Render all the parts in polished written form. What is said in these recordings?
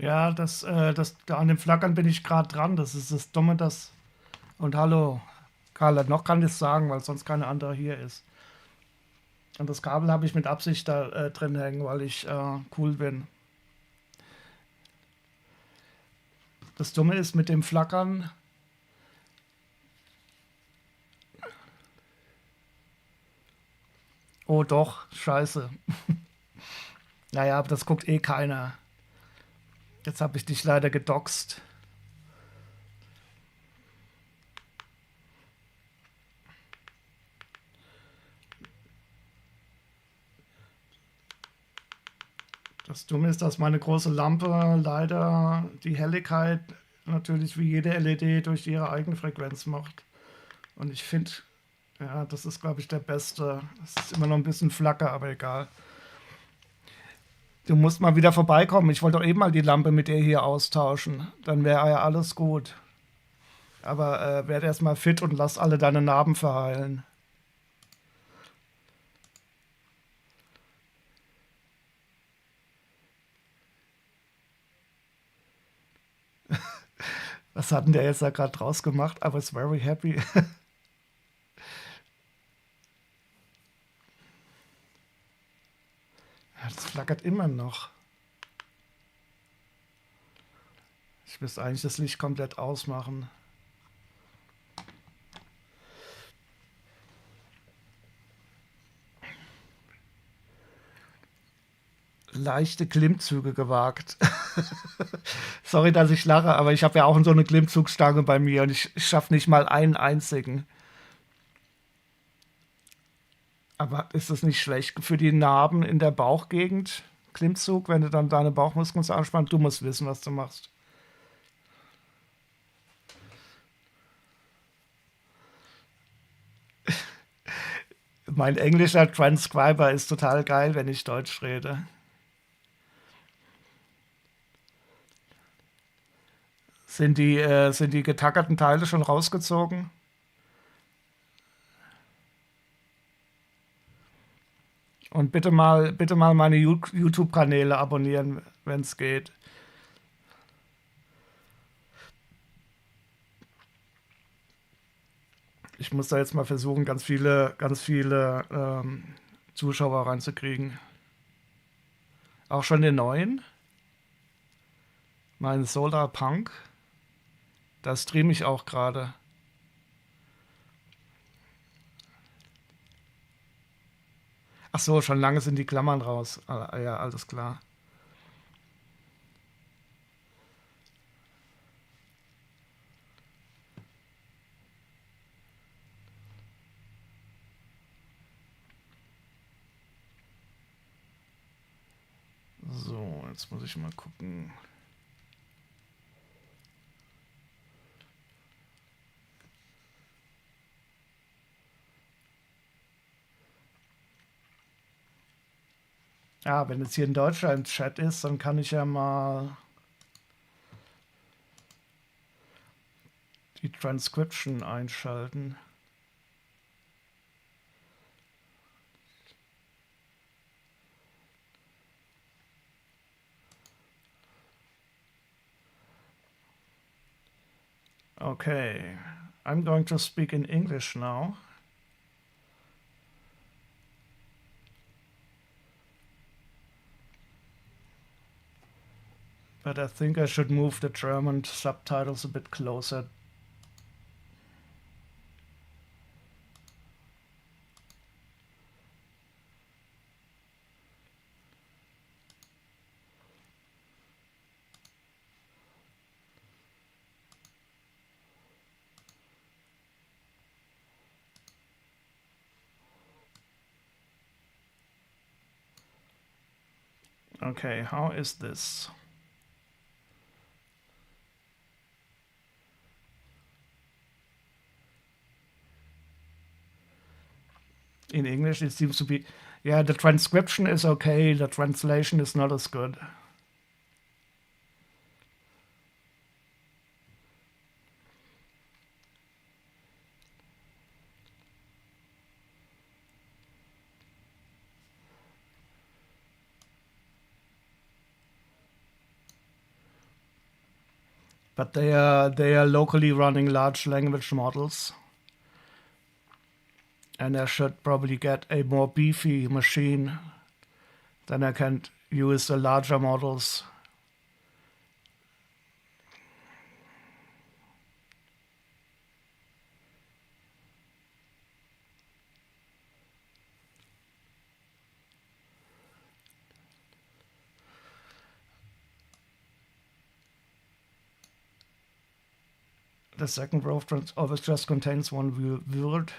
Ja, da an dem Flackern bin ich gerade dran. Das ist das Dumme, das. Und hallo, Carla, noch kann ich es sagen, weil sonst keine andere hier ist. Und das Kabel habe ich mit Absicht da drin hängen, weil ich cool bin. Das Dumme ist mit dem Flackern. Oh doch, scheiße. Naja, aber das guckt eh keiner. Jetzt habe ich dich leider gedoxt. Das Dumme ist, dass meine große Lampe leider die Helligkeit natürlich wie jede LED durch ihre eigene Frequenz macht. Und ich finde, ja, das ist, glaube ich, der beste. Es ist immer noch ein bisschen Flacker, aber egal. Du musst mal wieder vorbeikommen. Ich wollte doch eben mal die Lampe mit dir hier austauschen. Dann wäre ja alles gut. Aber werd erst mal fit und lass alle deine Narben verheilen. Was hat denn der jetzt da gerade draus gemacht? I was very happy. Ja, das flackert immer noch. Ich müsste eigentlich das Licht komplett ausmachen. Leichte Klimmzüge gewagt. Sorry, dass ich lache, aber ich habe ja auch so eine Klimmzugstange bei mir und ich schaffe nicht mal einen einzigen. Aber ist das nicht schlecht für die Narben in der Bauchgegend? Klimmzug, wenn du dann deine Bauchmuskeln so anspannst, du musst wissen, was du machst. Mein englischer Transcriber ist total geil, wenn ich Deutsch rede. Sind die getackerten Teile schon rausgezogen? Und bitte mal meine YouTube-Kanäle abonnieren, wenn es geht. Ich muss da jetzt mal versuchen, ganz viele Zuschauer reinzukriegen. Auch schon den neuen, meinen Solar Punk. Da streame ich auch gerade. Ach so, schon lange sind die Klammern raus. Ah, ja, alles klar. So, jetzt muss ich mal gucken. Ja, wenn jetzt hier in Deutschland Chat ist, dann kann ich ja mal die Transcription einschalten. Okay, I'm going to speak in English now. But I think I should move the German subtitles a bit closer. Okay, how is this? In English, it seems to be. Yeah, the transcription is okay, the translation is not as good. but they are locally running large language models, and I should probably get a more beefy machine. Then I can use the larger models. The second row always just contains one word.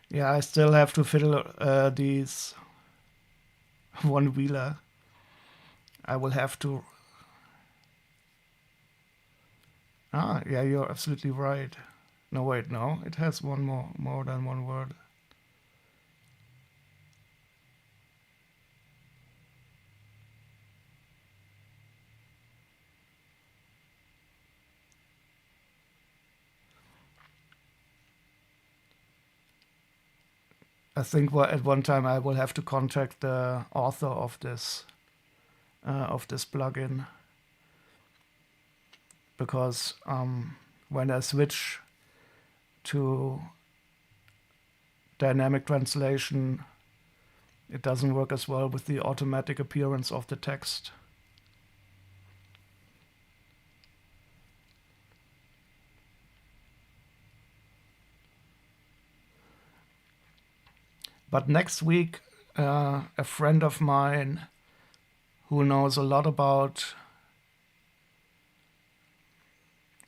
Yeah, I still have to fiddle these one-wheeler. I will have to... yeah, you're absolutely right. No, wait, no. It has one more than one word. I think at one time I will have to contact the author of this plugin, because when I switch to dynamic translation, it doesn't work as well with the automatic appearance of the text. But next week, a friend of mine who knows a lot about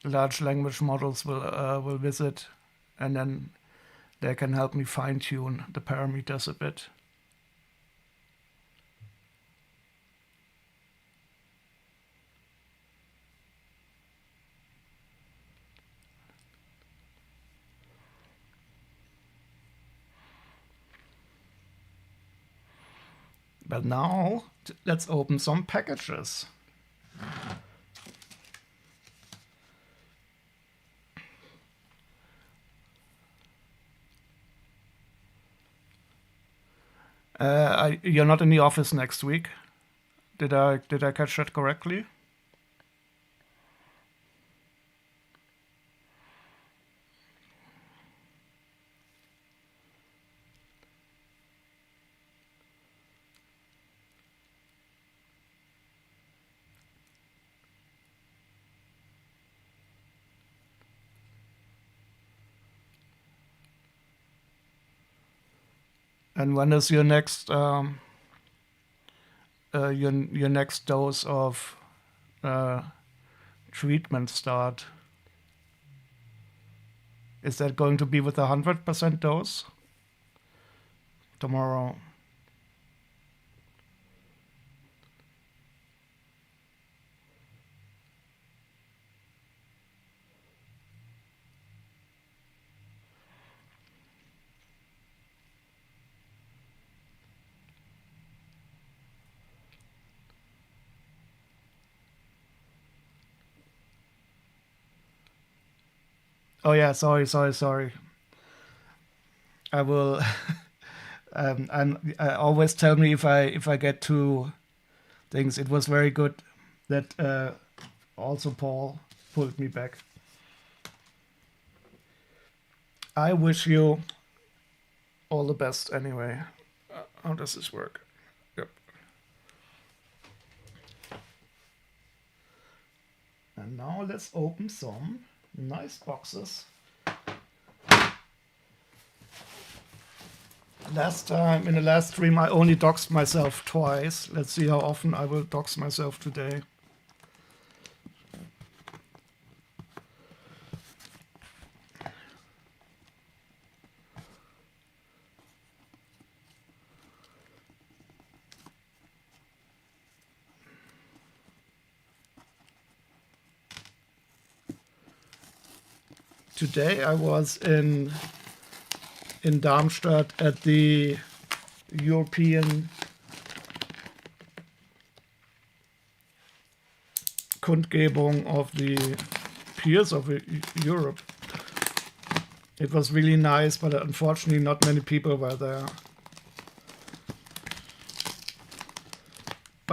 large language models will visit, and then they can help me fine-tune the parameters a bit. But now, let's open some packages. You're not in the office next week. Did I catch that correctly? And when is your next your next dose of treatment start? Is that going to be with 100% dose tomorrow? Oh yeah, sorry. I will. I always tell me if I get two things. It was very good that also Paul pulled me back. I wish you all the best anyway. How does this work? Yep. And now let's open some nice boxes. Last time, in the last stream, I only doxed myself twice. Let's see how often I will dox myself today. Today I was in Darmstadt at the European Kundgebung of the peers of Europe. It was really nice, but unfortunately not many people were there.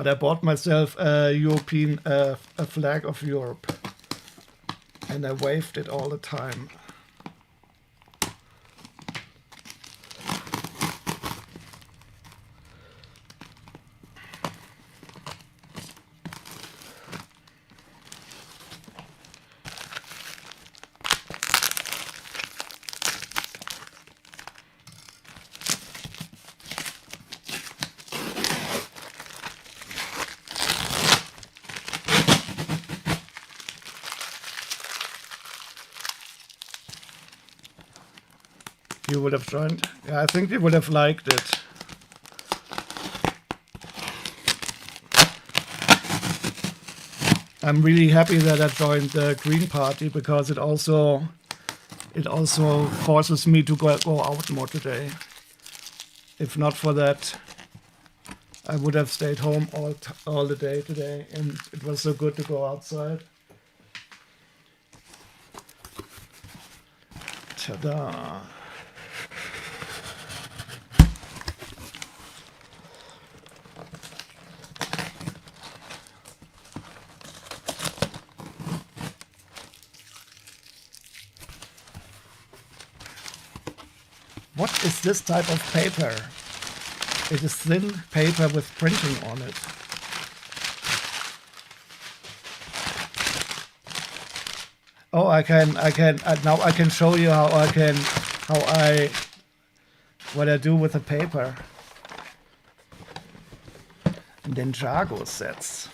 But I bought myself a European, a flag of Europe. And I waved it all the time. You would have joined? Yeah, I think you would have liked it. I'm really happy that I joined the Green Party because it also forces me to go out more today. If not for that, I would have stayed home all the day today, and it was so good to go outside. Ta-da! What is this type of paper? It is thin paper with printing on it. Oh, now I can show you what I do with the paper. Ninjago sets.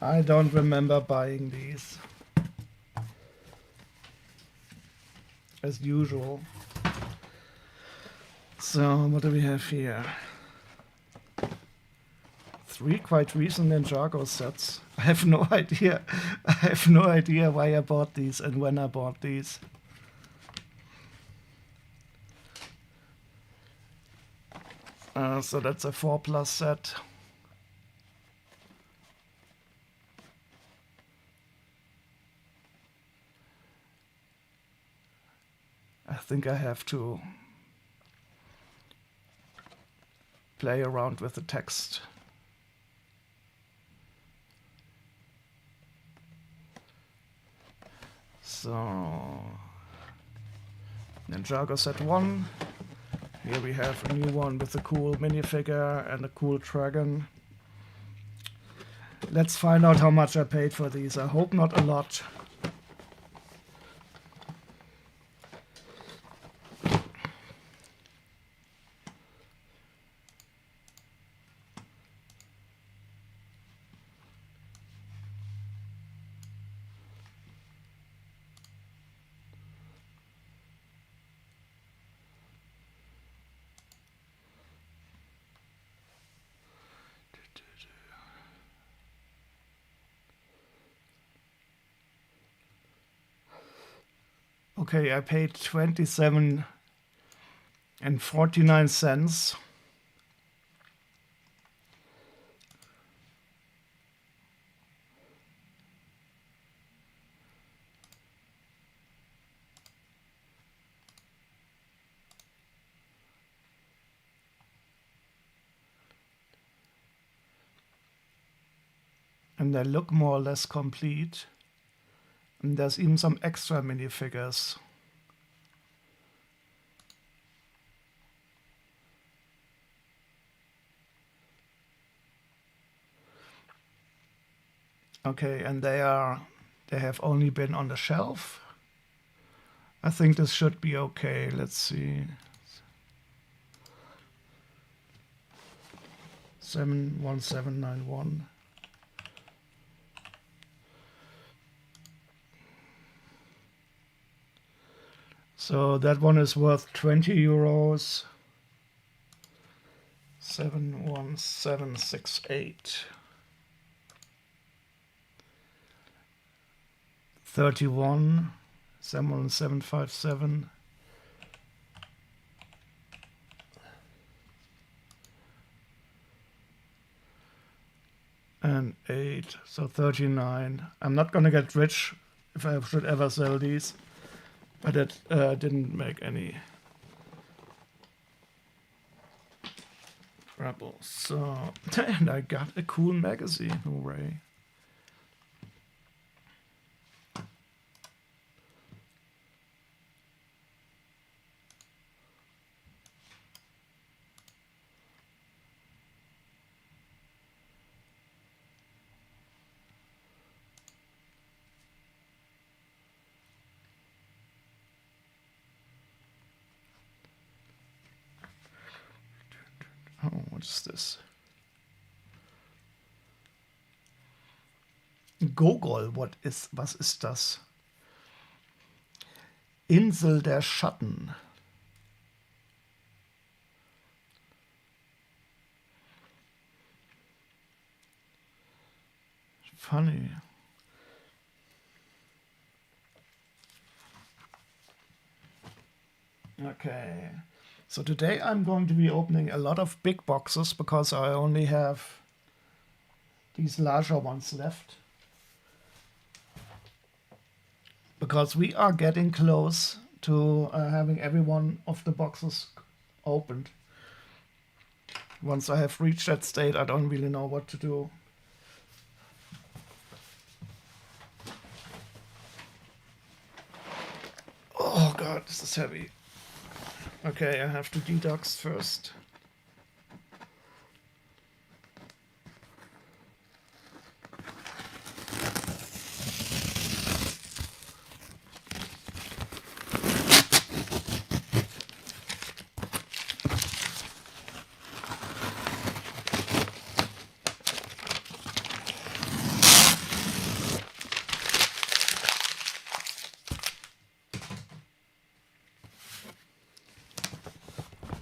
I don't remember buying these. As usual. So, what do we have here? 3 quite recent Ninjago sets. I have no idea. I have no idea why I bought these and when I bought these. So that's a 4+ set. I think I have to play around with the text. So, Ninjago set 1. Here we have a new one with a cool minifigure and a cool dragon. Let's find out how much I paid for these. I hope not a lot. Okay, I paid 27.49. And they look more or less complete. And there's even some extra minifigures. Okay, and they have only been on the shelf. I think this should be okay. Let's see. 71791. So that one is worth 20 euros. 71768. 31. 71757. 10, 8, so 39. I'm not gonna get rich if I should ever sell these, but it didn't make any trouble. So, and I got a cool magazine, hooray. Oh, what is this? Gogol, was ist das? Insel der Schatten. Funny. Okay. So today I'm going to be opening a lot of big boxes because I only have these larger ones left. Because we are getting close to having every one of the boxes opened. Once I have reached that state, I don't really know what to do. Oh god, this is heavy. Okay, I have to detox first.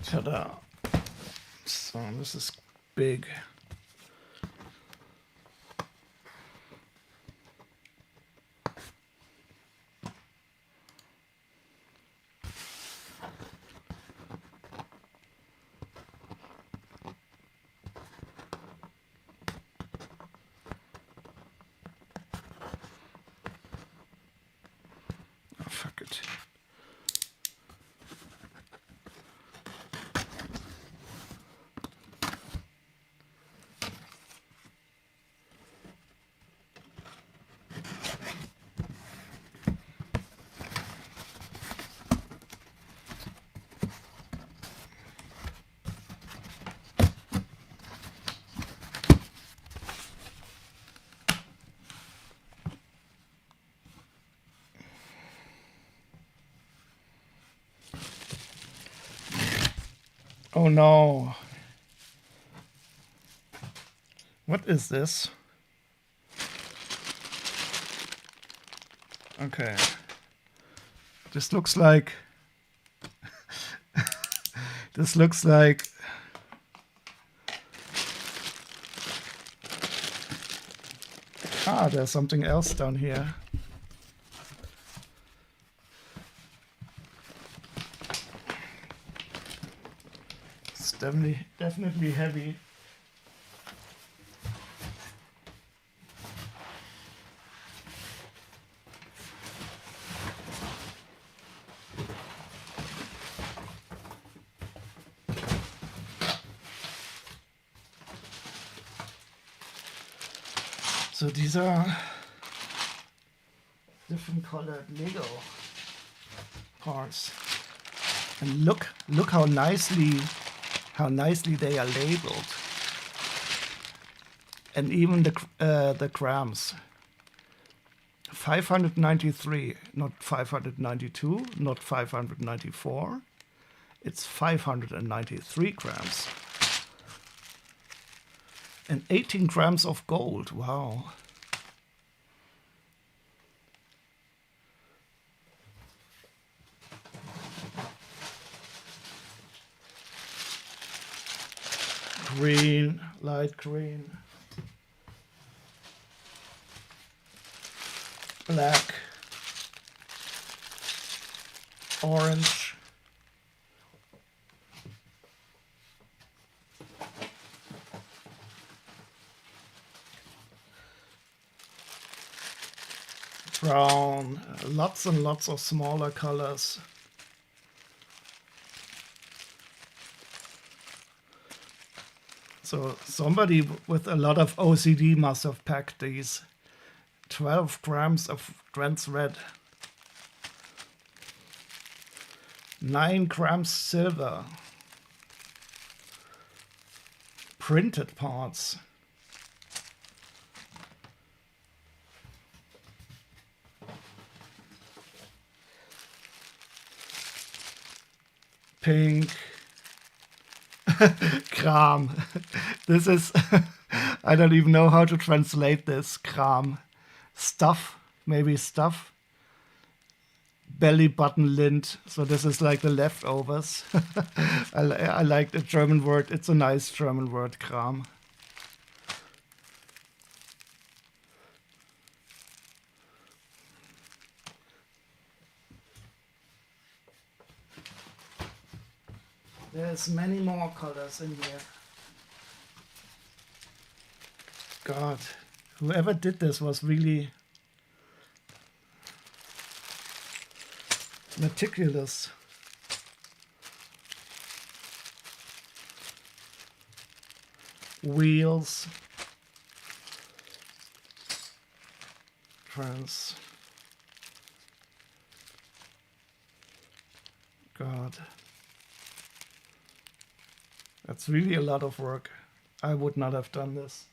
Ta-da. So this is big. Oh, fuck it. Oh no. What is this? Okay. This looks like this looks like there's something else down here. It's definitely heavy. So these are different colored Lego parts, and look how nicely they are labeled, and even the grams. 593, not 592, not 594. It's 593 grams. And 18 grams of gold. Wow. Green, light green. Black. Orange. lots and lots of smaller colors. So somebody with a lot of OCD must have packed these. 12 grams of trans red. 9 grams silver. Printed parts. Pink. Kram. This is, I don't even know how to translate this. Kram. Stuff, maybe stuff. Belly button lint. So this is like the leftovers. I like the German word. It's a nice German word, Kram. There's many more colors in here. God, whoever did this was really meticulous. Wheels. Trans. God. That's really a lot of work. I would not have done this.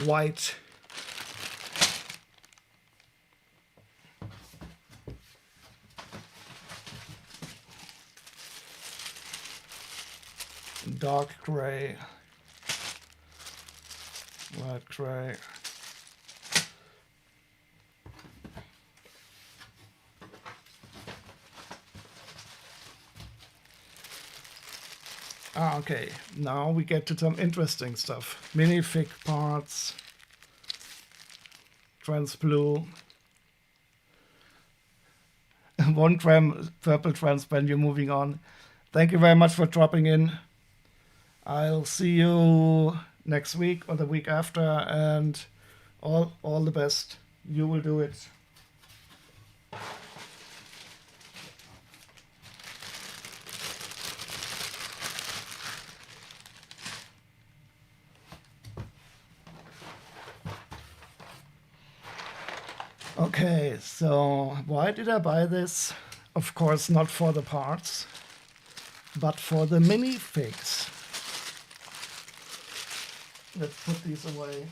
White. Dark gray. Light gray. Okay, now we get to some interesting stuff. Minifig parts, trans blue, 1 gram purple transparent. You're moving on. Thank you very much for dropping in. I'll see you next week or the week after, and all the best. You will do it. Okay, so why did I buy this? Of course, not for the parts, but for the minifigs. Let's put these away.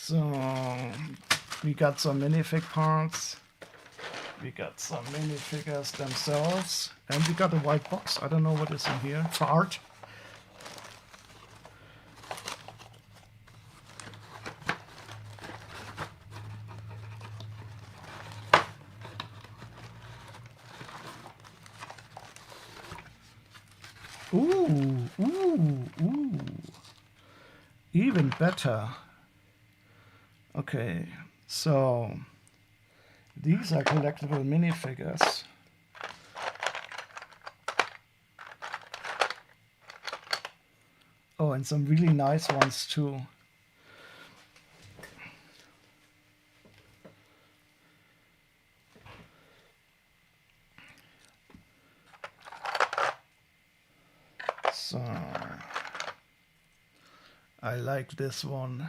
So we got some minifig parts, we got some minifigures themselves, and we got a white box. I don't know what is in here. For art. Ooh, ooh, ooh. Even better. Okay, so these are collectible minifigures. Oh, and some really nice ones too. So I like this one.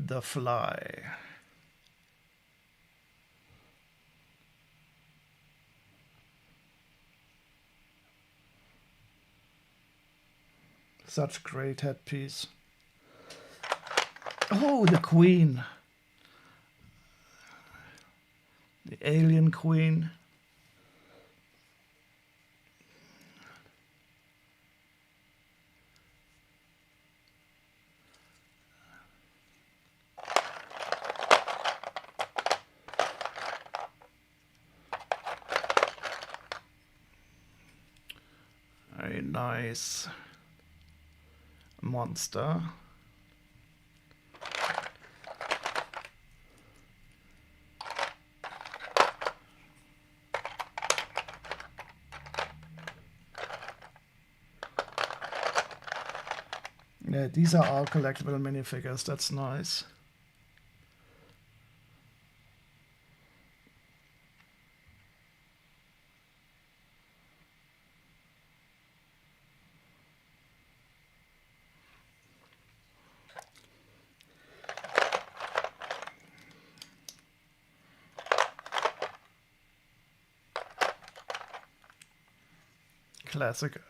The Fly. Such great headpiece. Oh, the queen. The alien queen. Very nice monster. Yeah, these are all collectible minifigures. That's nice. Classic.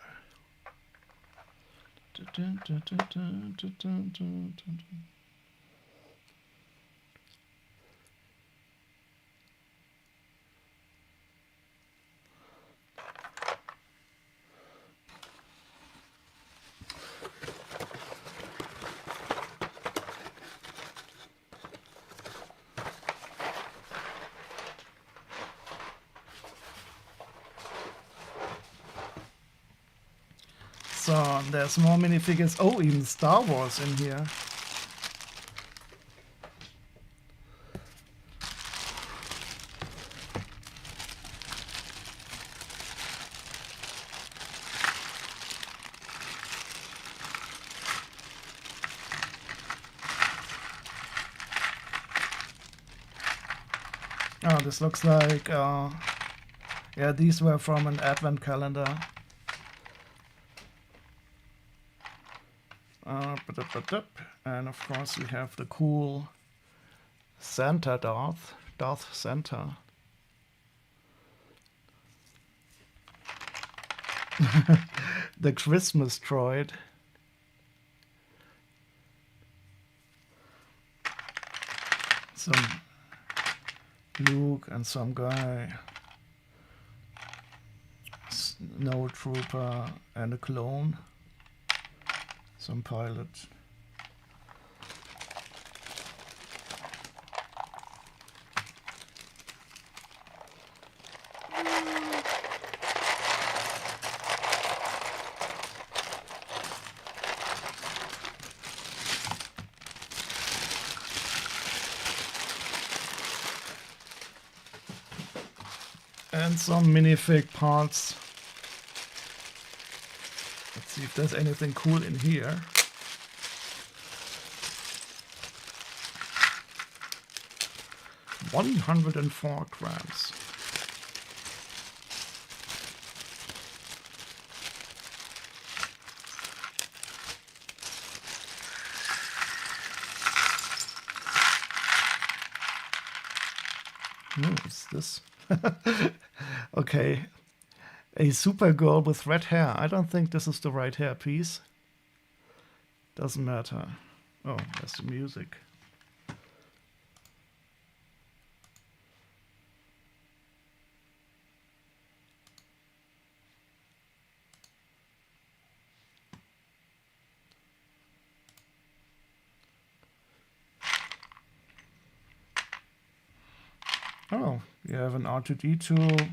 So there's more minifigures. Oh, even Star Wars in here. Oh, this looks like, yeah, these were from an advent calendar. And of course we have the cool Santa Darth Santa. The Christmas droid. Some Luke and some guy. Snow Trooper and a clone. Some pilot. And some minifig parts. Let's see if there's anything cool in here. $104 grams. What's this? Okay. A Supergirl with red hair. I don't think this is the right hair piece. Doesn't matter. Oh, that's the music. Oh, you have an R2D2.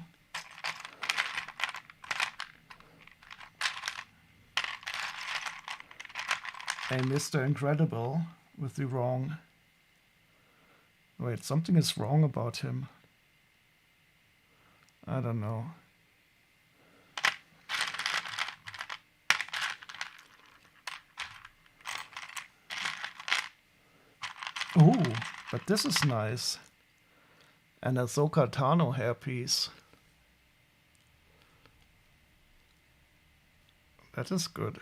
A Mr. Incredible with the wrong... Wait, something is wrong about him. I don't know. Oh, but this is nice. And a Ahsoka Tano hairpiece. That is good.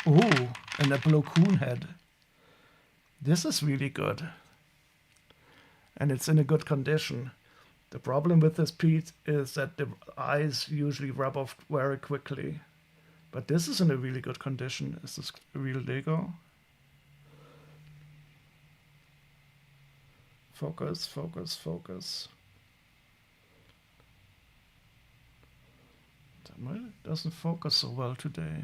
Oh, and a Plo Koon head. This is really good. And it's in a good condition. The problem with this piece is that the eyes usually rub off very quickly. But this is in a really good condition. Is this real Lego? Focus, focus, focus. It doesn't focus so well today.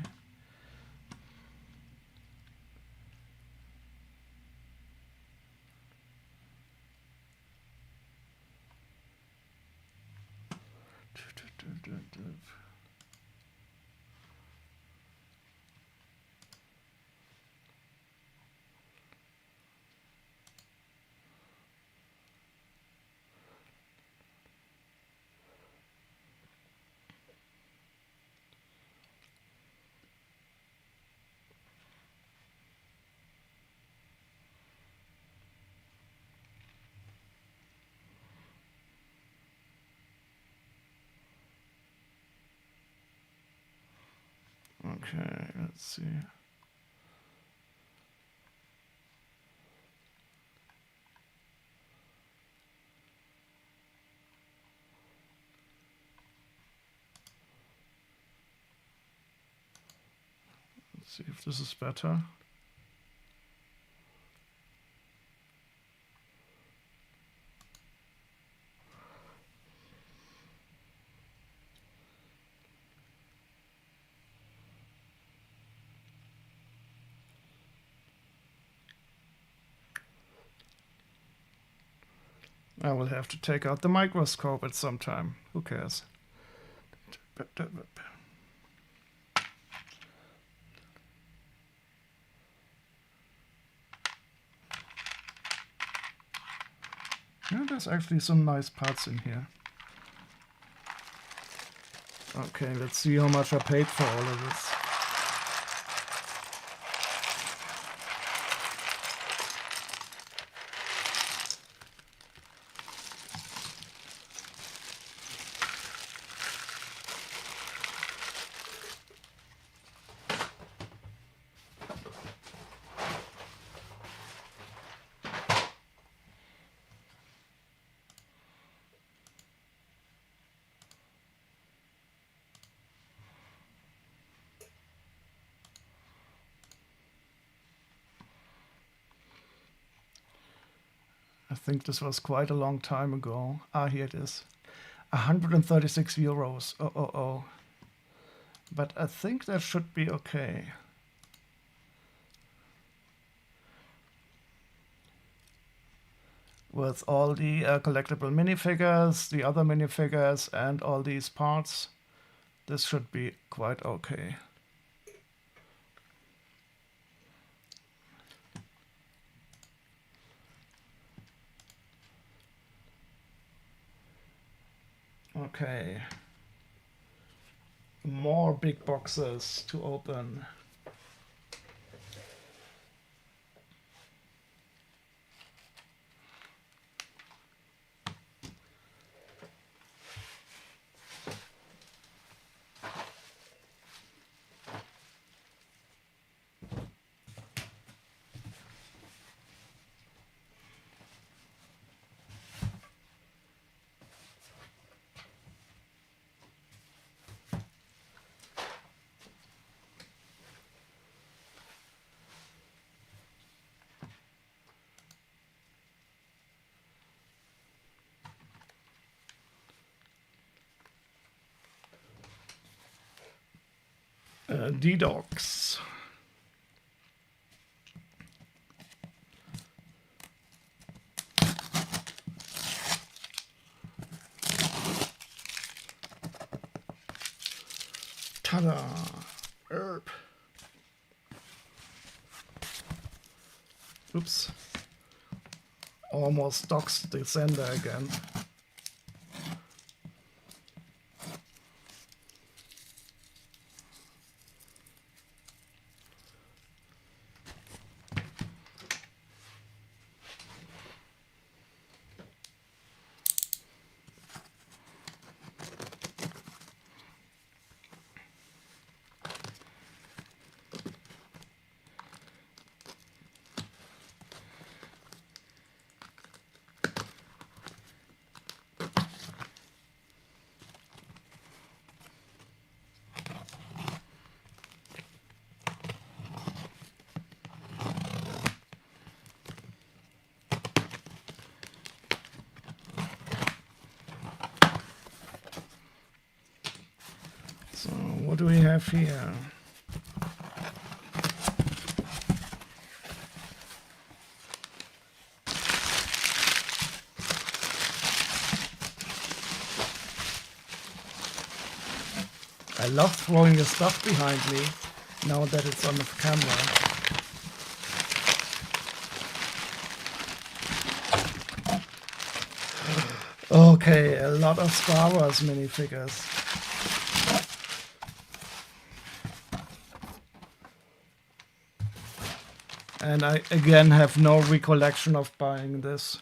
Okay, let's see. Let's see if this is better. I will have to take out the microscope at some time. Who cares? Yeah, there's actually some nice parts in here. Okay, let's see how much I paid for all of this. I think this was quite a long time ago. Ah, here it is. 136 euros. Oh. But I think that should be okay. With all the collectible minifigures, the other minifigures, and all these parts, this should be quite okay. Okay. More big boxes to open. D-Dogs. Ta-da! Erp. Oops. Almost doxed the sender again. What do we have here? I love throwing the stuff behind me now that it's on the camera. Okay, a lot of Star Wars minifigures. And I again have no recollection of buying this.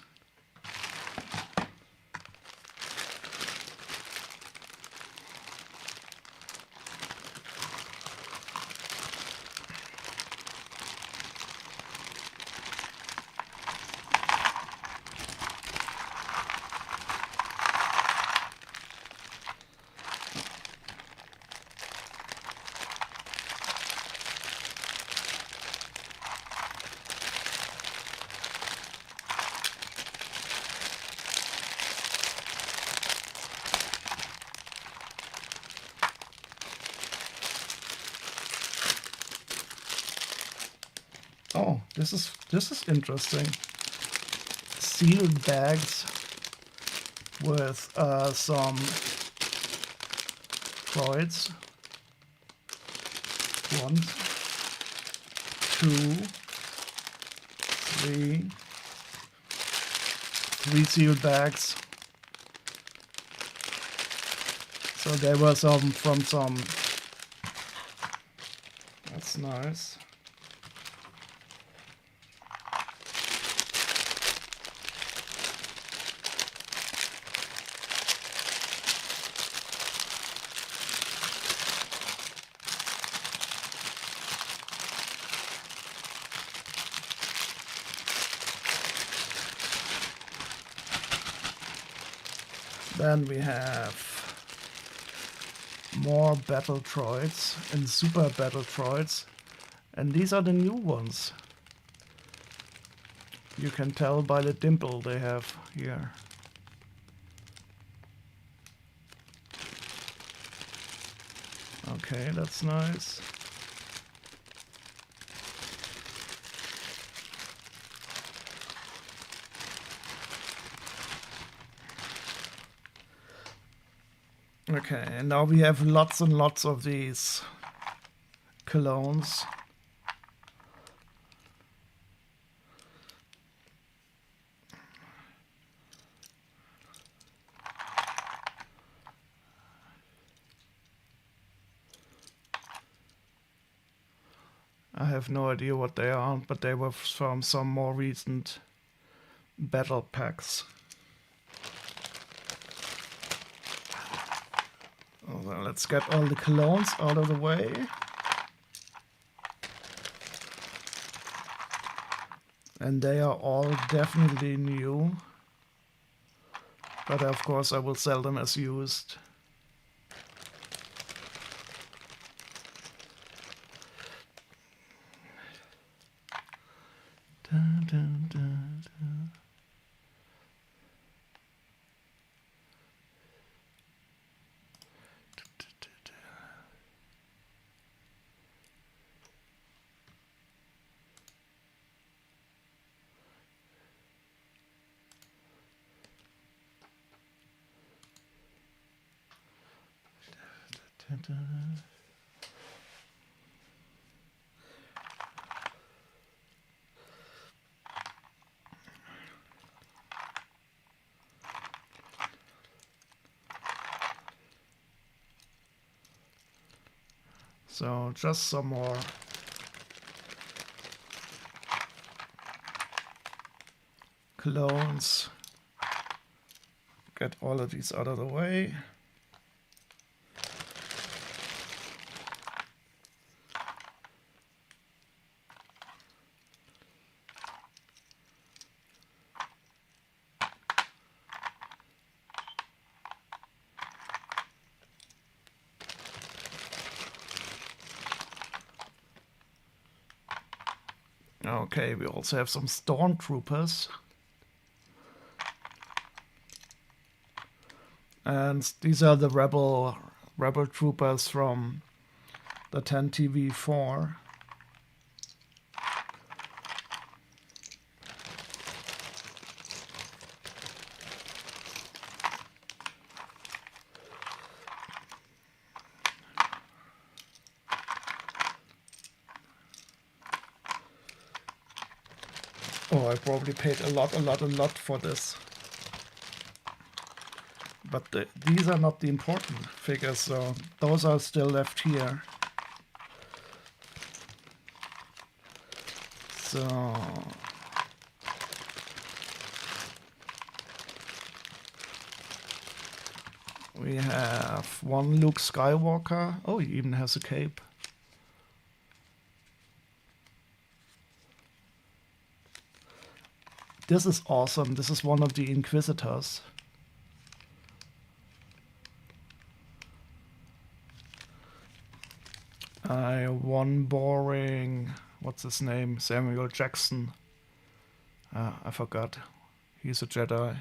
Oh, this is interesting. Sealed bags with some droids. 1, 2, 3. 3 sealed bags. So there were some from some. That's nice. Then we have more battle droids and super battle droids, and these are the new ones. You can tell by the dimple they have here. Okay, that's nice. Okay, and now we have lots and lots of these clones. I have no idea what they are, but they were from some more recent battle packs. Well, let's get all the clones out of the way. And they are all definitely new. But of course I will sell them as used. Dun, dun, dun, dun. So just some more clones. Get all of these out of the way. Okay, we also have some stormtroopers. And these are the rebel troopers from the 10TV4. Oh, I probably paid a lot for this. But these are not the important figures, so those are still left here. So we have one Luke Skywalker. Oh, he even has a cape. This is awesome. This is one of the Inquisitors. One boring, what's his name? Samuel Jackson. I forgot. He's a Jedi.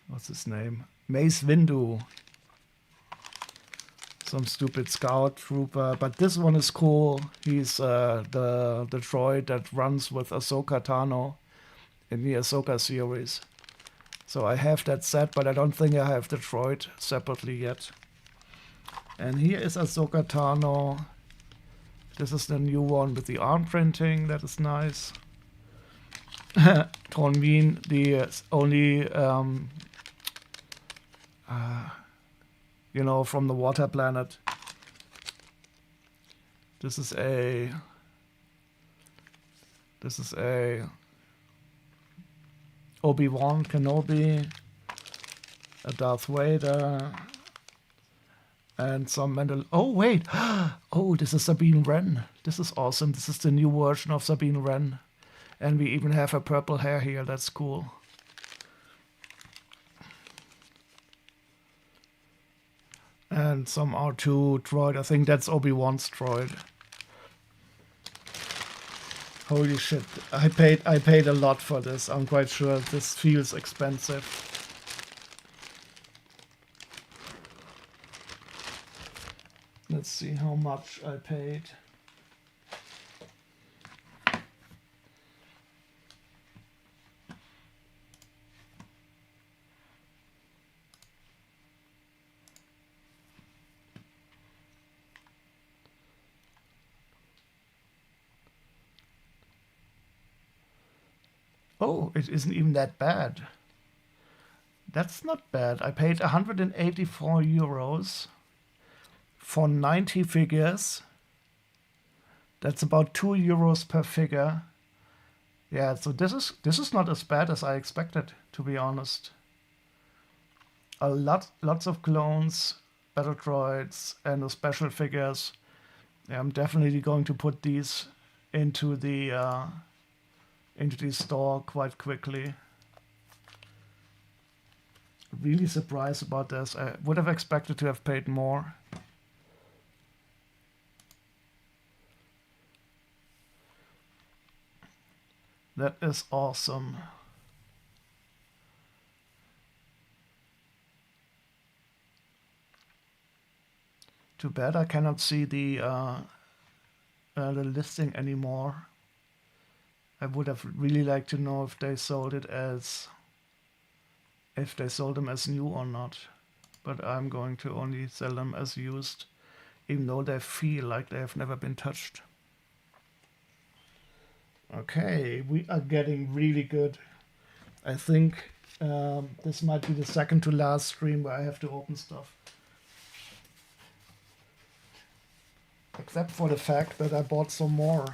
What's his name? Mace Windu. Some stupid scout trooper, but this one is cool. He's the droid that runs with Ahsoka Tano in the Ahsoka series. So I have that set, but I don't think I have the droid separately yet. And here is Ahsoka Tano. This is the new one with the arm printing. That is nice. Tonmin, the only you know, from the water planet. This is a Obi-Wan Kenobi, a Darth Vader, and some Mandal. Oh wait! Oh, this is Sabine Wren. This is awesome. This is the new version of Sabine Wren, and we even have her purple hair here. That's cool. And some R2 droid. I think that's Obi-Wan's droid. Holy shit. I paid a lot for this. I'm quite sure this feels expensive. Let's see how much I paid. Oh, it isn't even that bad. That's not bad. I paid 184 euros for 90 figures. That's about 2 euros per figure. Yeah, so this is not as bad as I expected, to be honest. Lots of clones, battle droids, and the special figures. Yeah, I'm definitely going to put these into the store quite quickly. Really surprised about this. I would have expected to have paid more. That is awesome. Too bad I cannot see the listing anymore. I would have really liked to know if they sold it as, if they sold them as new or not. But I'm going to only sell them as used, even though they feel like they have never been touched. Okay, we are getting really good. I think this might be the second to last stream where I have to open stuff. Except for the fact that I bought some more.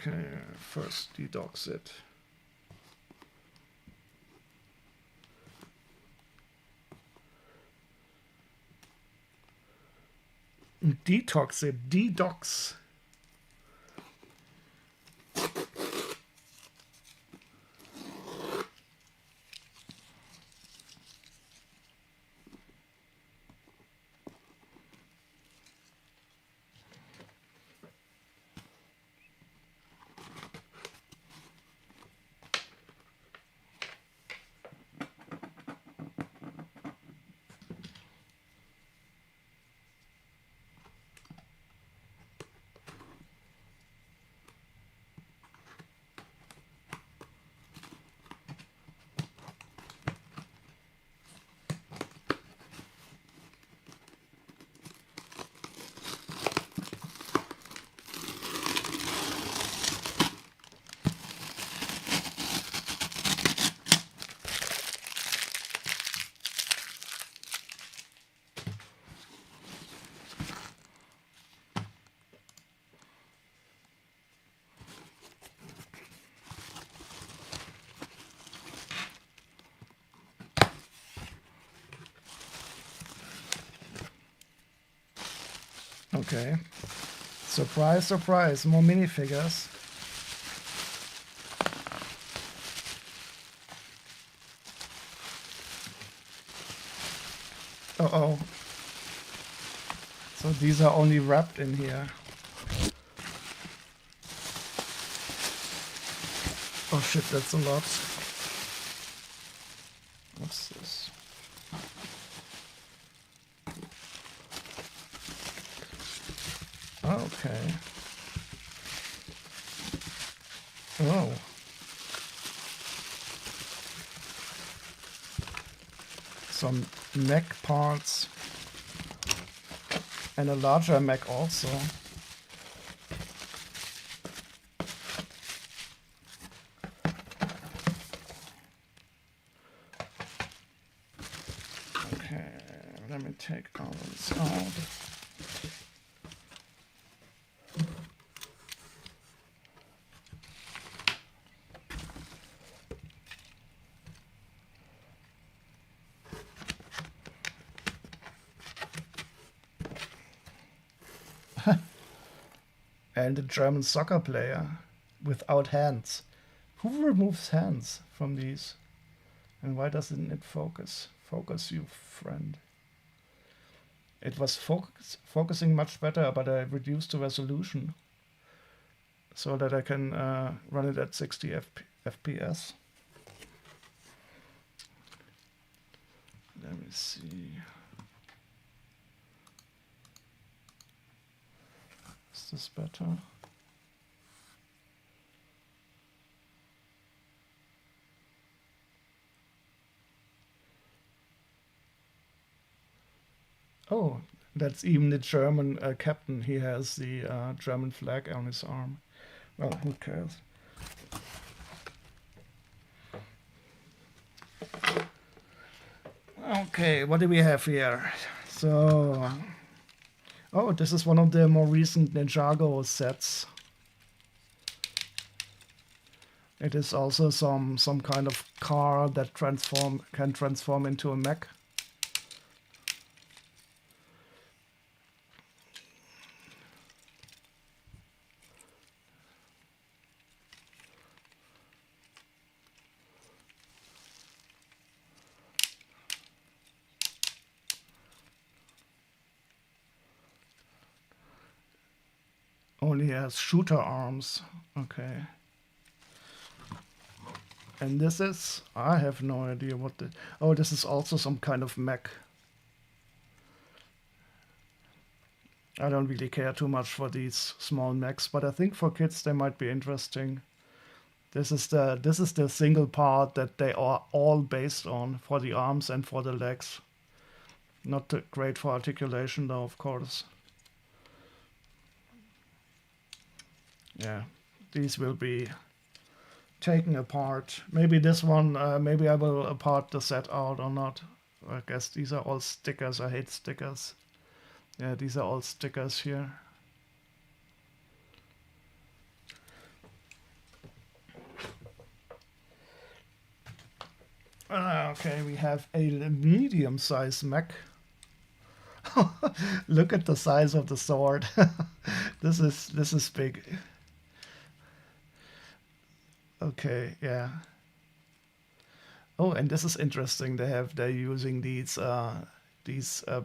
Okay, first detox it. Detox it, detox. Okay. Surprise, surprise, more minifigures. Uh-oh. So these are only wrapped in here. Oh shit, that's a lot. What's this? Okay. Oh. Some mech parts. And a larger mech also. Okay, let me take all this out. And a German soccer player without hands. Who removes hands from these? And why doesn't it focus? Focus, you friend. It was focusing much better, but I reduced the resolution so that I can run it at 60 FPS. Let me see. Is this better? Oh, that's even the German captain. He has the German flag on his arm. Well, who cares? Okay, what do we have here? So, oh, this is one of the more recent Ninjago sets. It is also some kind of car that can transform into a mech. Only has shooter arms. Okay. And this is, I have no idea what the, oh, this is also some kind of mech. I don't really care too much for these small mechs, but I think for kids they might be interesting. This is the single part that they are all based on for the arms and for the legs. Not great for articulation though, of course. Yeah, these will be taken apart. Maybe this one, maybe I will apart the set out or not. I guess these are all stickers. I hate stickers. Yeah, these are all stickers here. Okay, we have a medium-sized mech. Look at the size of the sword. This is big. Okay, yeah. Oh, and this is interesting. They're using these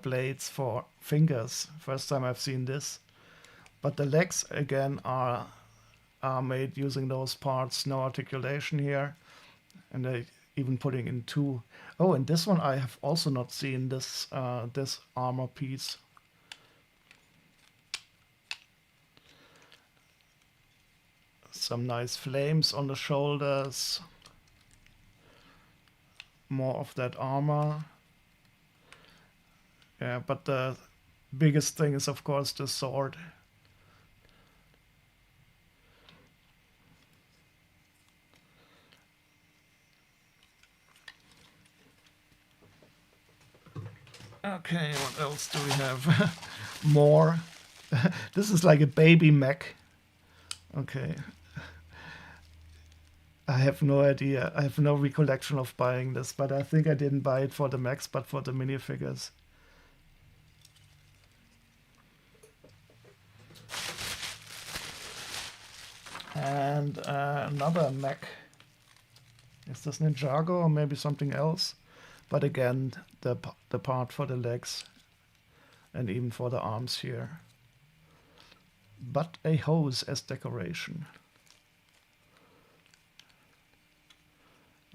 blades for fingers. First time I've seen this. But the legs again are made using those parts. No articulation here, and they even putting in two. Oh, and this one I have also not seen this this armor piece. Some nice flames on the shoulders. More of that armor. Yeah, but the biggest thing is of course the sword. Okay, what else do we have? More. This is like a baby mech. Okay. I have no idea. I have no recollection of buying this, but I think I didn't buy it for the mechs, but for the minifigures. And another mech. Is this Ninjago or maybe something else? But again, the part for the legs and even for the arms here. But a hose as decoration.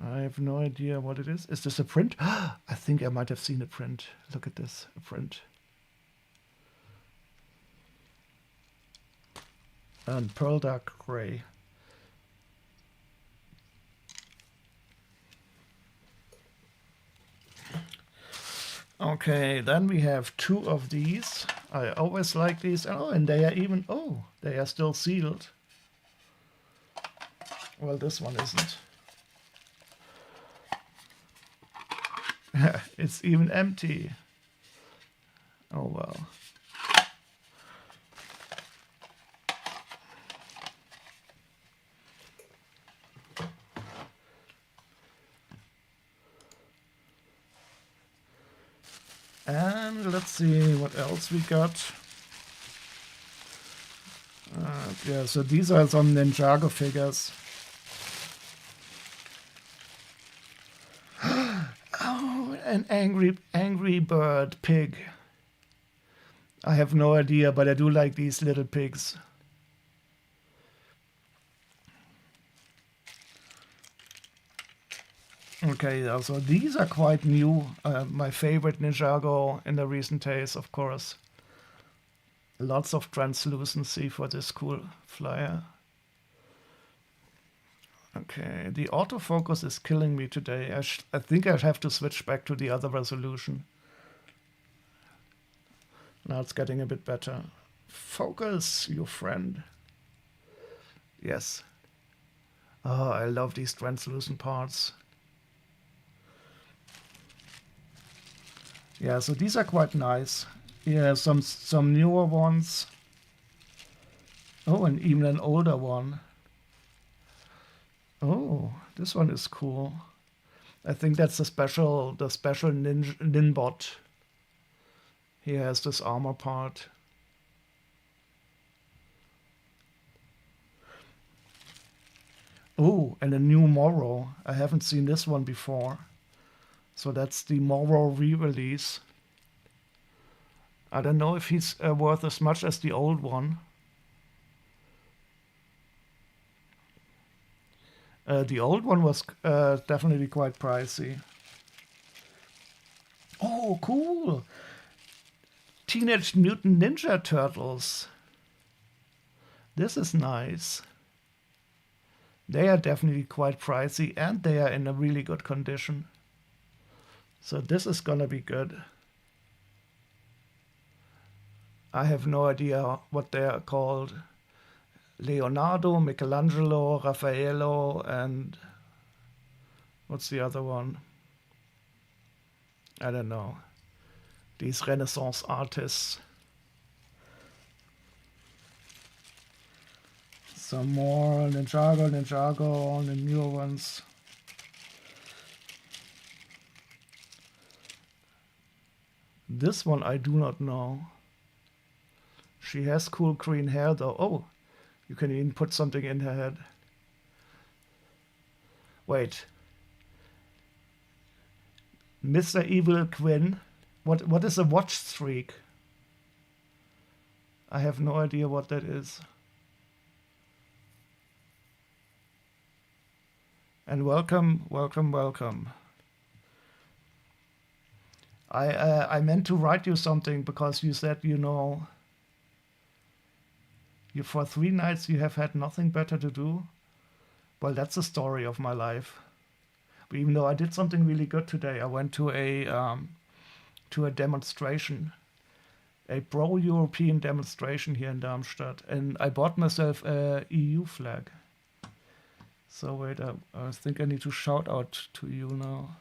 I have no idea what it is. Is this a print? I think I might have seen a print. Look at this, a print. And pearl dark gray. Okay, then we have 2 of these. I always like these. Oh, and they are even, oh, they are still sealed. Well, this one isn't. It's even empty. Oh, well. And let's see what else we got. Yeah, so these are some Ninjago figures. Oh, an angry bird pig. I have no idea, but I do like these little pigs. Okay, so these are quite new. My favorite Ninjago in the recent days, of course. Lots of translucency for this cool flyer. Okay, the autofocus is killing me today. I think I have to switch back to the other resolution. Now it's getting a bit better. Focus, you friend. Yes. Oh, I love these translucent parts. Yeah, so these are quite nice. Yeah, some newer ones. Oh, and even an older one. Oh, this one is cool. I think that's the special Ninbot. He has this armor part. Oh, and a new Moro. I haven't seen this one before. So that's the Moro re-release. I don't know if he's worth as much as the old one. The old one was definitely quite pricey. Oh, cool! Teenage Mutant Ninja Turtles. This is nice. They are definitely quite pricey and they are in a really good condition. So this is gonna be good. I have no idea what they are called. Leonardo, Michelangelo, Raffaello, and what's the other one? I don't know. These Renaissance artists. Some more Ninjago, the newer ones. This one I do not know. She has cool green hair though. Oh, you can even put something in her head. Wait. Mr. Evil Quinn. What is a watch streak? I have no idea what that is. And welcome. I meant to write you something because you said, you know, for 3 nights you have had nothing better to do. Well, that's the story of my life. But even though I did something really good today, I went to a demonstration, a pro-European demonstration here in Darmstadt, and I bought myself a EU flag. So wait, I think I need to shout out to you now.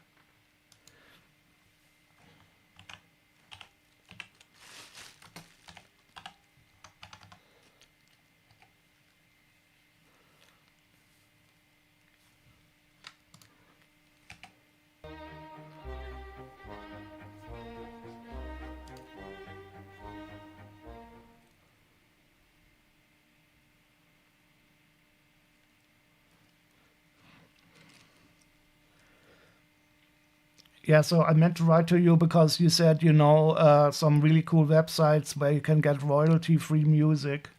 Yeah, so I meant to write to you because you said, some really cool websites where you can get royalty-free music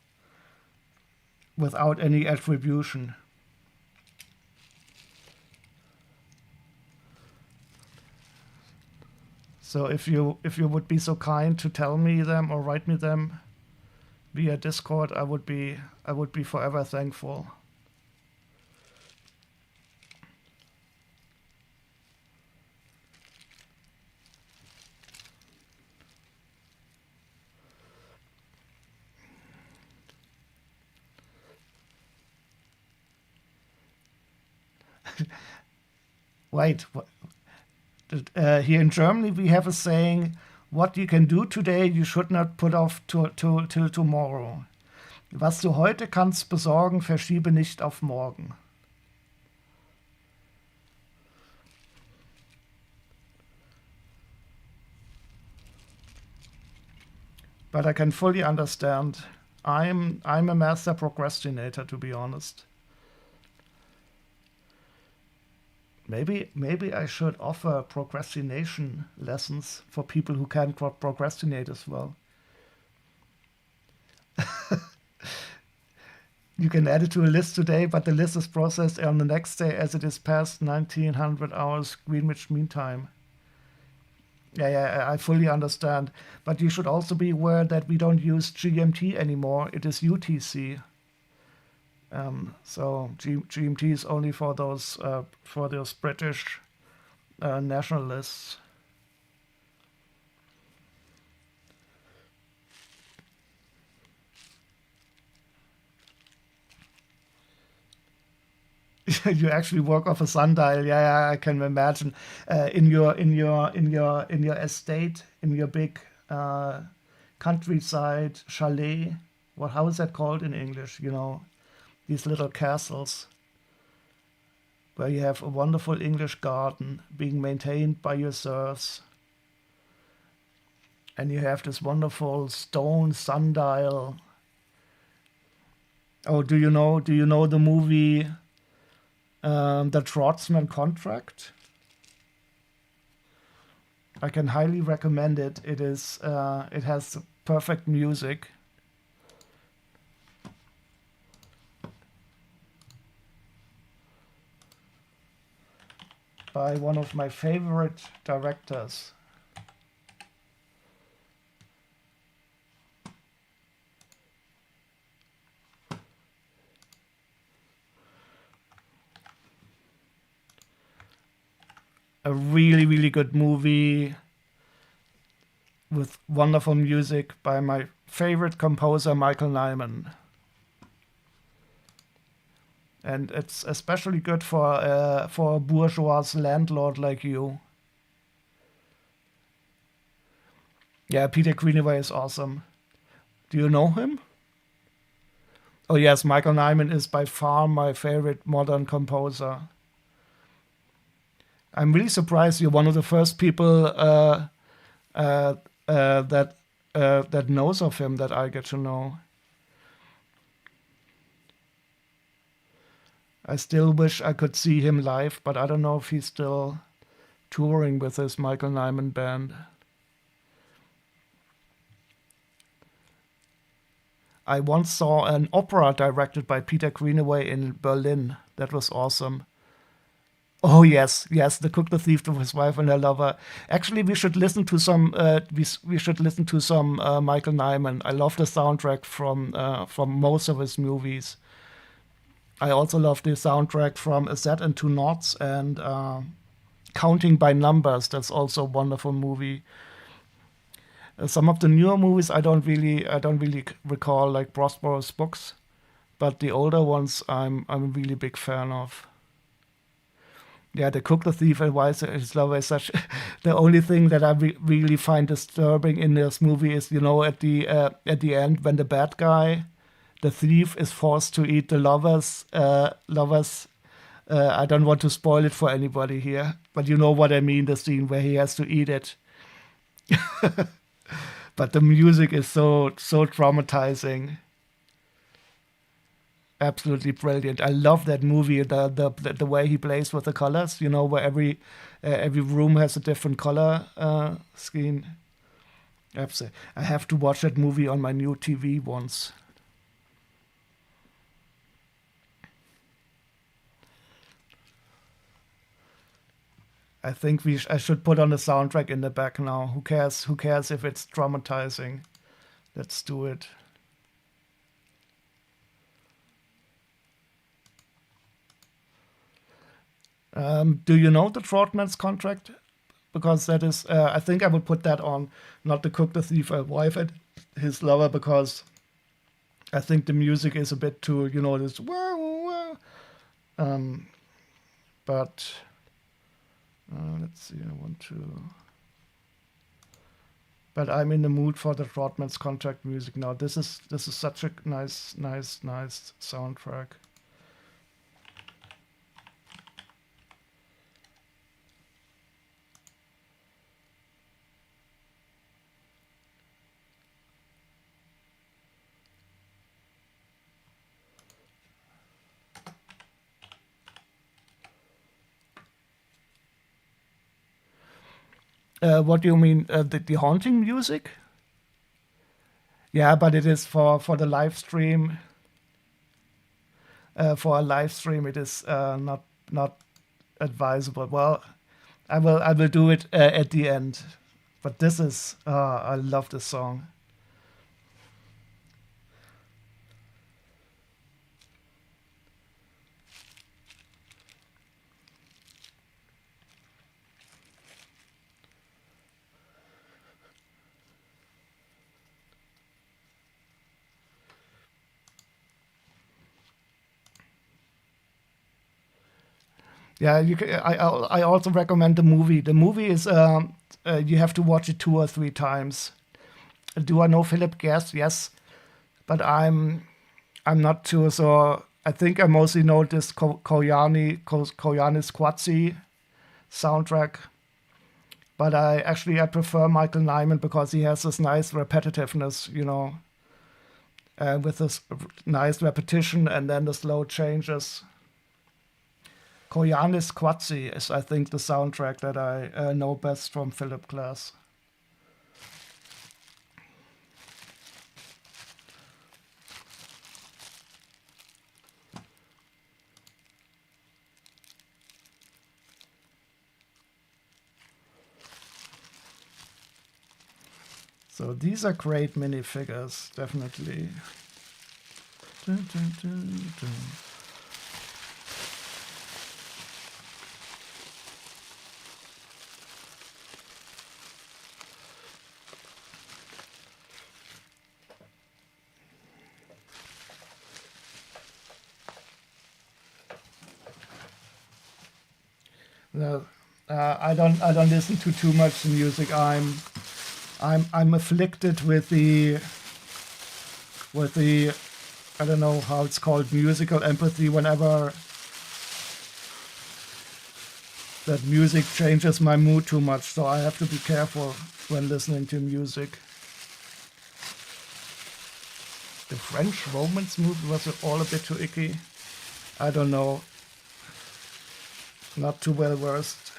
without any attribution. So if you would be so kind to tell me them or write me them via Discord, I would be forever thankful. Wait, here in Germany we have a saying: "What you can do today, you should not put off till tomorrow." Was du heute kannst besorgen, verschiebe nicht auf morgen. But I can fully understand. I'm a master procrastinator, to be honest. Maybe I should offer procrastination lessons for people who can procrastinate as well. You can add it to a list today, but the list is processed on the next day as it is past 1900 hours Greenwich Mean Time. Yeah, I fully understand. But you should also be aware that we don't use GMT anymore. It is UTC. So GMT is only for those British nationalists. You actually work off a sundial. Yeah, I can imagine. In your estate, in your big countryside chalet. How is that called in English? These little castles where you have a wonderful English garden being maintained by your serfs, and you have this wonderful stone sundial. Oh, do you know the movie The Trotsman Contract? I can highly recommend it. It has perfect music. By one of my favorite directors. A really, really good movie with wonderful music by my favorite composer, Michael Nyman. And it's especially good for a bourgeois landlord like you. Yeah, Peter Greenaway is awesome. Do you know him? Oh yes, Michael Nyman is by far my favorite modern composer. I'm really surprised you're one of the first people that knows of him that I get to know. I still wish I could see him live, but I don't know if he's still touring with his Michael Nyman band. I once saw an opera directed by Peter Greenaway in Berlin. That was awesome. Oh yes, The Cook, the Thief, his wife and her lover. Actually, we should listen to some. We should listen to some Michael Nyman. I love the soundtrack from most of his movies. I also love the soundtrack from A Z and Two Knots and Counting by Numbers. That's also a wonderful movie. Some of the newer movies I don't really recall, like Prospero Books, but the older ones I'm a really big fan of. Yeah, The Cook, the Thief, and his lover is such. The only thing that I really find disturbing in this movie is, at the end when the bad guy, the thief, is forced to eat the lovers. I don't want to spoil it for anybody here, but you know what I mean. The scene where he has to eat it. But the music is so traumatizing. absolutely brilliant. I love that movie. The way he plays with the colors. You know, where every room has a different color scheme. Absolutely. I have to watch that movie on my new TV once. I think I should put on the soundtrack in the back now. Who cares? Who cares if it's traumatizing? Let's do it. Do you know the Trotman's contract? Because that is, I think I would put that on, not the Cook, the Thief, Wife, and His Lover, because I think the music is a bit too, you know, this wow, wow. But let's see, I want to. But I'm in the mood for the Trotman's contract music now. This is such a nice soundtrack. What do you mean? The haunting music? Yeah, but it is for the live stream. For a live stream, it is not advisable. Well, I will do it at the end. But this is I love this song. Yeah, you can, I also recommend the movie. The movie is you have to watch it 2 or 3 times. Do I know Philip Guest? Yes, but I'm not sure. So I think I mostly know this Koyani Squatzy soundtrack. But I prefer Michael Nyman because he has this nice repetitiveness, you know, with this nice repetition and then the slow changes. Koyanis Quatsi is, I think, the soundtrack that I know best from Philip Glass. So these are great minifigures, definitely. Dun, dun, dun, dun. No, I don't listen to too much music. I'm afflicted with the I don't know how it's called, musical empathy. Whenever that music changes my mood too much, so I have to be careful when listening to music. The French romance movie, was it all a bit too icky? I don't know. Not too well versed.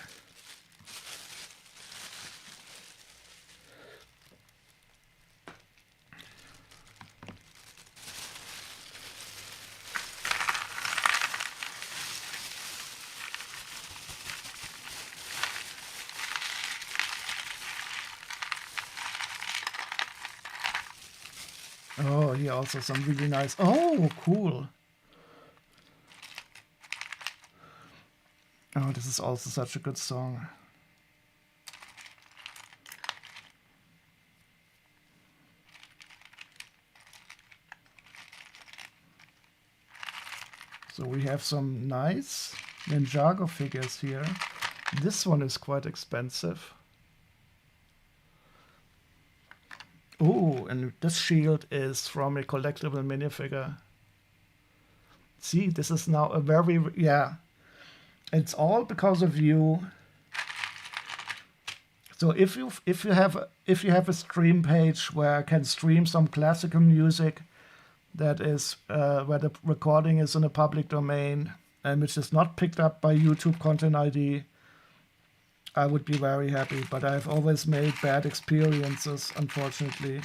Oh, here also some really nice. Oh, cool. Oh, this is also such a good song. So we have some nice Ninjago figures here. This one is quite expensive. Oh, and this shield is from a collectible minifigure. See, this is now a very, yeah. It's all because of you. So if you have a stream page where I can stream some classical music, that is where the recording is in a public domain and which is not picked up by YouTube Content ID, I would be very happy. But I've always made bad experiences, unfortunately.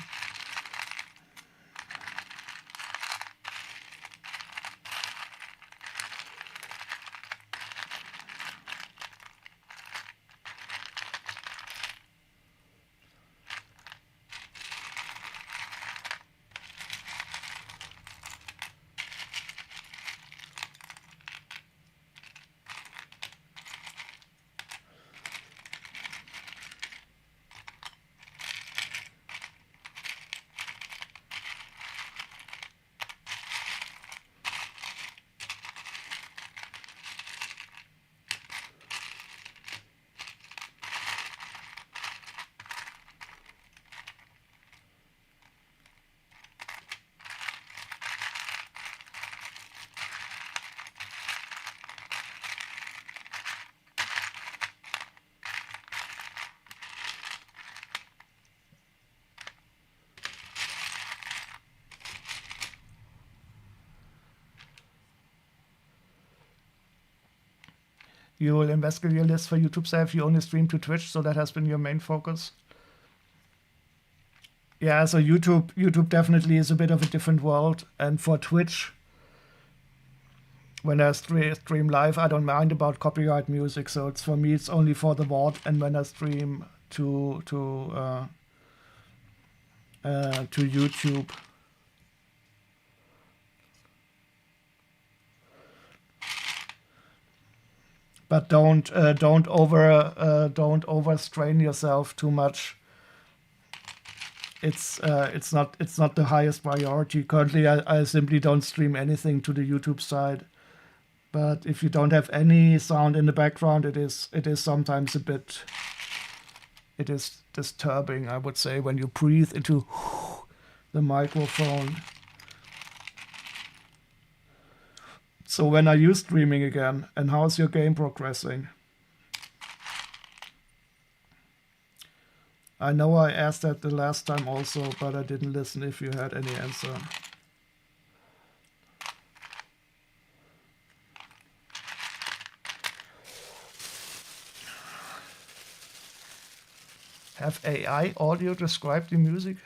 You will investigate your list for YouTube Self. You only stream to Twitch, so that has been your main focus. Yeah, so YouTube definitely is a bit of a different world. And for Twitch, when I stream live, I don't mind about copyright music. So it's for me, it's only for the VOD. And when I stream to YouTube. But don't overstrain yourself too much. It's not the highest priority. Currently, I simply don't stream anything to the YouTube side. But if you don't have any sound in the background, it is sometimes a bit. It is disturbing, I would say, when you breathe into the microphone. So when are you streaming again? And how's your game progressing? I know I asked that the last time also, but I didn't listen if you had any answer. Have AI audio describe the music?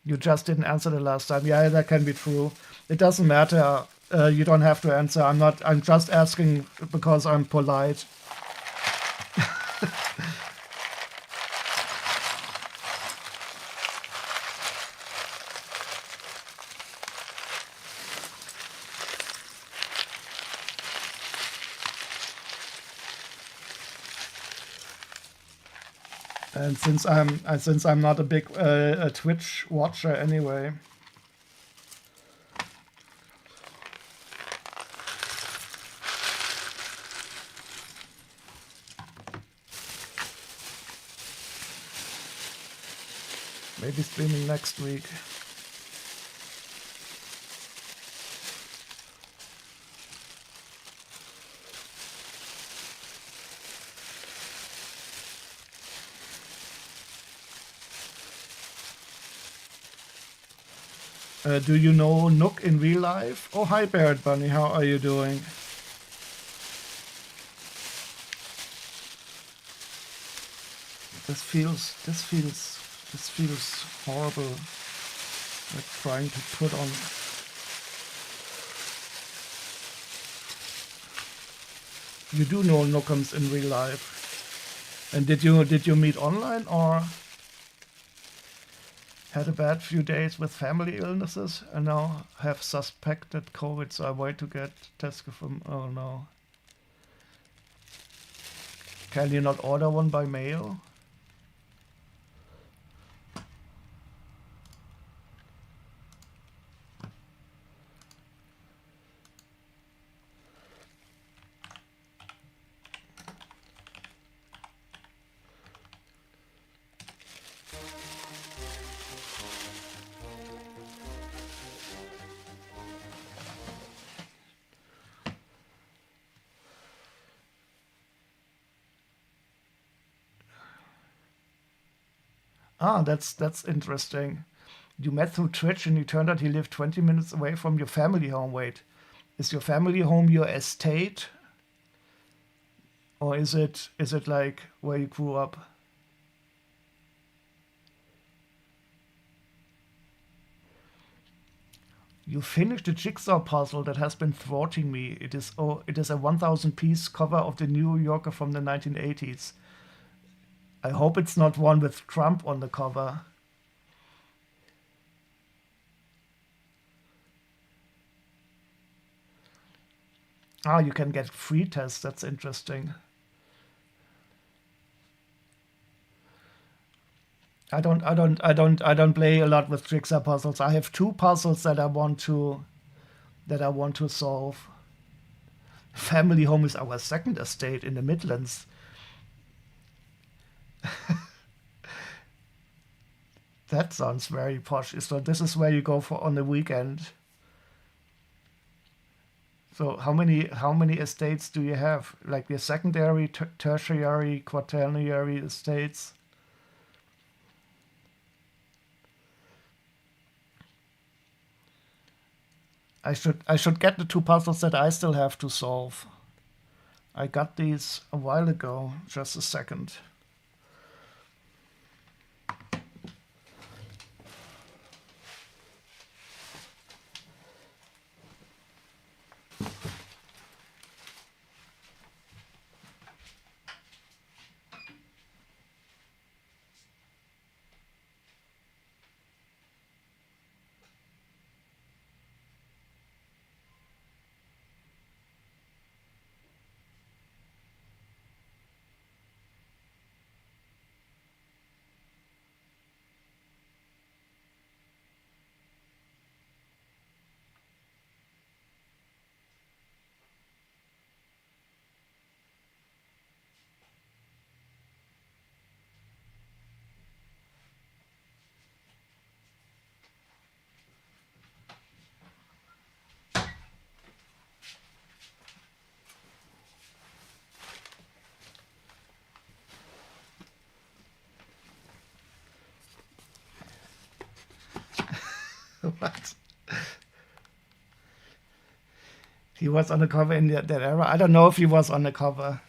You just didn't answer the last time. Yeah, that can be true. It doesn't matter. You don't have to answer. I'm just asking because I'm polite. And since I'm not a big a Twitch watcher anyway. Maybe streaming next week. Do you know Nook in real life? Oh, hi Barrett Bunny, how are you doing? This feels horrible. Like trying to put on. You do know Nookums in real life, and did you meet online or had a bad few days with family illnesses and now have suspected COVID, so I wait to get tested from. Oh no! Can you not order one by mail? Ah, that's interesting. You met through Twitch and you turned out he lived 20 minutes away from your family home. Wait, is your family home your estate? Or is it like where you grew up? You finished the jigsaw puzzle that has been thwarting me. It is a 1,000-piece cover of the New Yorker from the 1980s. I hope it's not one with Trump on the cover. Ah, you can get free tests. That's interesting. I don't play a lot with jigsaw puzzles. I have two puzzles that I want to solve. Family home is our second estate in the Midlands. That sounds very posh. So this is where you go for on the weekend. So how many estates do you have? Like your secondary, tertiary, quaternary estates? I should get the two puzzles that I still have to solve. I got these a while ago. Just a second. What? He was on the cover in that era. I don't know if he was on the cover,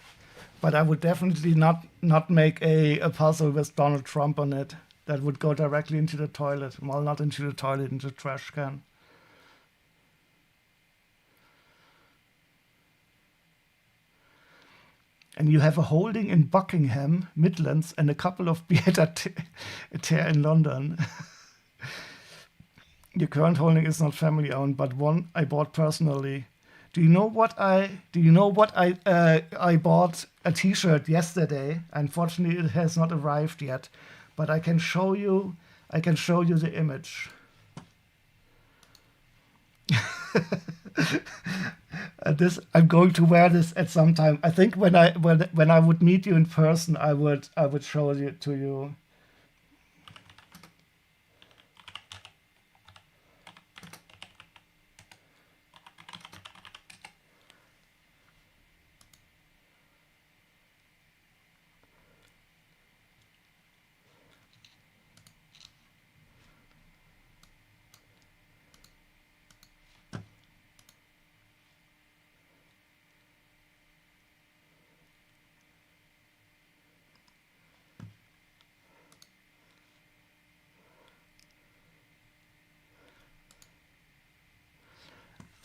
but I would definitely not make a puzzle with Donald Trump on it. That would go directly into the toilet. Well, not into the toilet, into the trash can. And you have a holding in Buckingham, Midlands, and a couple of Beata in London. Your current holding is not family owned, but one I bought personally. Do you know what I bought a T-shirt yesterday? Unfortunately, it has not arrived yet, but I can show you the image. I'm going to wear this at some time. I think when I would meet you in person, I would show it to you.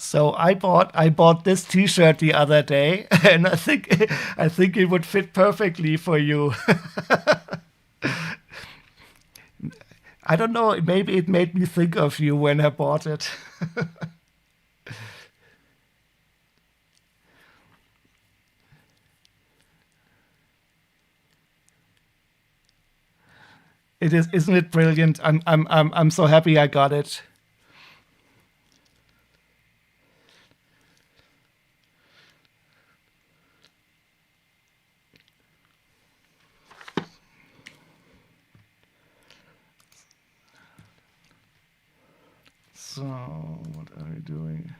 So I bought this T-shirt the other day, and I think it would fit perfectly for you. I don't know. Maybe it made me think of you when I bought it. Isn't it brilliant? I'm so happy I got it. So what are we doing?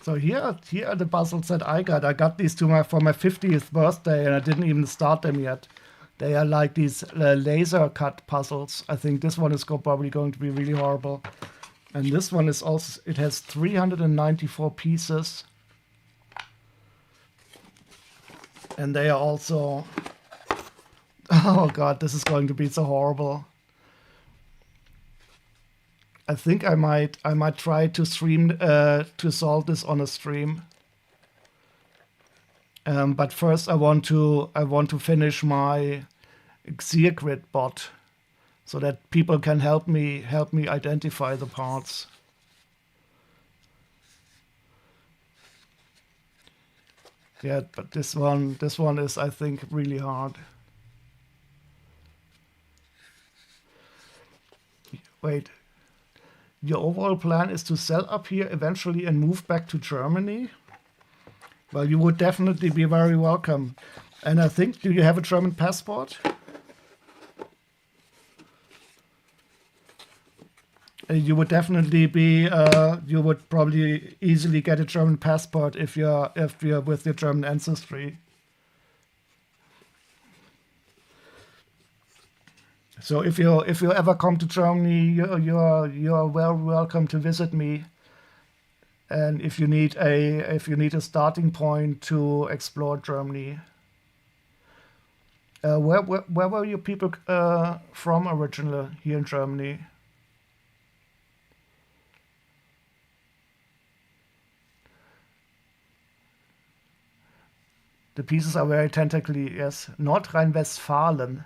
So here are the puzzles that I got. I got these for my 50th birthday, and I didn't even start them yet. They are like these laser cut puzzles. I think this one is probably going to be really horrible. And this one is also, it has 394 pieces. And they are also, oh god, this is going to be so horrible. I think I might try to stream to solve this on a stream. But first I want to finish my Xeogrid bot so that people can help me identify the parts. Yeah, but this one is, I think, really hard. Wait. Your overall plan is to sell up here eventually and move back to Germany? Well, you would definitely be very welcome. And I think, do you have a German passport? You would definitely be, you would probably easily get a German passport if you're with your German ancestry. So if you ever come to Germany, you're well welcome to visit me. And if you need a starting point to explore Germany, where were you people from originally here in Germany? The pieces are very tentacly, yes. Nordrhein-Westfalen.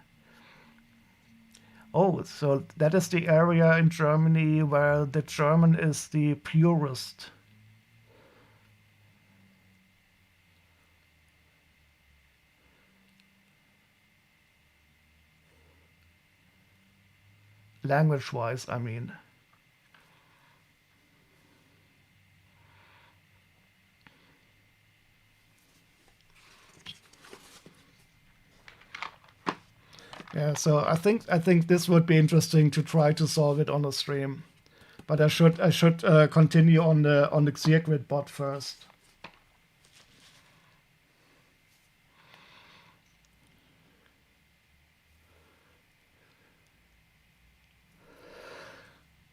Oh, so that is the area in Germany where the German is the purest. Language-wise, I mean. Yeah, so I think this would be interesting to try to solve it on a stream, but I should continue on the Xeogrid bot first.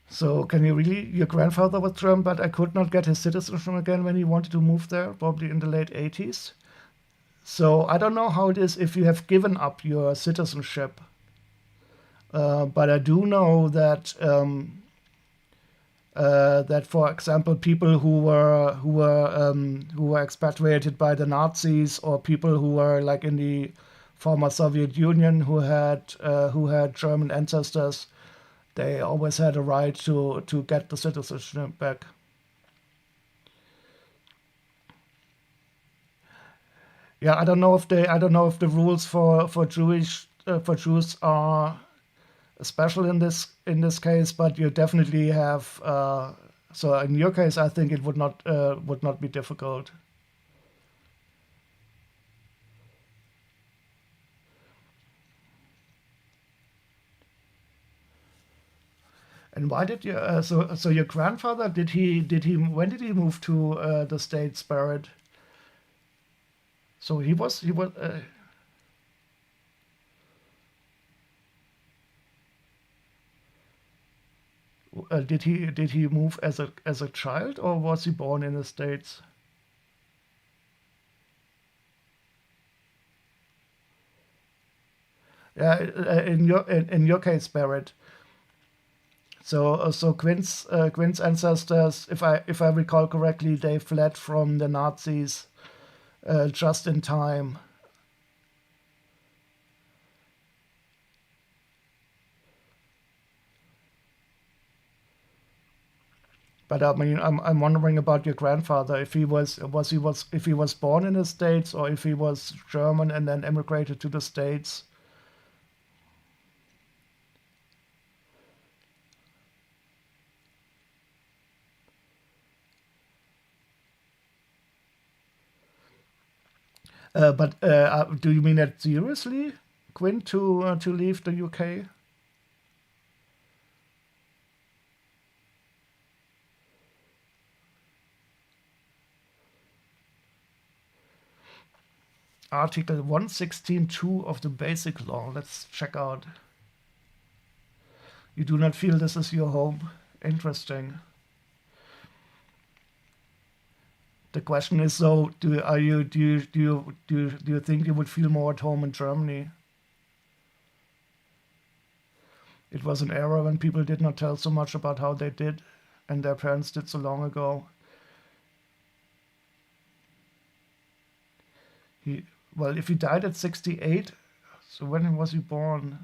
So can you really? Your grandfather was German, but I could not get his citizenship again when he wanted to move there, probably in the late 80s. So I don't know how it is if you have given up your citizenship, but I do know that that, for example, people who were expatriated by the Nazis, or people who were like in the former Soviet Union who had German ancestors, they always had a right to get the citizenship back. Yeah, I don't know if the rules for Jews are special in this case, but you definitely have. So in your case, I think it would not be difficult. And why did you? So your grandfather, when did he move to the States, Barrett? So he was. Did he move as a child, or was he born in the States? Yeah, in your case, Barrett. So Quinn's ancestors, if I recall correctly, they fled from the Nazis just in time. But I mean, I'm wondering about your grandfather, if he was born in the States, or if he was German and then emigrated to the States. But do you mean that seriously, Quinn, to leave the UK? Article 116.2 of the Basic Law. Let's check out. You do not feel this is your home. Interesting. The question is, though, do you think you would feel more at home in Germany? It was an era when people did not tell so much about how they did, and their parents did so long ago. Well, if he died at 68, so when was he born?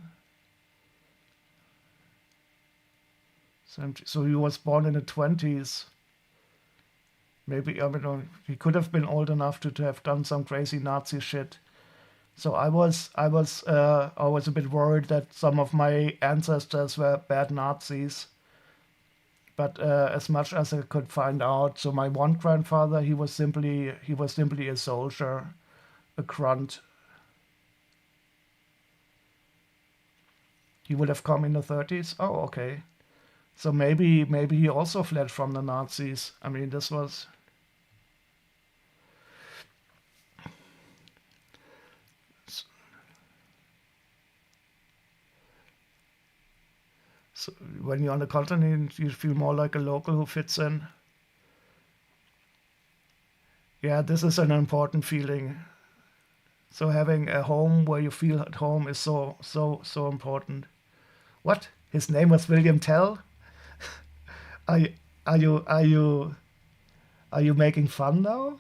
So he was born in the 20s. Maybe, I mean, he could have been old enough to have done some crazy Nazi shit. So I was a bit worried that some of my ancestors were bad Nazis. But as much as I could find out, so my one grandfather, he was simply a soldier, a grunt. He would have come in the 30s. Oh, okay. So maybe he also fled from the Nazis. I mean, this was. So when you're on the continent, you feel more like a local who fits in. Yeah, this is an important feeling. So having a home where you feel at home is so important. What? His name was William Tell? Are you are you are you are you making fun now?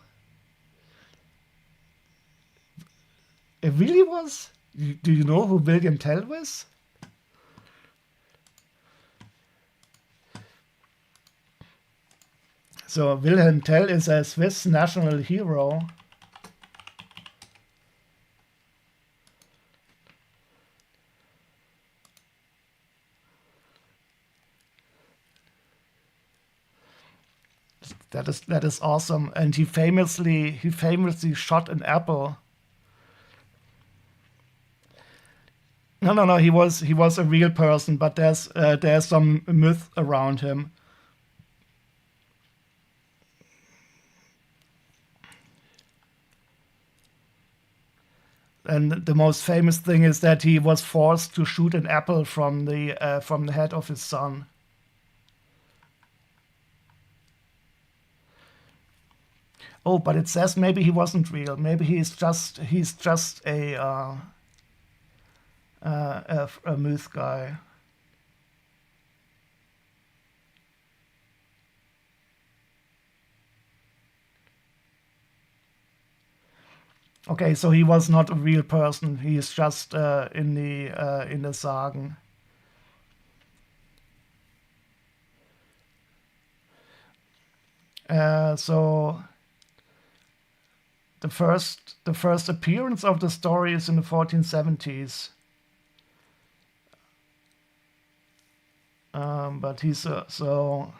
It really was? Do you know who William Tell was? So Wilhelm Tell is a Swiss national hero. That is awesome, and he famously shot an apple. No. He was a real person, but there's some myth around him. And the most famous thing is that he was forced to shoot an apple from the head of his son. Oh, but it says maybe he wasn't real. Maybe he's just a myth guy. Okay, so he was not a real person. He is just in the Sagen. So the first appearance of the story is in the 1470s. But he's so.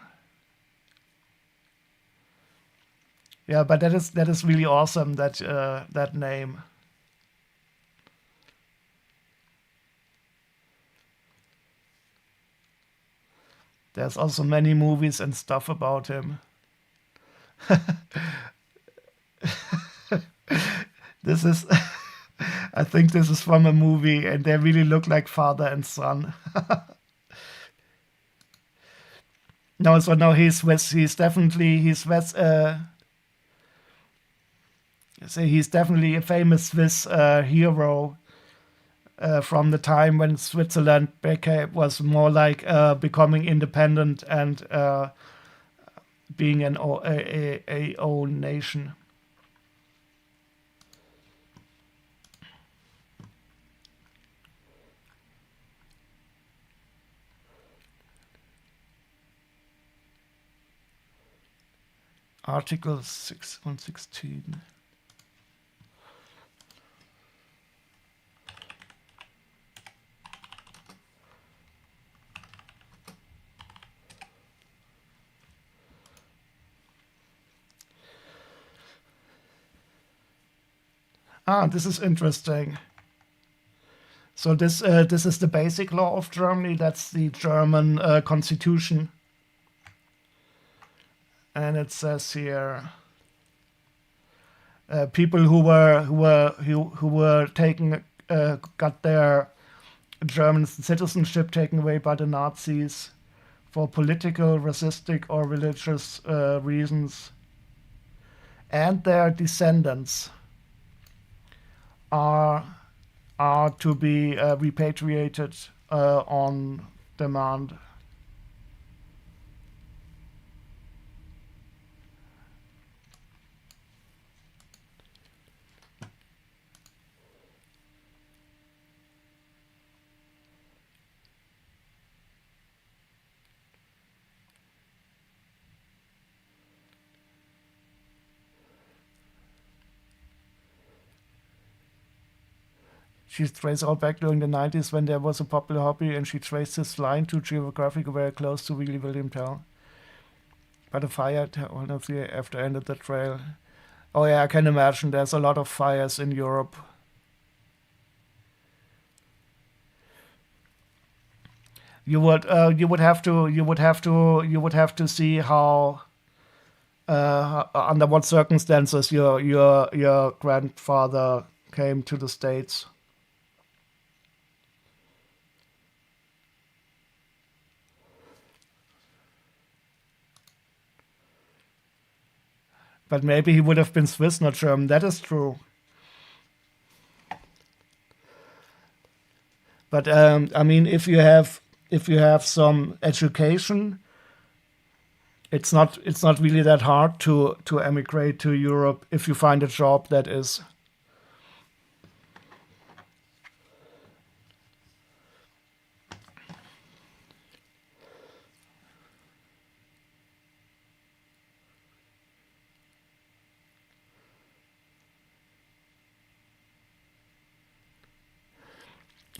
Yeah, but that is really awesome, that name. There's also many movies and stuff about him. This is I think this is from a movie, and they really look like father and son. No, so no, he's Swiss. So he's definitely a famous Swiss hero from the time when Switzerland was more like becoming independent and being a own nation. Article 116. This is interesting. So this is the basic law of Germany. That's the German constitution. And it says here, people who were taken got their German citizenship taken away by the Nazis for political, racistic, or religious reasons, and their descendants are to be repatriated on demand. She traced all back during the 90s when there was a popular hobby, and she traced this line to geographic very close to William Tell. But a fire one of the after ended the trail. Oh yeah, I can imagine. There's a lot of fires in Europe. You would have to see how under what circumstances your grandfather came to the States. But maybe he would have been Swiss, not German. That is true. But I mean, if you have some education, it's not really that hard to emigrate to Europe if you find a job that is.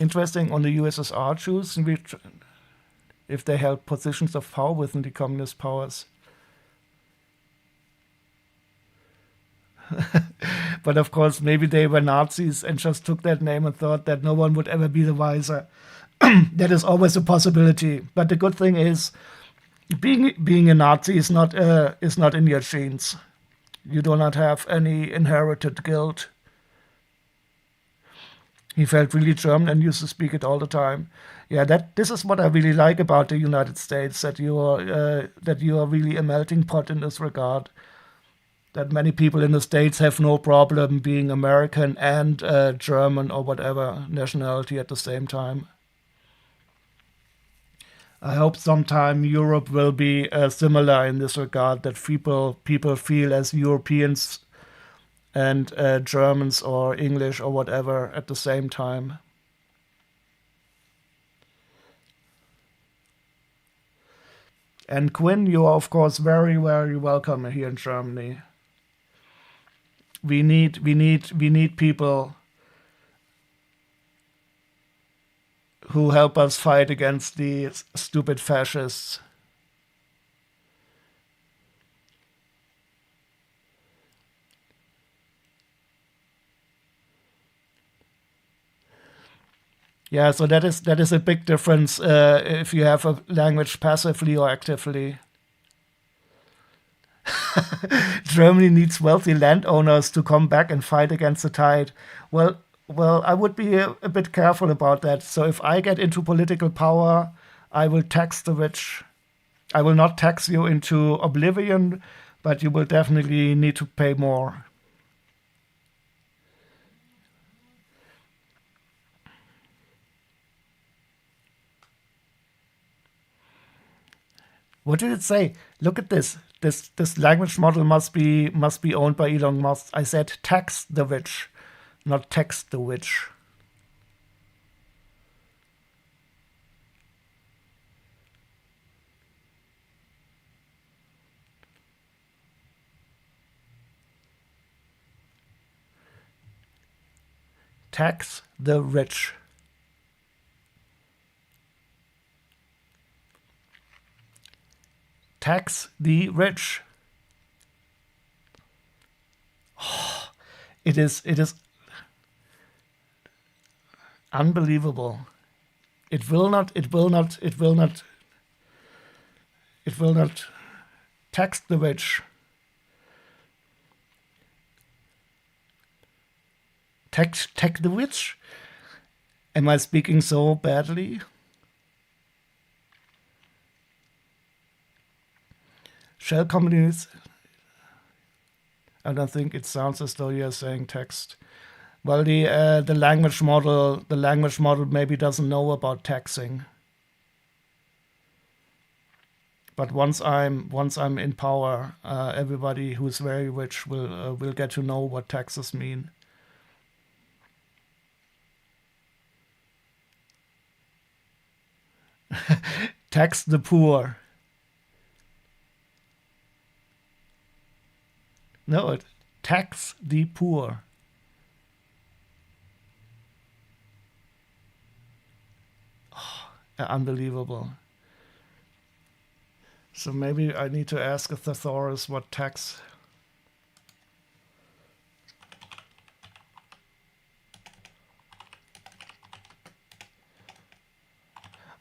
Interesting on the USSR Jews, if they held positions of power within the communist powers. But of course, maybe they were Nazis and just took that name and thought that no one would ever be the wiser. That is always a possibility. But the good thing is, being a Nazi is not in your genes. You do not have any inherited guilt. He felt really German and used to speak it all the time. Yeah, this is what I really like about the United States, that you are really a melting pot in this regard. That many people in the States have no problem being American and German or whatever nationality at the same time. I hope sometime Europe will be similar in this regard, that people feel as Europeans and Germans or English or whatever at the same time. And Quinn, you are of course very, very welcome here in Germany. We need people who help us fight against the stupid fascists. Yeah, so that is a big difference if you have a language passively or actively. Germany needs wealthy landowners to come back and fight against the tide. Well, I would be a bit careful about that. So if I get into political power, I will tax the rich. I will not tax you into oblivion, but you will definitely need to pay more. What did it say? Look at this. This language model must be owned by Elon Musk. I said tax the rich, not tax the witch. Tax the rich. Tax the rich. It is unbelievable. It will not tax the rich. Tech the Witch? Am I speaking so badly? Shell companies. I don't think it sounds as though you're saying text. Well, the language model maybe doesn't know about taxing. But once I'm in power, everybody who's very rich will get to know what taxes mean. Tax the poor. No, tax the poor. Oh, unbelievable. So maybe I need to ask a thesaurus what tax.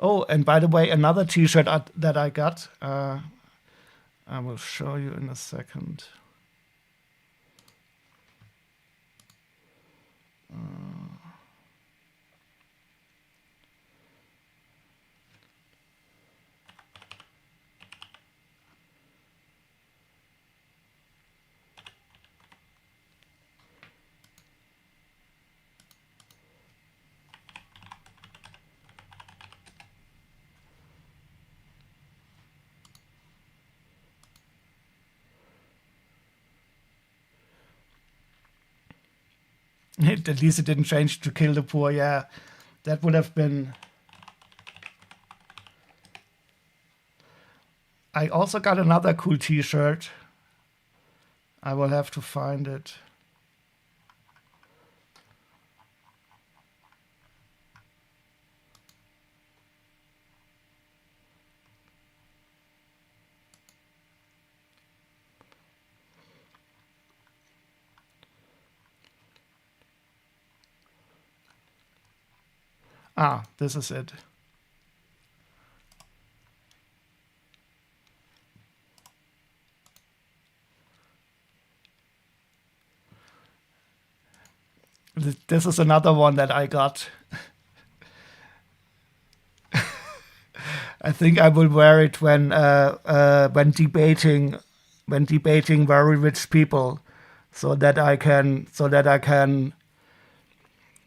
Oh, and by the way, another T-shirt that I got, I will show you in a second. At least it didn't change to kill the poor. Yeah, that would have been. I also got another cool T-shirt. I will have to find it. Ah, this is it. This is another one that I got. I think I will wear it when debating very rich people, so that I can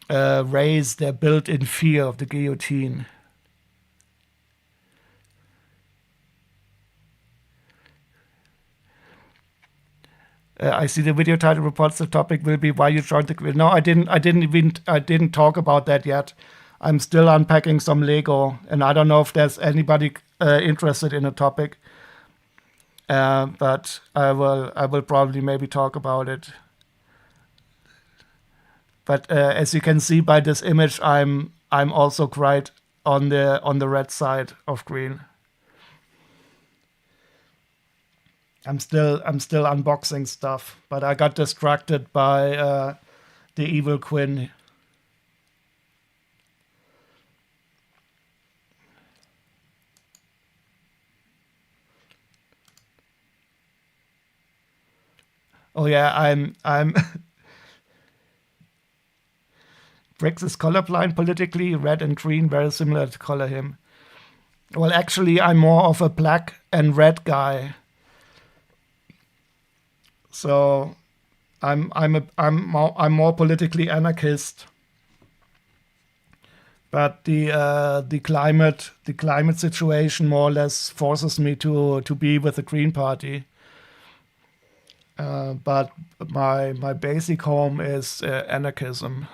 raise their built-in fear of the guillotine. I see the video title reports the topic will be why you joined the grid. No, I didn't talk about that yet. I'm still unpacking some Lego, and I don't know if there's anybody interested in a topic. But I will probably maybe talk about it. But as you can see by this image, I'm also quite on the red side of green. I'm still unboxing stuff, but I got distracted by the evil Quinn. Oh yeah, I'm Briggs is colorblind politically. Red and green very similar to color him. Well, actually, I'm more of a black and red guy. So I'm more politically anarchist. But the climate situation more or less forces me to be with the Green Party. But my basic home is anarchism.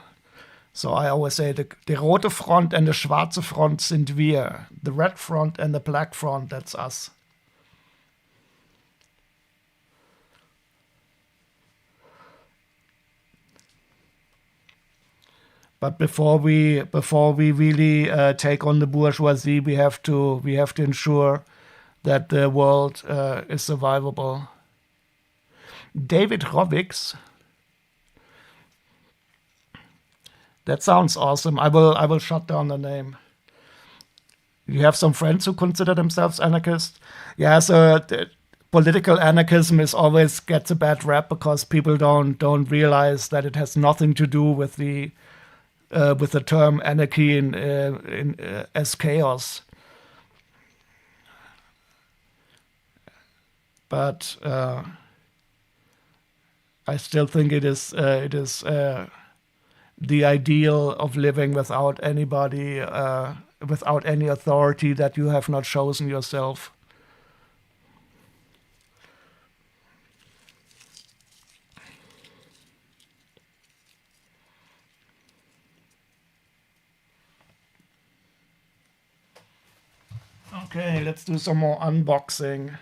So I always say the rote Front and the schwarze Front sind wir. The red front and the black front, that's us. But before we really take on the bourgeoisie, we have to ensure that the world is survivable. David Rovics. That sounds awesome. I will shut down the name. You have some friends who consider themselves anarchists? Yeah, so political anarchism is always gets a bad rap because people don't realize that it has nothing to do with the term anarchy as chaos. But I still think it is the ideal of living without anybody, without any authority that you have not chosen yourself. Okay, let's do some more unboxing.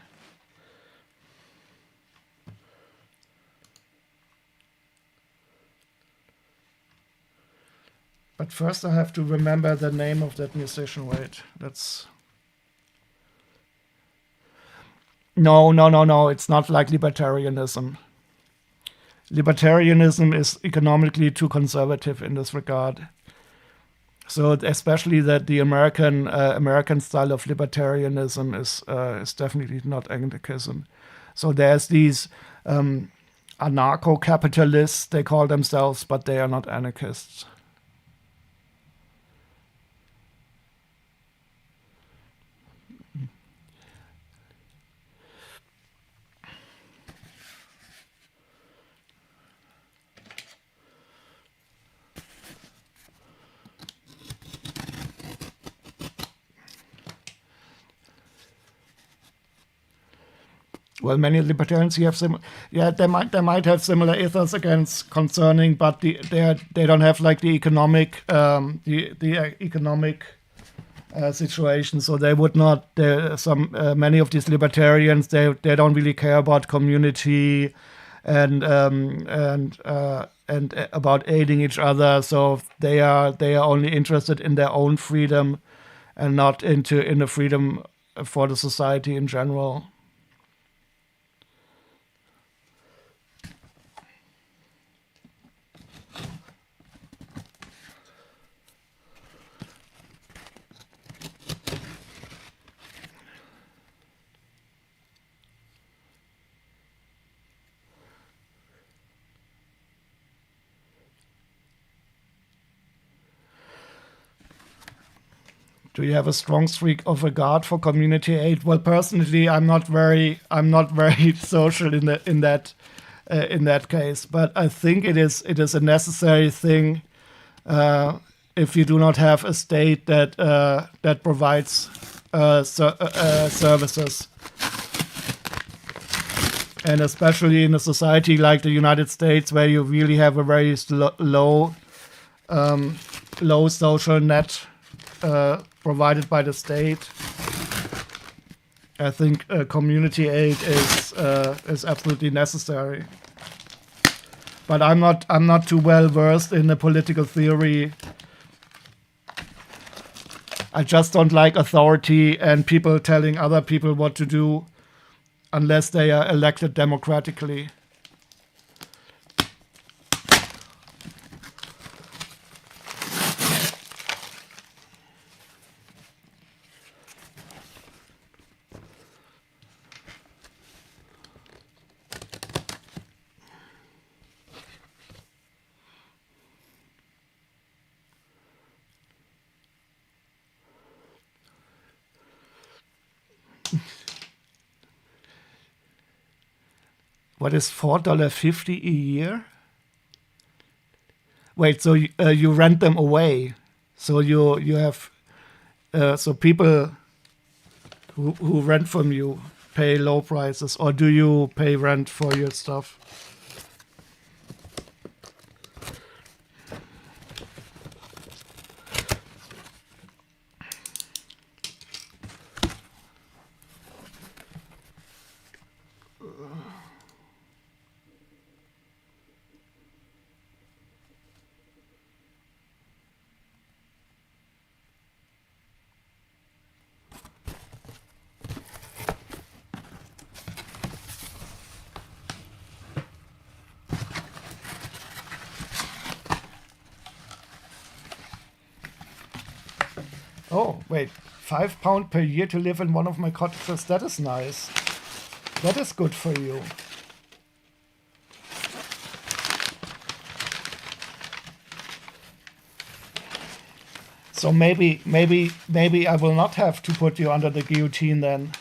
But first I have to remember the name of that musician. Wait, that's... No, it's not like libertarianism. Libertarianism is economically too conservative in this regard. So especially that the American style of libertarianism is definitely not anarchism. So there's these anarcho-capitalists, they call themselves, but they are not anarchists. Well, many libertarians have they might have similar ethos against concerning, but they don't have like the economic economic situation. So they would not. Many of these libertarians they don't really care about community and about aiding each other. So they are only interested in their own freedom and not in the freedom for the society in general. Do you have a strong streak of regard for community aid? Well, personally, I'm not very social in that case. But I think it is a necessary thing if you do not have a state that provides services, and especially in a society like the United States, where you really have a very low social net provided by the state. I think community aid is absolutely necessary. But I'm not too well versed in the political theory. I just don't like authority and people telling other people what to do unless they are elected democratically. What is $4.50 a year? Wait, so you rent them away? So you have so people who rent from you pay low prices, or do you pay rent for your stuff? Oh, wait, £5 per year to live in one of my cottages. That is nice. That is good for you. So maybe I will not have to put you under the guillotine then.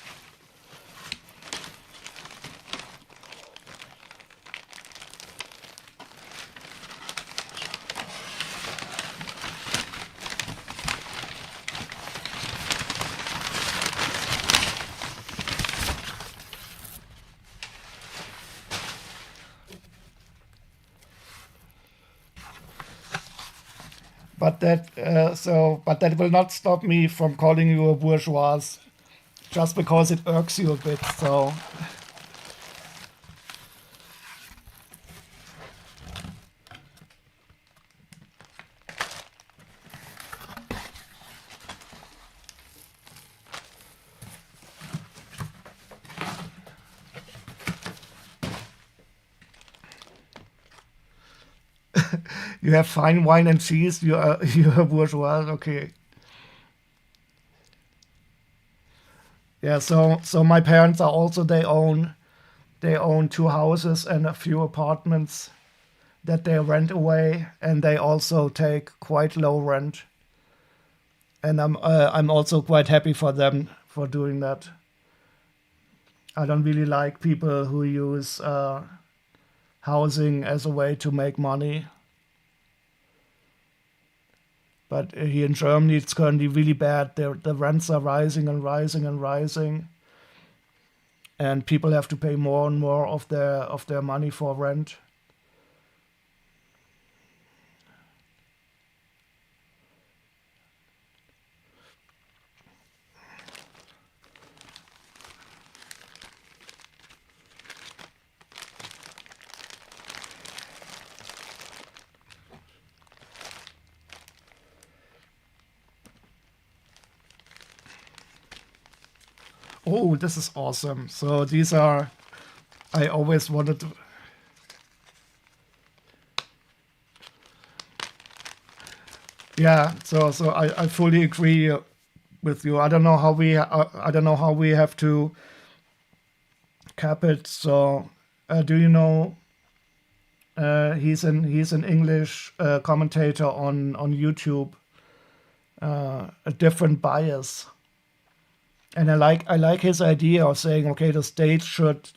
But that will not stop me from calling you a bourgeois, just because it irks you a bit. So you have fine wine and cheese. You're a bourgeois. Okay. Yeah. So my parents are also they own two houses and a few apartments that they rent away, and they also take quite low rent. And I'm also quite happy for them for doing that. I don't really like people who use housing as a way to make money. But here in Germany, it's currently really bad. The rents are rising and rising and rising, and people have to pay more and more of their money for rent. Oh, this is awesome. So these are, I always wanted to, yeah. So I fully agree with you. I don't know how we have to cap it. So do you know he's an English commentator on YouTube, a different bias. And I like his idea of saying, okay, the state should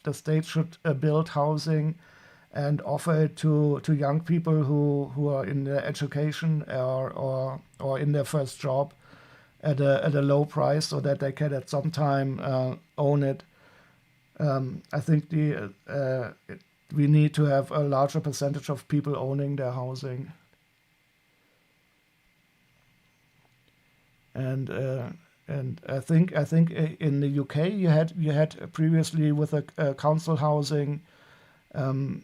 build housing and offer it to young people who are in their education or in their first job at a low price, so that they can at some time own it. I think we need to have a larger percentage of people owning their housing, and I think in the UK you had previously with a council housing, um,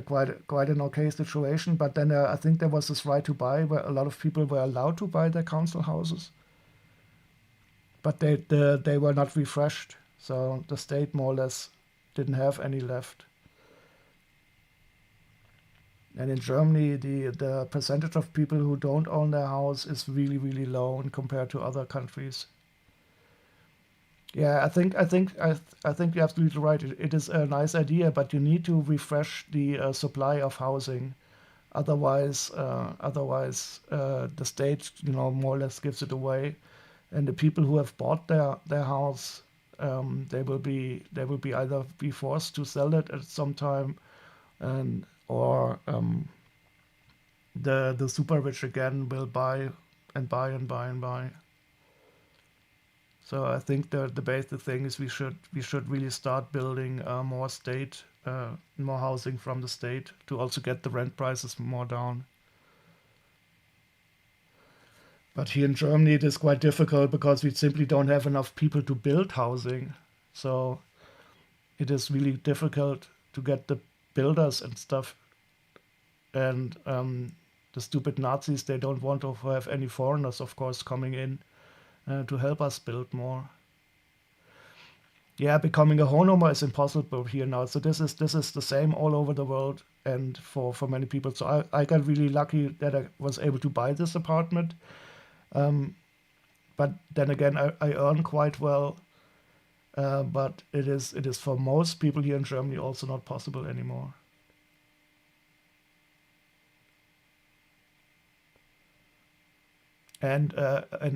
quite an okay situation, but then I think there was this right to buy where a lot of people were allowed to buy their council houses, but they were not refreshed, so the state more or less didn't have any left. And in Germany, the percentage of people who don't own their house is really, really low and compared to other countries. Yeah, I think you're absolutely right. It is a nice idea, but you need to refresh the supply of housing. Otherwise, the state, more or less gives it away, and the people who have bought their house, they will be either be forced to sell it at some time, and or the super rich again will buy and buy and buy and buy. So I think the basic thing is we should really start building more housing from the state to also get the rent prices more down. But here in Germany, it is quite difficult because we simply don't have enough people to build housing. So it is really difficult to get the builders and stuff. And the stupid Nazis, they don't want to have any foreigners, of course, coming in to help us build more. Yeah, becoming a homeowner is impossible here now. So this is the same all over the world and for many people. So I got really lucky that I was able to buy this apartment. Um, but then again, I earn quite well, but it is for most people here in Germany also not possible anymore. And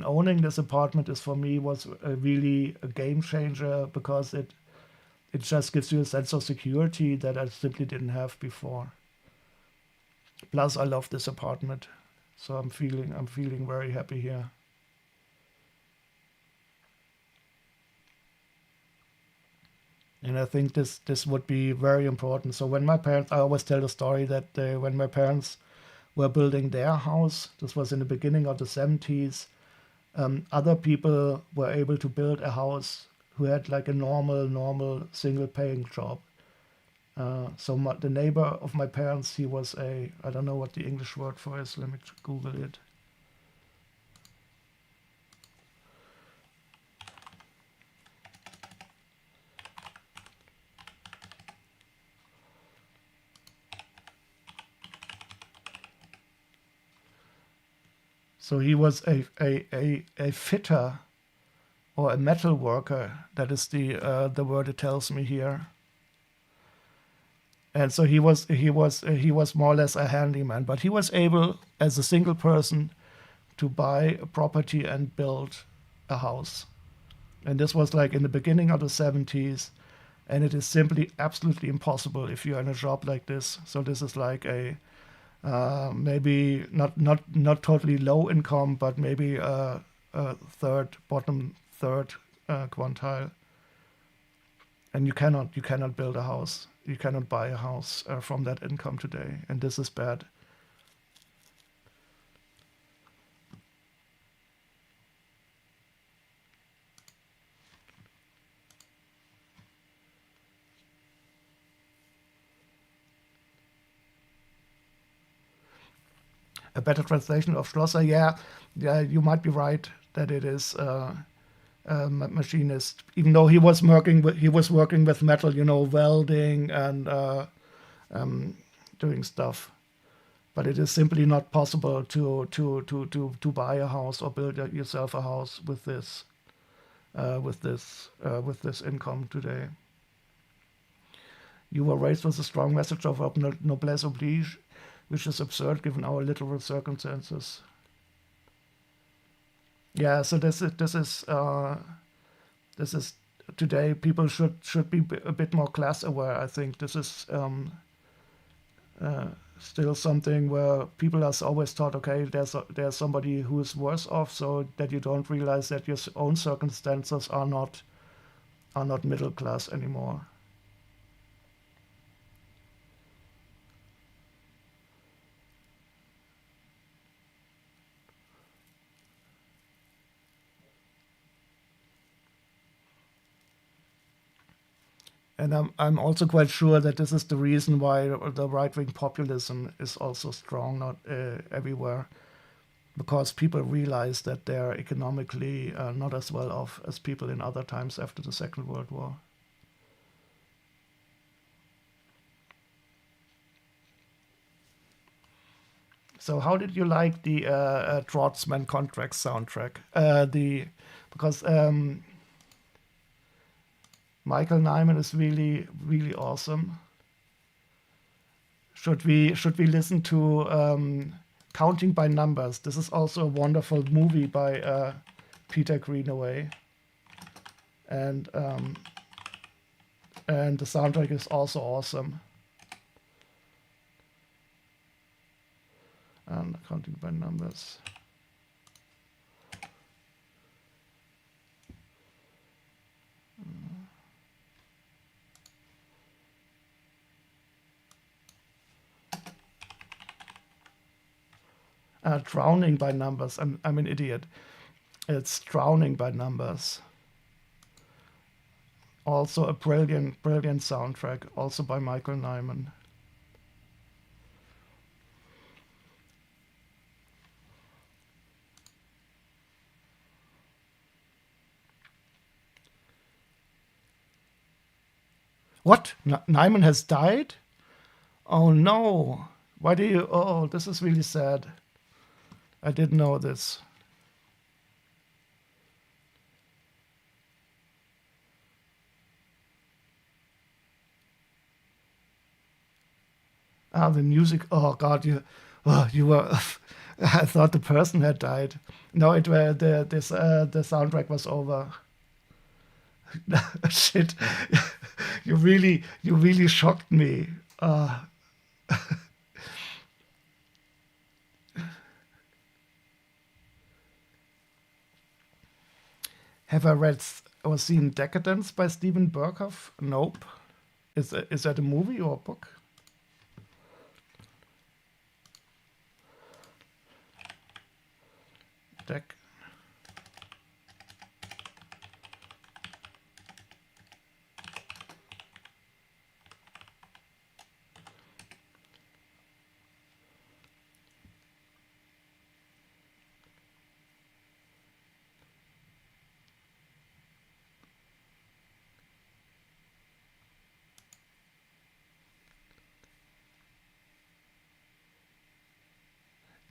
owning this apartment is for me was really a game changer because it just gives you a sense of security that I simply didn't have before. Plus, I love this apartment, so I'm feeling very happy here. And I think this would be very important. So when my parents, I always tell the story that when my parents were building their house, this was in the beginning of the 70s. Other people were able to build a house who had like a normal single paying job. So the neighbor of my parents, he was I don't know what the English word for is. Let me Google it. So he was a fitter or a metal worker. That is the word it tells me here. And so he was more or less a handyman, but he was able as a single person to buy a property and build a house. And this was like in the beginning of the 70s, and it is simply absolutely impossible if you're in a job like this. So this is like a maybe not totally low income, but maybe a bottom third quintile. And you cannot build a house. You cannot buy a house from that income today, and this is bad. A better translation of Schlosser, yeah, you might be right that it is machinist. Even though he was working with metal, welding and doing stuff. But it is simply not possible to buy a house or build yourself a house with this income today. You were raised with a strong message of noblesse oblige, which is absurd given our literal circumstances. Yeah, so this is today. People should be a bit more class aware. I think this is still something where people are always taught, okay, there's somebody who is worse off, so that you don't realize that your own circumstances are not middle class anymore. And I'm also quite sure that this is the reason why the right wing populism is also strong, not everywhere, because people realize that they're economically not as well off as people in other times after the Second World War. So, how did you like the Trotsman Contract soundtrack? The because Michael Nyman is really really awesome. Should we listen to Counting by Numbers? This is also a wonderful movie by Peter Greenaway, and and the soundtrack is also awesome. And Counting by Numbers. Drowning by Numbers. I'm an idiot. It's Drowning by Numbers. Also a brilliant soundtrack. Also by Michael Nyman. What? Nyman has died? Oh no. Why do you? Oh, this is really sad. I didn't know this. Ah, the music. Oh God, you were. I thought the person had died. No, it were the soundtrack was over. Shit, you really shocked me. Have I read or seen Decadence by Steven Berkoff? Nope. Is that a movie or a book? Dec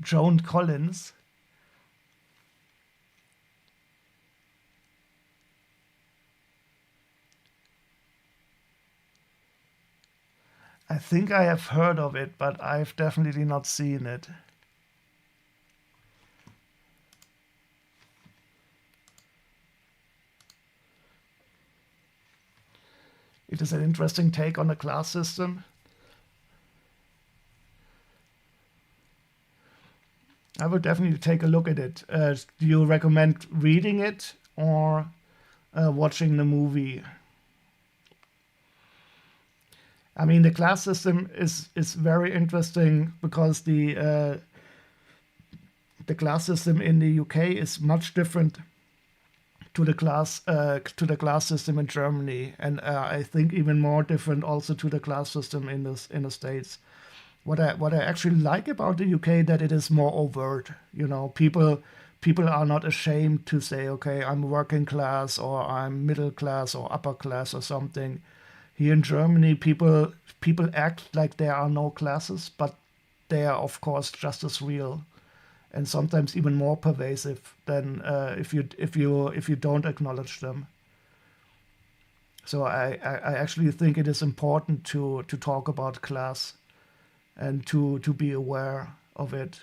Joan Collins. I think I have heard of it, but I've definitely not seen it. It is an interesting take on the class system. I would definitely take a look at it. Do you recommend reading it or watching the movie? I mean, the class system is very interesting because the class system in the UK is much different to the class system in Germany, and I think even more different also to the class system in the States. What I actually like about the UK that it is more overt. People are not ashamed to say, okay, I'm working class or I'm middle class or upper class or something. Here in Germany, people act like there are no classes, but they are of course just as real and sometimes even more pervasive than if you don't acknowledge them. So I actually think it is important to talk about class and to be aware of it.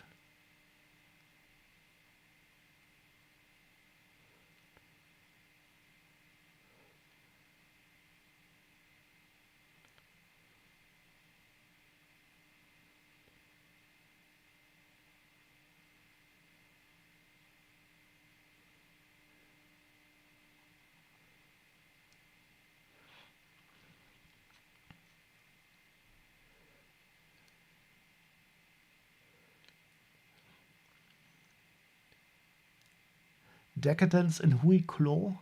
Decadence in Huis Clos?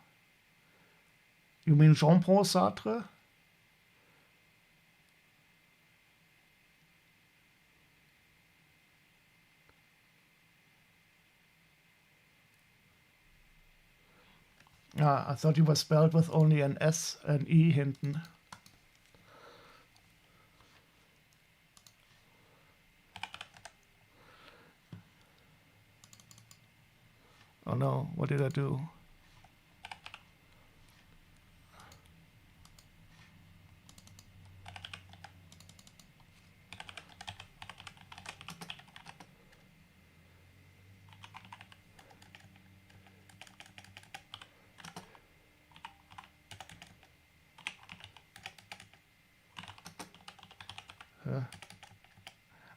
You mean Jean-Paul Sartre? Ah, I thought he was spelled with only an S and E hinten. Oh no, what did I do?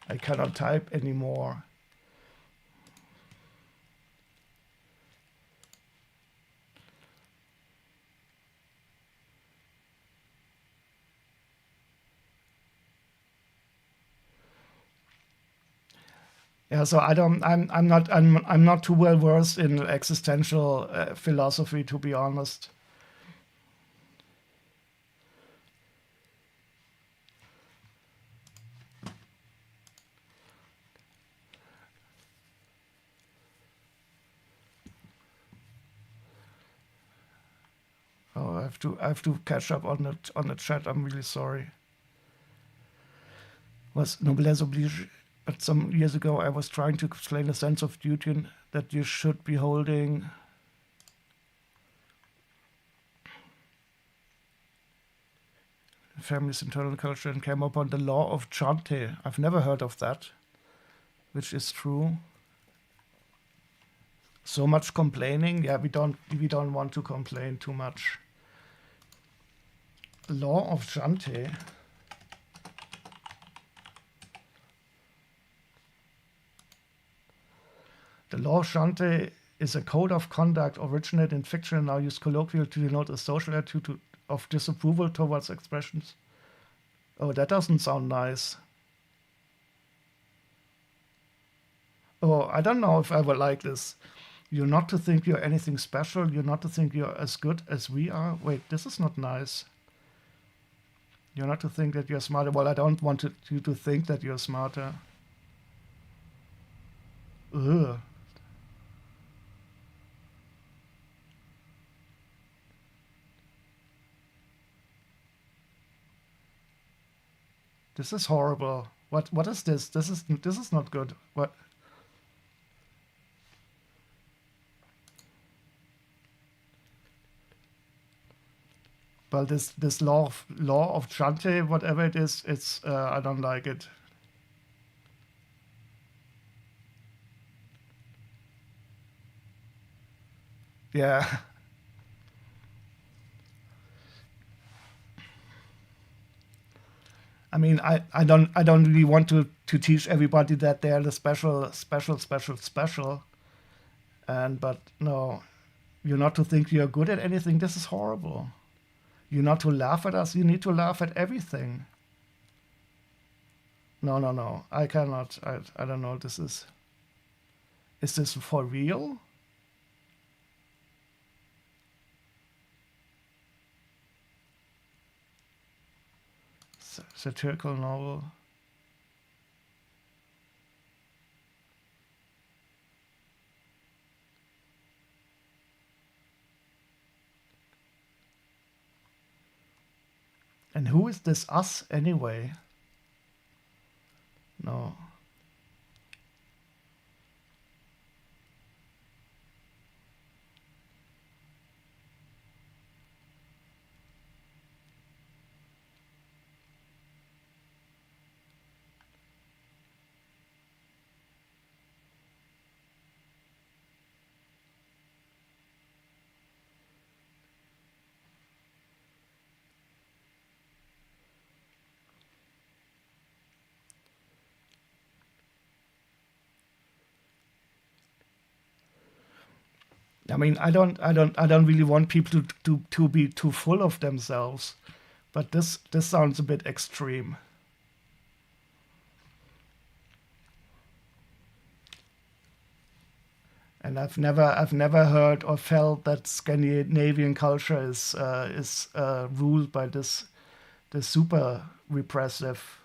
I cannot type anymore. Yeah, so I'm not too well versed in existential philosophy, to be honest. Oh, I have to catch up on the chat. I'm really sorry. Was noblesse oblige? But some years ago, I was trying to explain a sense of duty that you should be holding. family's internal culture and came upon the law of Chante. I've never heard of that, which is true. So much complaining. Yeah, we don't want to complain too much. Law of Chante. The law of Chante is a code of conduct originated in fiction and now used colloquially to denote a social attitude of disapproval towards expressions. Oh, that doesn't sound nice. Oh, I don't know if I would like this. You're not to think you're anything special. You're not to think you're as good as we are. Wait, this is not nice. You're not to think that you're smarter. Well, I don't want you to think that you're smarter. Ugh. This is horrible. What is this? This is not good. What? Well, this law of Chante, whatever it is, it's I don't like it. Yeah. I mean, I don't really want to teach everybody that they're the special, and but no, you're not to think you're good at anything. This is horrible. You're not to laugh at us. You need to laugh at everything. No. I cannot. I don't know. This is. Is this for real? Satirical novel. And who is this us anyway? No. I mean, I don't really want people to be too full of themselves, but this sounds a bit extreme. And I've never heard or felt that Scandinavian culture is ruled by this super repressive.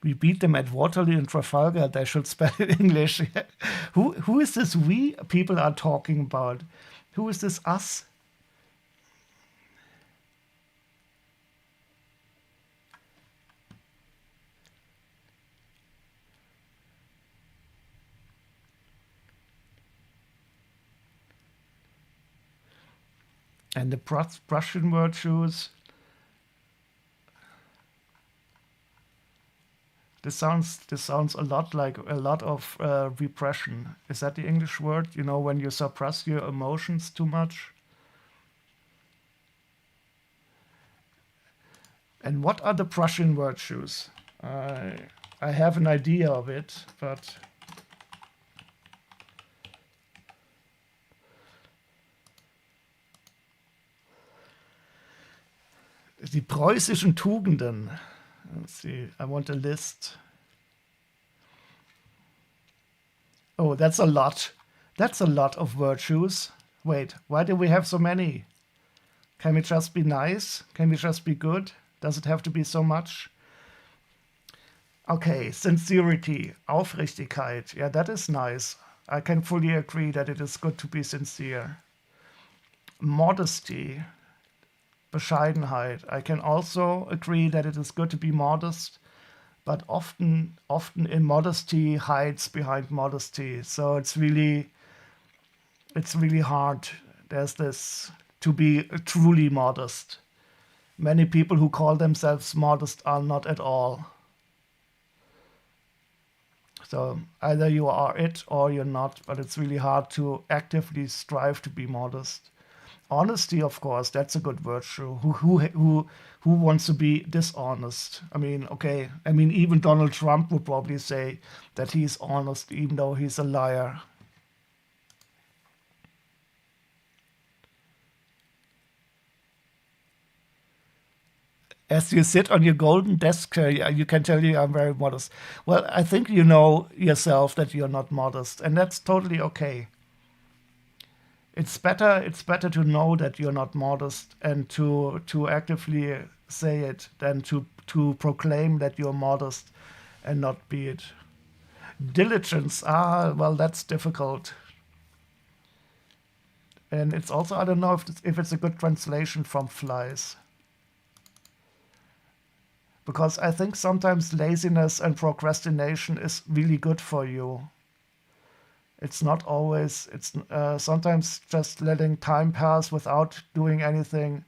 We beat them at Waterloo and Trafalgar. They should spell it English. Who is this we people are talking about? Who is this us? And the Prussian virtues. This sounds a lot like a lot of repression. Is that the English word? You know, when you suppress your emotions too much. And what are the Prussian virtues? I have an idea of it, but die preußischen Tugenden. Let's see. I want a list. Oh, that's a lot. That's a lot of virtues. Wait, why do we have so many? Can we just be nice? Can we just be good? Does it have to be so much? Okay, sincerity, Aufrichtigkeit. Yeah, that is nice. I can fully agree that it is good to be sincere. Modesty. Bescheidenheit. I can also agree that it is good to be modest, but often immodesty hides behind modesty. So it's really hard. There's this to be truly modest. Many people who call themselves modest are not at all. So either you are it or you're not, but it's really hard to actively strive to be modest. Honesty, of course, that's a good virtue. Who wants to be dishonest? I mean, okay. I mean, even Donald Trump would probably say that he's honest, even though he's a liar. As you sit on your golden desk chair, yeah, you can tell you I'm very modest. Well, I think you know yourself that you're not modest, and that's totally okay. It's better to know that you're not modest and to actively say it than to proclaim that you're modest and not be it. Diligence, well, that's difficult. And it's also, I don't know if it's a good translation from flies. Because I think sometimes laziness and procrastination is really good for you. It's not always, it's sometimes just letting time pass without doing anything.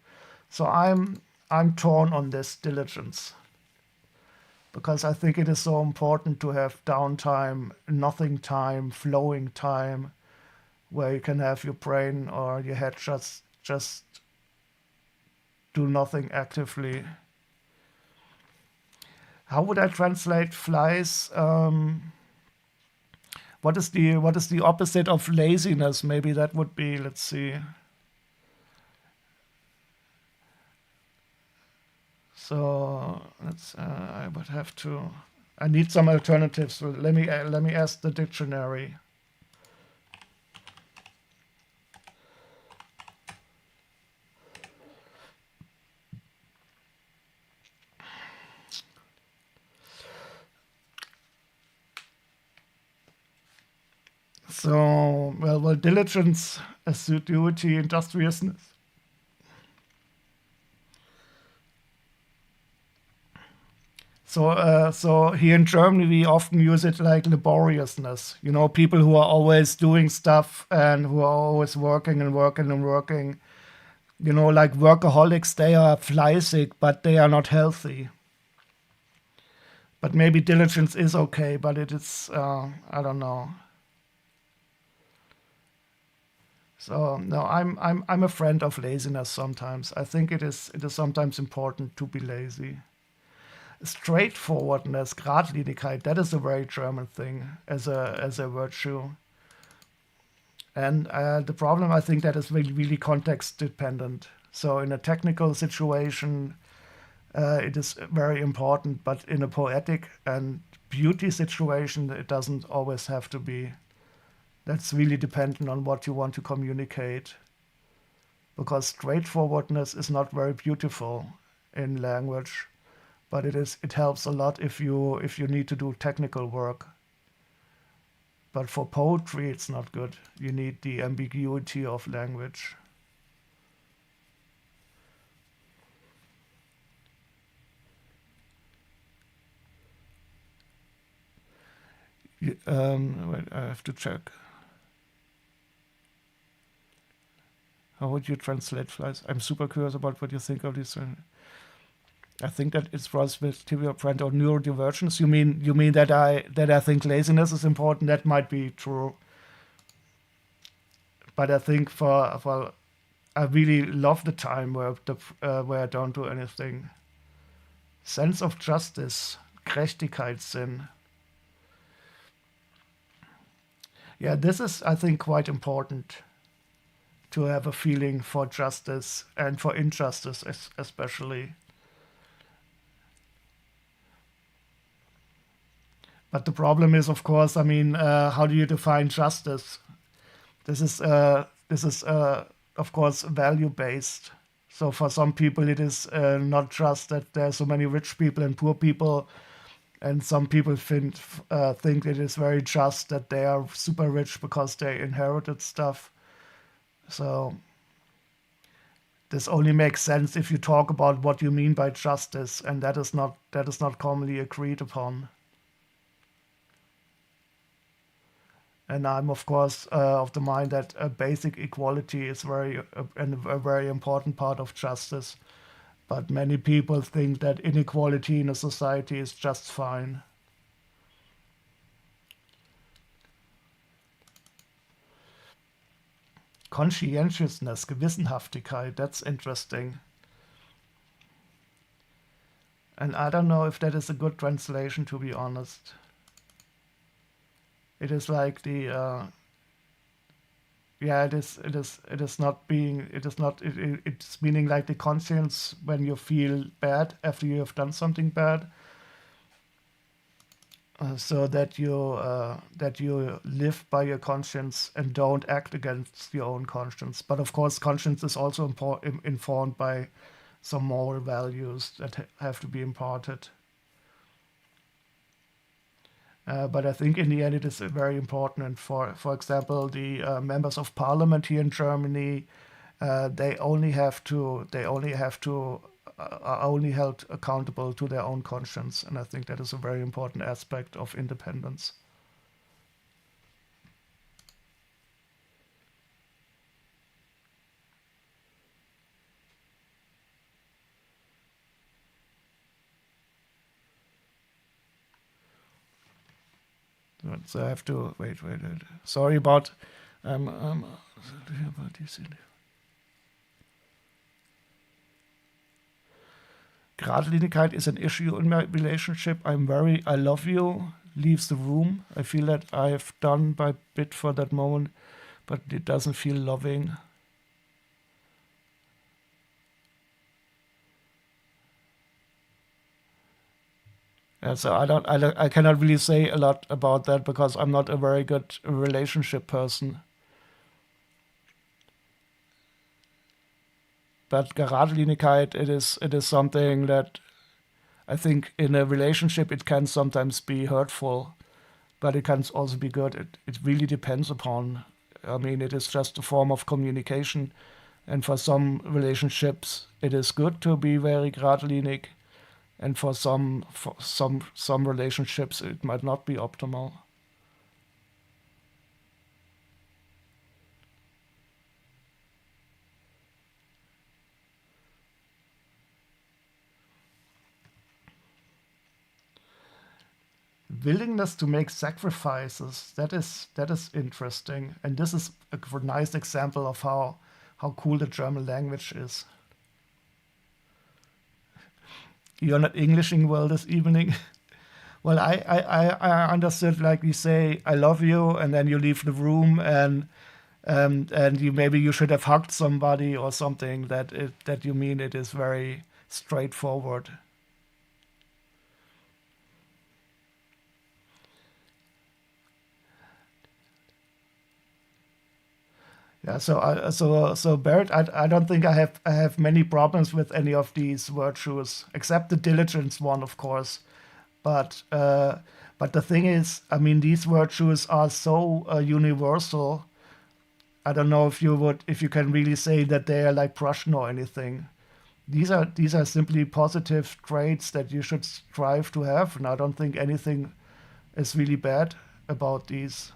So I'm torn on this diligence because I think it is so important to have downtime, nothing time, flowing time, where you can have your brain or your head just do nothing actively. How would I translate flies? What is the opposite of laziness? Maybe that would be, let's see. So I would have to. I need some alternatives. So let me ask the dictionary. So well, diligence, assiduity, industriousness. So here in Germany, we often use it like laboriousness. You know, people who are always doing stuff and who are always working and working and working. You know, like workaholics, they are fleißig, but they are not healthy. But maybe diligence is okay, but it is, I don't know. So no, I'm a friend of laziness sometimes. I think it is sometimes important to be lazy. Straightforwardness, Geradlinigkeit, that is a very German thing as a virtue. And the problem, I think, that is really, really context dependent. So in a technical situation, it is very important, but in a poetic and beauty situation, it doesn't always have to be. That's really dependent on what you want to communicate. Because straightforwardness is not very beautiful in language, but it helps a lot if you need to do technical work. But for poetry, it's not good. You need the ambiguity of language. Wait, I have to check. How would you translate flies? I'm super curious about what you think of this. I think that it's prospectivity friend or neurodivergence. You mean that I think laziness is important? That might be true, but I think for I really love the time where I don't do anything. Sense of justice, Gerechtigkeitssinn. Yeah, this is, I think, quite important to have a feeling for justice and for injustice, especially. But the problem is, of course, I mean, how do you define justice? This is of course value based. So for some people, it is not just that there are so many rich people and poor people, and some people think it is very just that they are super rich because they inherited stuff. So this only makes sense if you talk about what you mean by justice, and that is not commonly agreed upon. And I'm of course of the mind that basic equality is a very important part of justice. But many people think that inequality in a society is just fine. Conscientiousness, Gewissenhaftigkeit, that's interesting. And I don't know if that is a good translation, to be honest. It is like yeah, it is not being, it's meaning like the conscience when you feel bad after you have done something bad. So that you live by your conscience and don't act against your own conscience. But of course, conscience is also informed by some moral values that have to be imparted. But I think in the end it is very important. And for example, the members of parliament here in Germany, they only have to are only held accountable to their own conscience, and I think that is a very important aspect of independence. So I have to wait. Sorry about. Geradlinigkeit is an issue in my relationship. I love you, leaves the room. I feel that I have done my bit for that moment, but it doesn't feel loving. Yeah, so I cannot really say a lot about that because I'm not a very good relationship person. But Geradlinigkeit, it is something that I think in a relationship it can sometimes be hurtful, but it can also be good. It really depends upon. I mean, it is just a form of communication, and for some relationships it is good to be very geradlinig, and for some relationships it might not be optimal. Willingness to make sacrifices, that is interesting, and this is a nice example of how cool the German language is. You're not Englishing well this evening. Well, I understood, like we say, I love you, and then you leave the room, and maybe you should have hugged somebody or something. That you mean it is very straightforward. Yeah. So Barrett, I don't think I have many problems with any of these virtues except the diligence one, of course. But the thing is, I mean, these virtues are so universal. I don't know if you can really say that they are like Prussian or anything. These are simply positive traits that you should strive to have, and I don't think anything is really bad about these.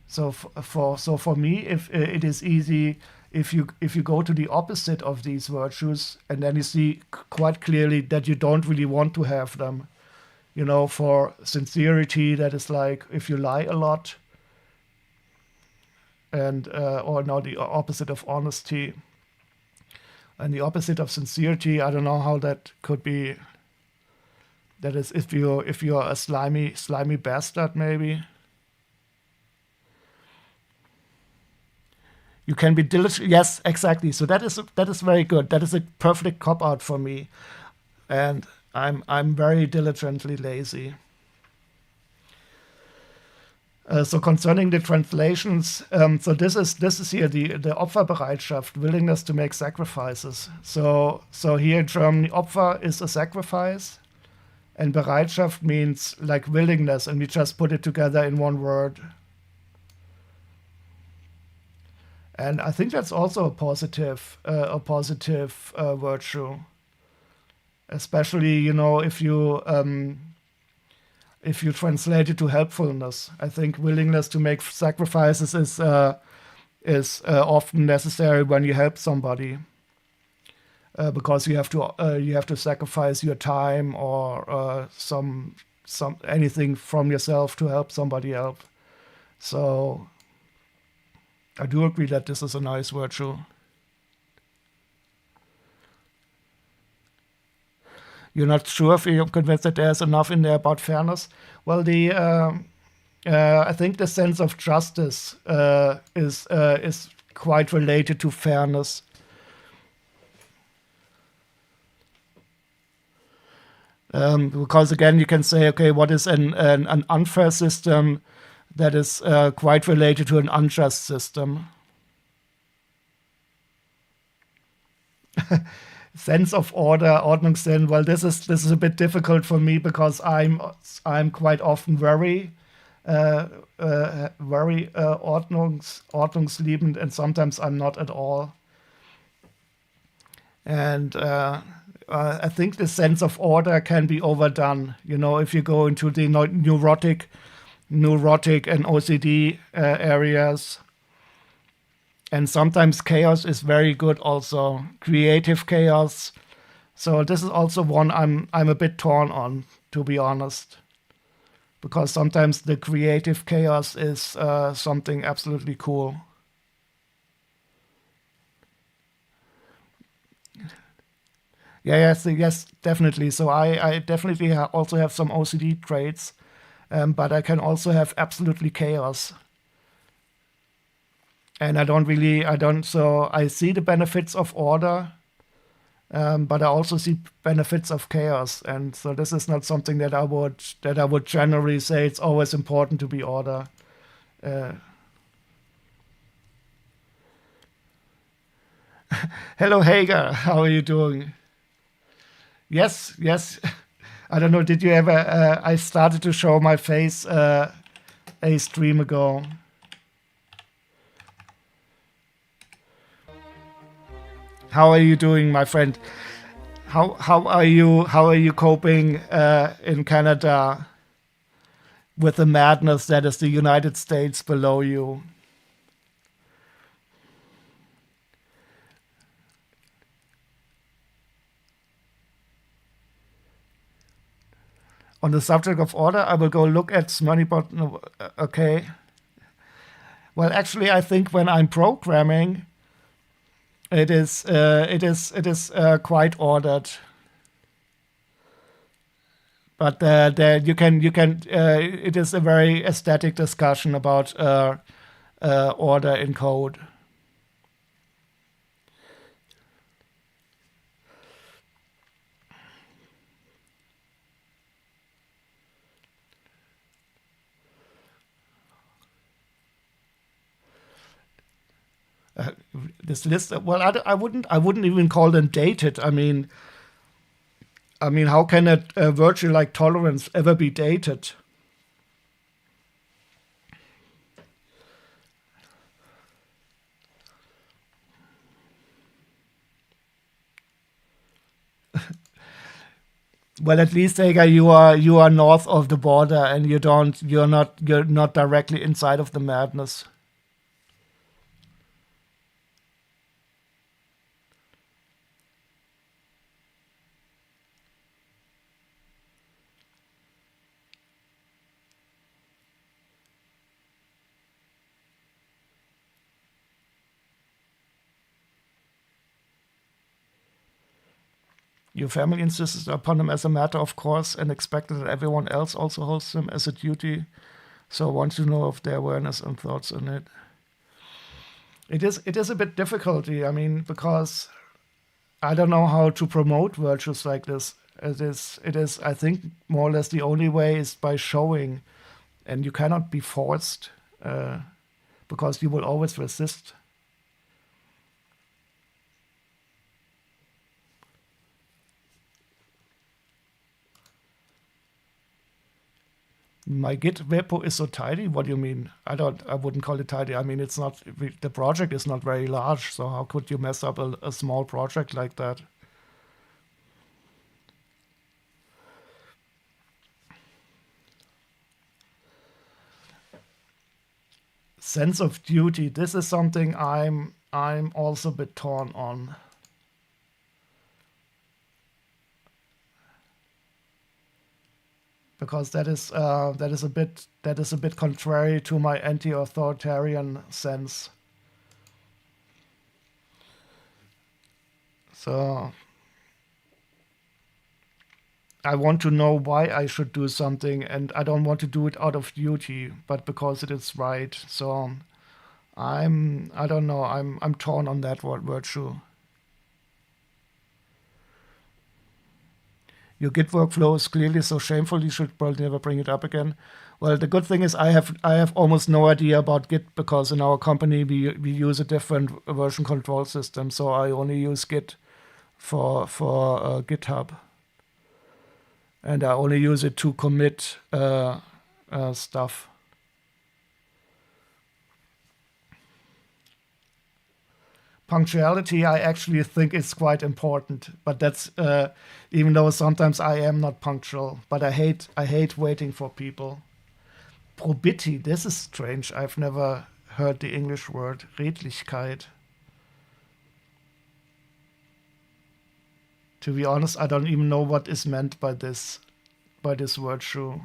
So for me, if it is easy, if you go to the opposite of these virtues, and then you see quite clearly that you don't really want to have them. For sincerity, that is like if you lie a lot, and or no, the opposite of honesty, and the opposite of sincerity. I don't know how that could be. That is if you're a slimy bastard, maybe. You can be diligent. Yes, exactly. So that is very good. That is a perfect cop out for me, and I'm very diligently lazy. So concerning the translations, so this is here the Opferbereitschaft, willingness to make sacrifices. So here in Germany, Opfer is a sacrifice, and Bereitschaft means like willingness, and we just put it together in one word. And I think that's also a positive virtue, especially if you translate it to helpfulness. I think willingness to make sacrifices is often necessary when you help somebody, because you have to sacrifice your time or some anything from yourself to help somebody else. So I do agree that this is a nice virtue. You're not sure if you're convinced that there's enough in there about fairness. Well, the I think the sense of justice is quite related to fairness. Because again, you can say, okay, what is an unfair system? That is quite related to an unjust system. Sense of order, Ordnungssinn. Well, this is a bit difficult for me because I'm quite often very ordnungsliebend, and sometimes I'm not at all. And I think the sense of order can be overdone. If you go into the neurotic and OCD areas. And sometimes chaos is very good also, creative chaos. So this is also one I'm a bit torn on, to be honest. Because sometimes the creative chaos is something absolutely cool. Yes, definitely. So I definitely also have some OCD traits, but I can also have absolutely chaos. And so I see the benefits of order, but I also see benefits of chaos. And so this is not something that I would generally say it's always important to be order. Uh, Hello, Hager. How are you doing? Yes. I don't know. Did you ever? I started to show my face a stream ago. How are you doing, my friend? How are you coping in Canada with the madness that is the United States below you? On the subject of order, I will go look at Smonnybot. No, okay. Well, actually, I think when I'm programming, it is quite ordered. But there you can. It is a very aesthetic discussion about order in code. Uh, this list. Well, I wouldn't even call them dated. I mean, how can a virtue like tolerance ever be dated? Well, at least Hager, you are north of the border, and you're not directly inside of the madness. Your family insists upon them as a matter of course and expected that everyone else also holds them as a duty. So I want to know of their awareness and thoughts on it. It is a bit difficulty. Because I don't know how to promote virtues like this. It is. I think more or less the only way is by showing, and you cannot be forced, because you will always resist. My Git repo is so tidy. What do you mean? I wouldn't call it tidy. I mean, it's not. The project is not very large. So how could you mess up a small project like that? Sense of duty. This is something I'm also a bit torn on. Because that is a bit contrary to my anti-authoritarian sense. So I want to know why I should do something, and I don't want to do it out of duty, but because it is right. So I don't know. I'm torn on that word virtue. Your Git workflow is clearly so shameful. You should probably never bring it up again. Well, the good thing is I have almost no idea about Git because in our company we use a different version control system. So I only use Git for GitHub, and I only use it to commit stuff. Punctuality, I actually think is quite important, but that's even though sometimes I am not punctual, but I hate waiting for people. Probity, this is strange. I've never heard the English word Redlichkeit. To be honest, I don't even know what is meant by this virtue.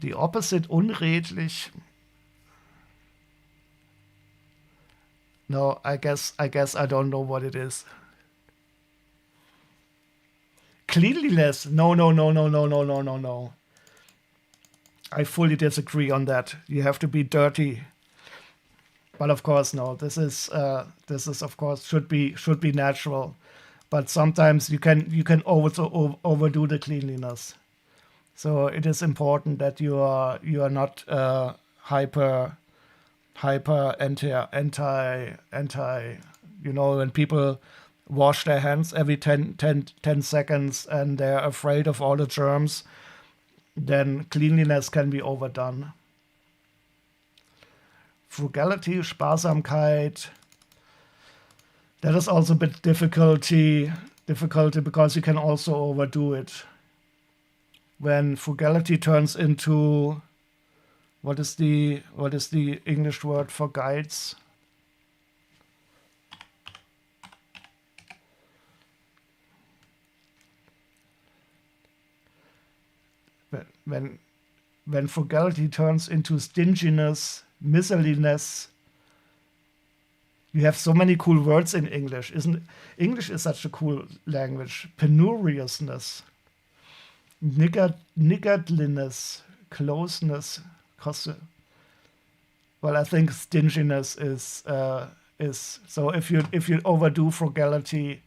The opposite, unredlich. No, I guess I don't know what it is. Cleanliness. No, no, no, no, no, no, no, no, no. I fully disagree on that. You have to be dirty. But of course, no. This is of course should be natural. But sometimes you can overdo the cleanliness. So it is important that you are not hyper anti. You know, when people wash their hands every 10 seconds and they're afraid of all the germs, then cleanliness can be overdone. Frugality, Sparsamkeit. That is also a bit difficulty because you can also overdo it. When frugality turns into what is the English word for guides? When frugality turns into stinginess, miserliness. You have so many cool words in English. English is such a cool language. Penuriousness, niggardliness, closeness. Well, I think stinginess is so if you overdo frugality,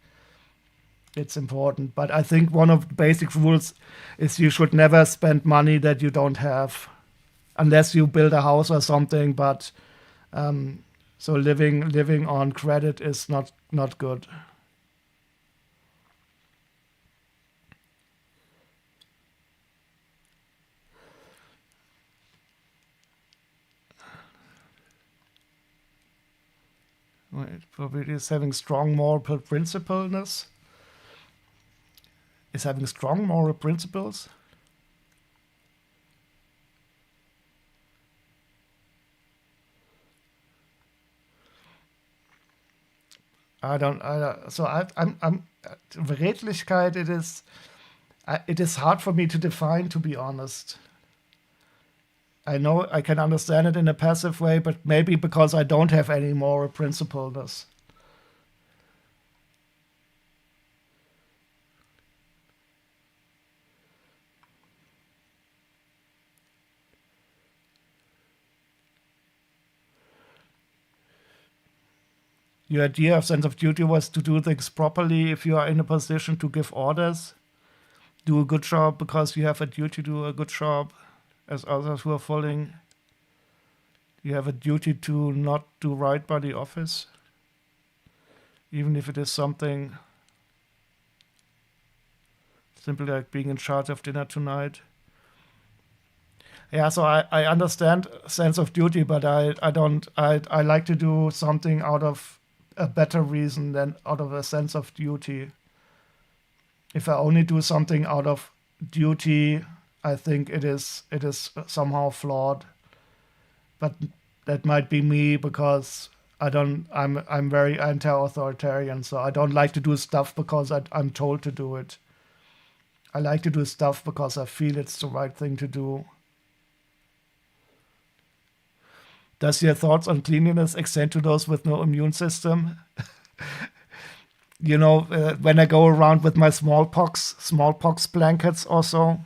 it's important. But I think one of the basic rules is you should never spend money that you don't have, unless you build a house or something. But so living on credit is not good. Probably is having strong moral principles. Is having strong moral principles. So I'm Redlichkeit. It is hard for me to define, to be honest. I know I can understand it in a passive way, but maybe because I don't have any moral principles. Your idea of sense of duty was to do things properly if you are in a position to give orders. Do a good job because you have a duty to do a good job as others who are following. You have a duty to not do right by the office, even if it is something. simply like being in charge of dinner tonight. Yeah, so I understand sense of duty, but I don't I like to do something out of a better reason than out of a sense of duty. If I only do something out of duty, I think it is somehow flawed. But that might be me because I'm very anti-authoritarian, so I don't like to do stuff because I'm told to do it. I like to do stuff because I feel it's the right thing to do. Does your thoughts on cleanliness extend to those with no immune system? When I go around with my smallpox blankets or so.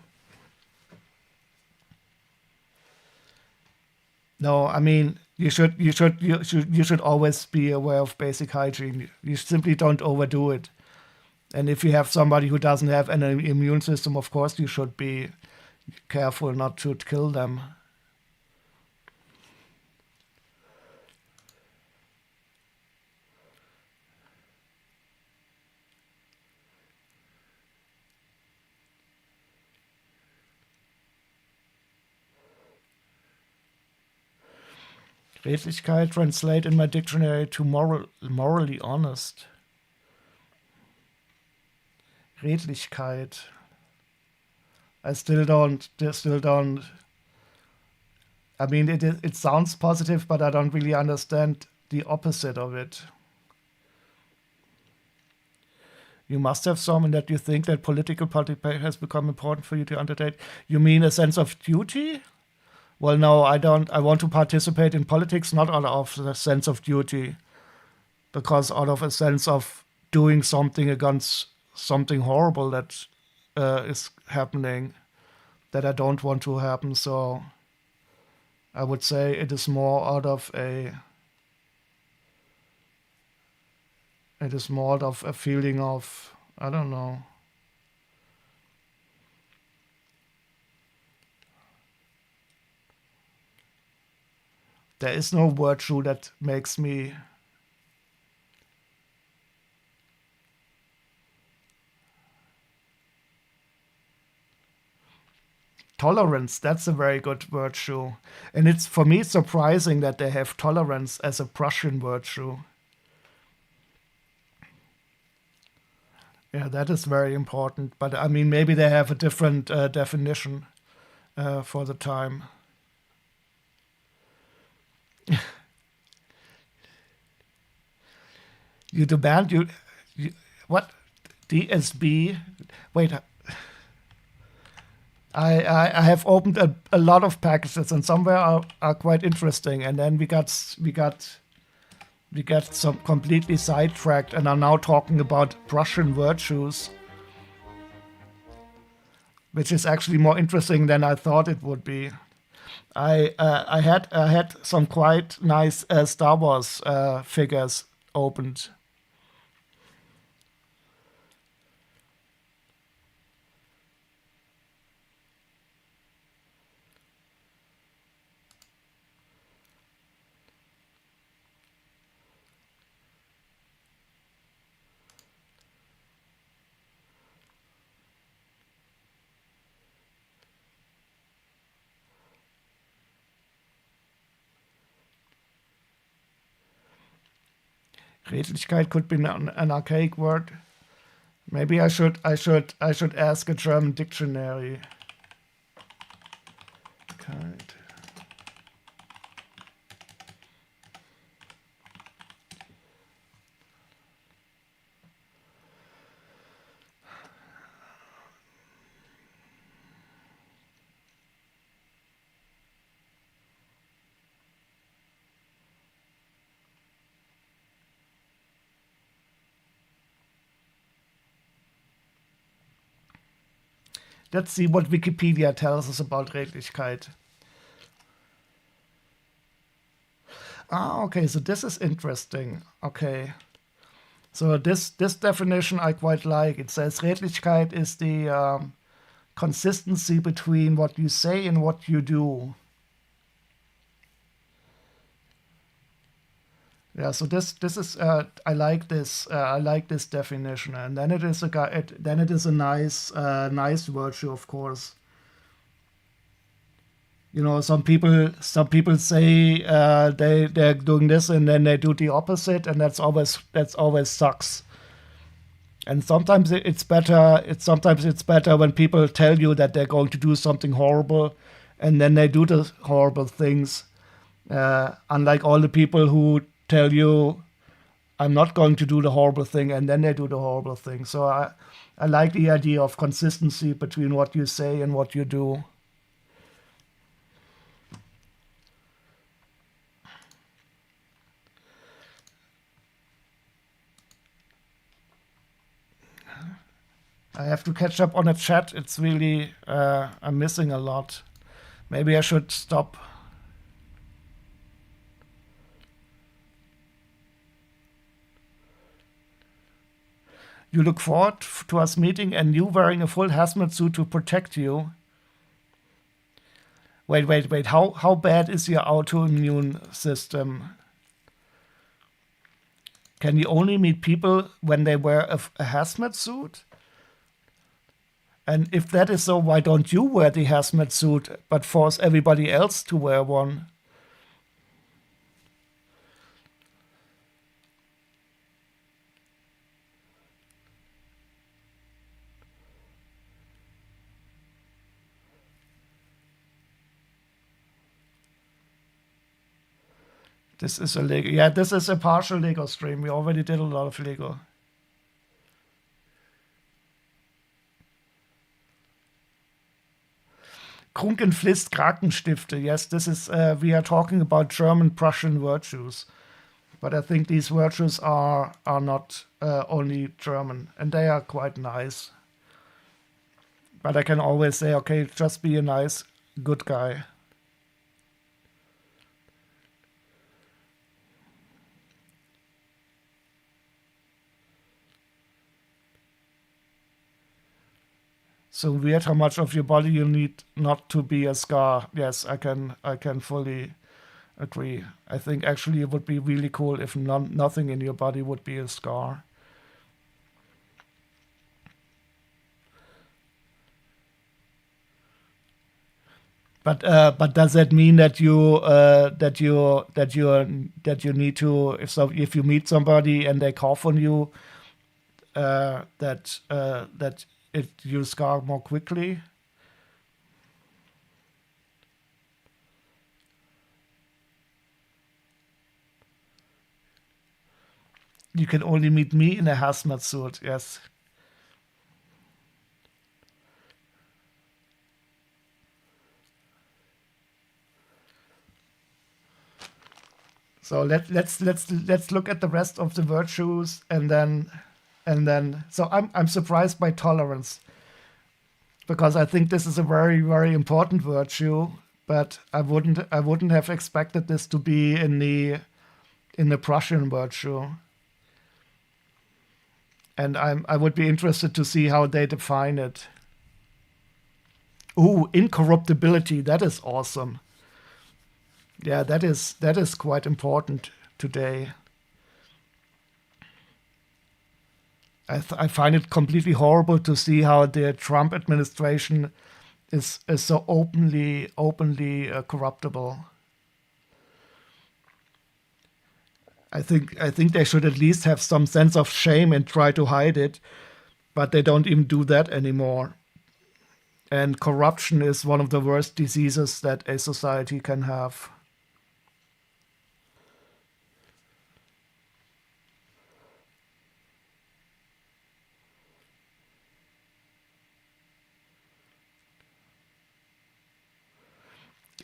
No, I mean you should always be aware of basic hygiene. You simply don't overdo it. And if you have somebody who doesn't have an immune system, of course you should be careful not to kill them. Redlichkeit translate in my dictionary to morally honest. Redlichkeit. I still don't. I mean, it sounds positive, but I don't really understand the opposite of it. You must have some in that you think that political participation has become important for you to undertake. You mean a sense of duty? Well, no, I don't. I want to participate in politics not out of the sense of duty, because out of a sense of doing something against something horrible that is happening that I don't want to happen. So I would say it is more out of a feeling of, I don't know. There is no virtue that makes me tolerance. That's a very good virtue. And it's, for me, it's surprising that they have tolerance as a Prussian virtue. Yeah, that is very important. But I mean, maybe they have a different definition for the time. You demand you what? DSB? Wait, I have opened a lot of packages, and some are quite interesting, and then we got some completely sidetracked and are now talking about Prussian virtues, which is actually more interesting than I thought it would be. I had some quite nice Star Wars figures opened. Redlichkeit could be an archaic word. Maybe I should ask a German dictionary. Keit. Let's see what Wikipedia tells us about Redlichkeit. Okay, so this is interesting. Okay. So this definition I quite like. It says Redlichkeit is the consistency between what you say and what you do. Yeah, so this is I like this definition, and then it is then it is a nice virtue, of course. You know, some people say they're doing this and then they do the opposite, and that's always sucks. And sometimes it's better. It's better when people tell you that they're going to do something horrible, and then they do the horrible things. Unlike all the people who tell you, "I'm not going to do the horrible thing," and then they do the horrible thing. So I like the idea of consistency between what you say and what you do. I have to catch up on a chat. It's really I'm missing a lot. Maybe I should stop. You look forward to us meeting and you wearing a full hazmat suit to protect you. Wait. How bad is your autoimmune system? Can you only meet people when they wear a hazmat suit? And if that is so, why don't you wear the hazmat suit but force everybody else to wear one? This is a Lego. Yeah, this is a partial Lego stream. We already did a lot of Lego. Krunkenflist Krakenstifte. Yes, this is. We are talking about German Prussian virtues, but I think these virtues are not only German, and they are quite nice. But I can always say, okay, just be a nice, good guy. So weird how much of your body you need not to be a scar. Yes, I can fully agree. I think actually it would be really cool if nothing in your body would be a scar. But does that mean that you need to, if you meet somebody and they cough on you, that you scar more quickly? You can only meet me in a hazmat suit. Yes. So let's look at the rest of the virtues, and then so I'm surprised by tolerance, because I think this is a very important virtue, but I wouldn't have expected this to be in the Prussian virtue. And I would be interested to see how they define it. Ooh, incorruptibility, that is awesome. Yeah, that is quite important today. I find it completely horrible to see how the Trump administration is so openly corruptible. I think they should at least have some sense of shame and try to hide it, but they don't even do that anymore. And corruption is one of the worst diseases that a society can have.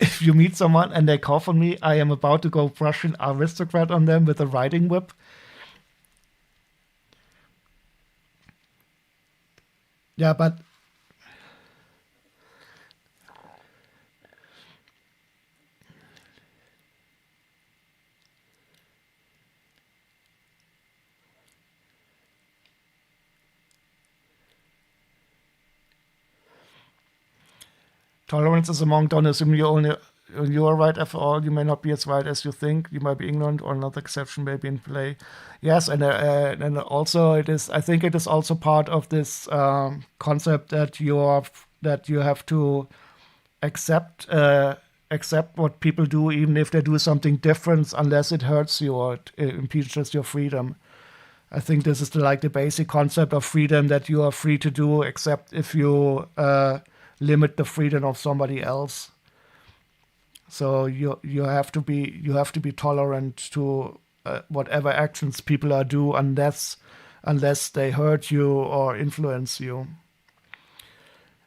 If you meet someone and they cough on me, I am about to go Prussian aristocrat on them with a riding whip. Yeah, but tolerance is among don't assume you only. You are right after all. You may not be as right as you think. You might be ignorant, or another exception may be in play. Yes, and also it is. I think it is also part of this concept that you have to accept accept what people do, even if they do something different, unless it hurts you or it impeaches your freedom. I think this is like the basic concept of freedom, that you are free to do, except if you limit the freedom of somebody else. So you have to be tolerant to whatever actions people are do, unless they hurt you or influence you.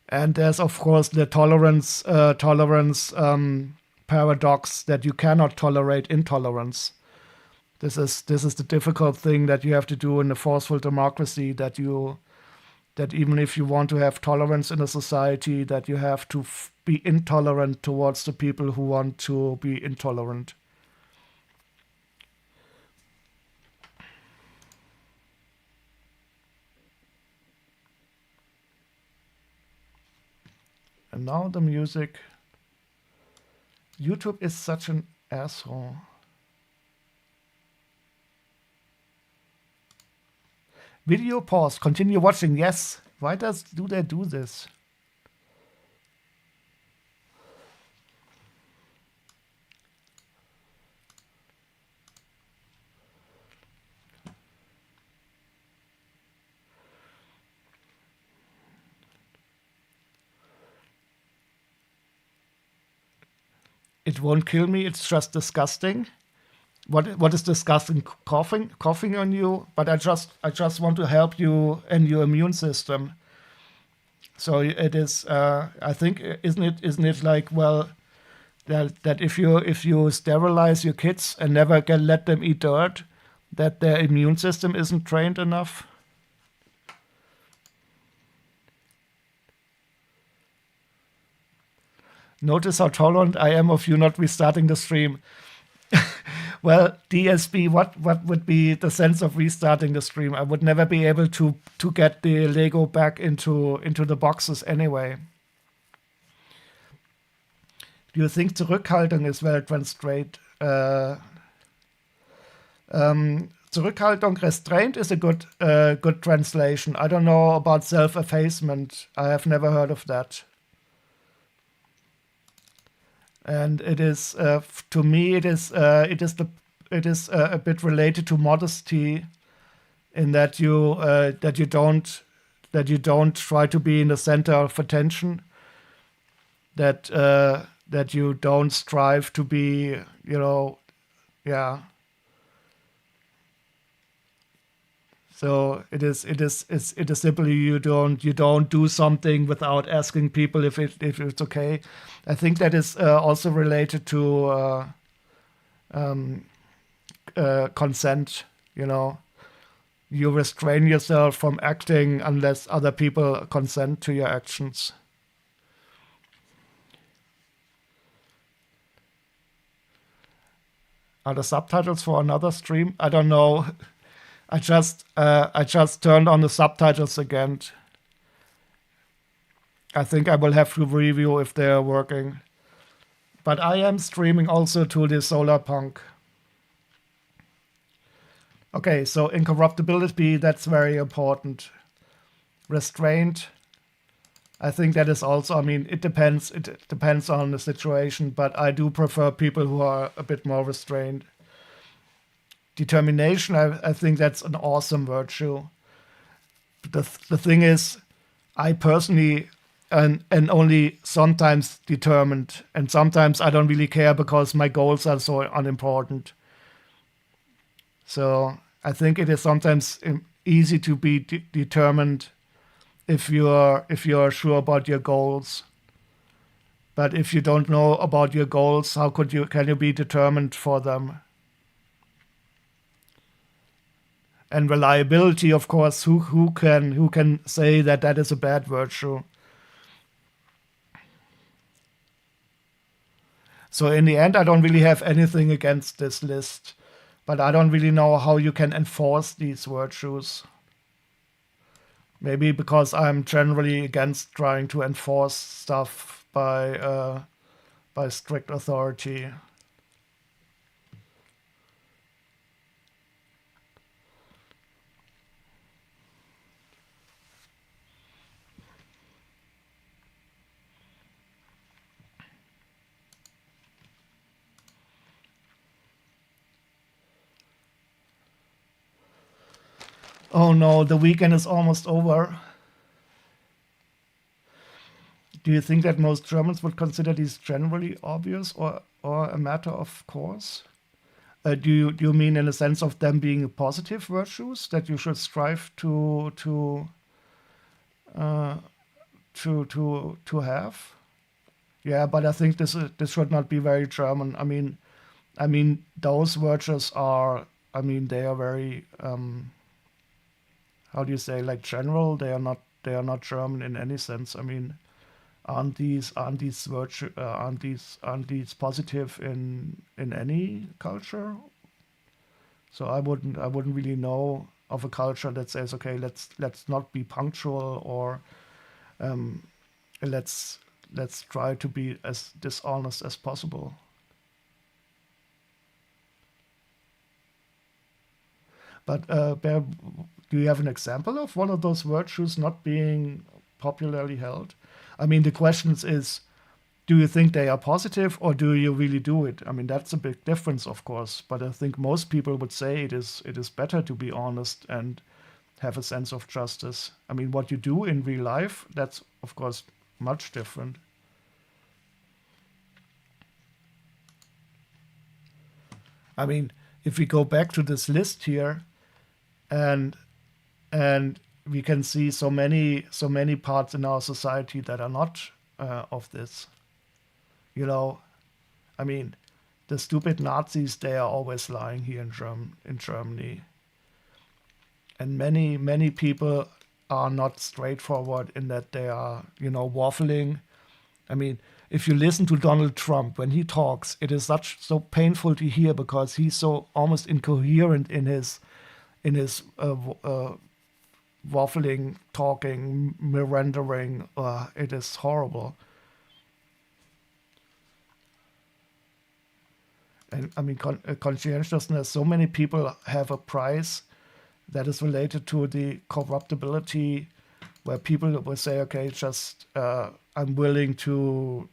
And there's of course the tolerance paradox, that you cannot tolerate intolerance. This is the difficult thing that you have to do in a forceful democracy, that even if you want to have tolerance in a society, that you have to be intolerant towards the people who want to be intolerant. And now the music. YouTube is such an asshole. Video pause. Continue watching. Yes. Why do they do this? It won't kill me. It's just disgusting. What is disgusting? Coughing on you. But I just want to help you and your immune system. So it is. I think isn't it like, well, that if you sterilize your kids and never let them eat dirt, that their immune system isn't trained enough. Notice how tolerant I am of you not restarting the stream. Well, DSB, what would be the sense of restarting the stream? I would never be able to get the Lego back into the boxes anyway. Do you think Zurückhaltung is well translated? Zurückhaltung, restraint is a good translation. I don't know about self-effacement. I have never heard of that. And it is, to me, it is a bit related to modesty, in that you don't try to be in the center of attention, that you don't strive to be, yeah. So it is simply you don't do something without asking people if it's okay. I think that is also related to consent. You restrain yourself from acting unless other people consent to your actions. Are the subtitles for another stream? I don't know. I just turned on the subtitles again. I think I will have to review if they are working. But I am streaming also to the Solar Punk. Okay, so incorruptibility, that's very important. Restraint, I think that is also, it depends on the situation, but I do prefer people who are a bit more restrained. Determination, I think that's an awesome virtue. The thing is, I personally am only sometimes determined, and sometimes I don't really care because my goals are so unimportant. So I think it is sometimes easy to be determined if you're sure about your goals. But if you don't know about your goals, how can you be determined for them? And reliability, of course, who can say that is a bad virtue? So in the end, I don't really have anything against this list, but I don't really know how you can enforce these virtues. Maybe because I'm generally against trying to enforce stuff by by strict authority. Oh no, the weekend is almost over. Do you think that most Germans would consider these generally obvious or a matter of course? Do you mean in the sense of them being positive virtues that you should strive uh, to have? Yeah, but I think this should not be very German. I mean those virtues are. I mean they are very. How do you say, like, general? They are not German in any sense. I mean, aren't these positive in any culture? So I wouldn't really know of a culture that says, okay, let's not be punctual, or um, let's let's try to be as dishonest as possible. But Bear, do you have an example of one of those virtues not being popularly held? I mean, the question is, do you think they are positive, or do you really do it? I mean, that's a big difference, of course. But I think most people would say it is better to be honest and have a sense of justice. I mean, what you do in real life, that's of course much different. I mean, if we go back to this list here, and and we can see so many parts in our society that are not of this. You know, I mean, the stupid Nazis, they are always lying here in Germany, and many people are not straightforward in that they are, waffling. I mean, if you listen to Donald Trump when he talks, it is so painful to hear because he's so almost incoherent in his waffling, talking, meandering. It is horrible. And I mean, conscientiousness. So many people have a price that is related to the corruptibility, where people will say, okay, just I'm willing to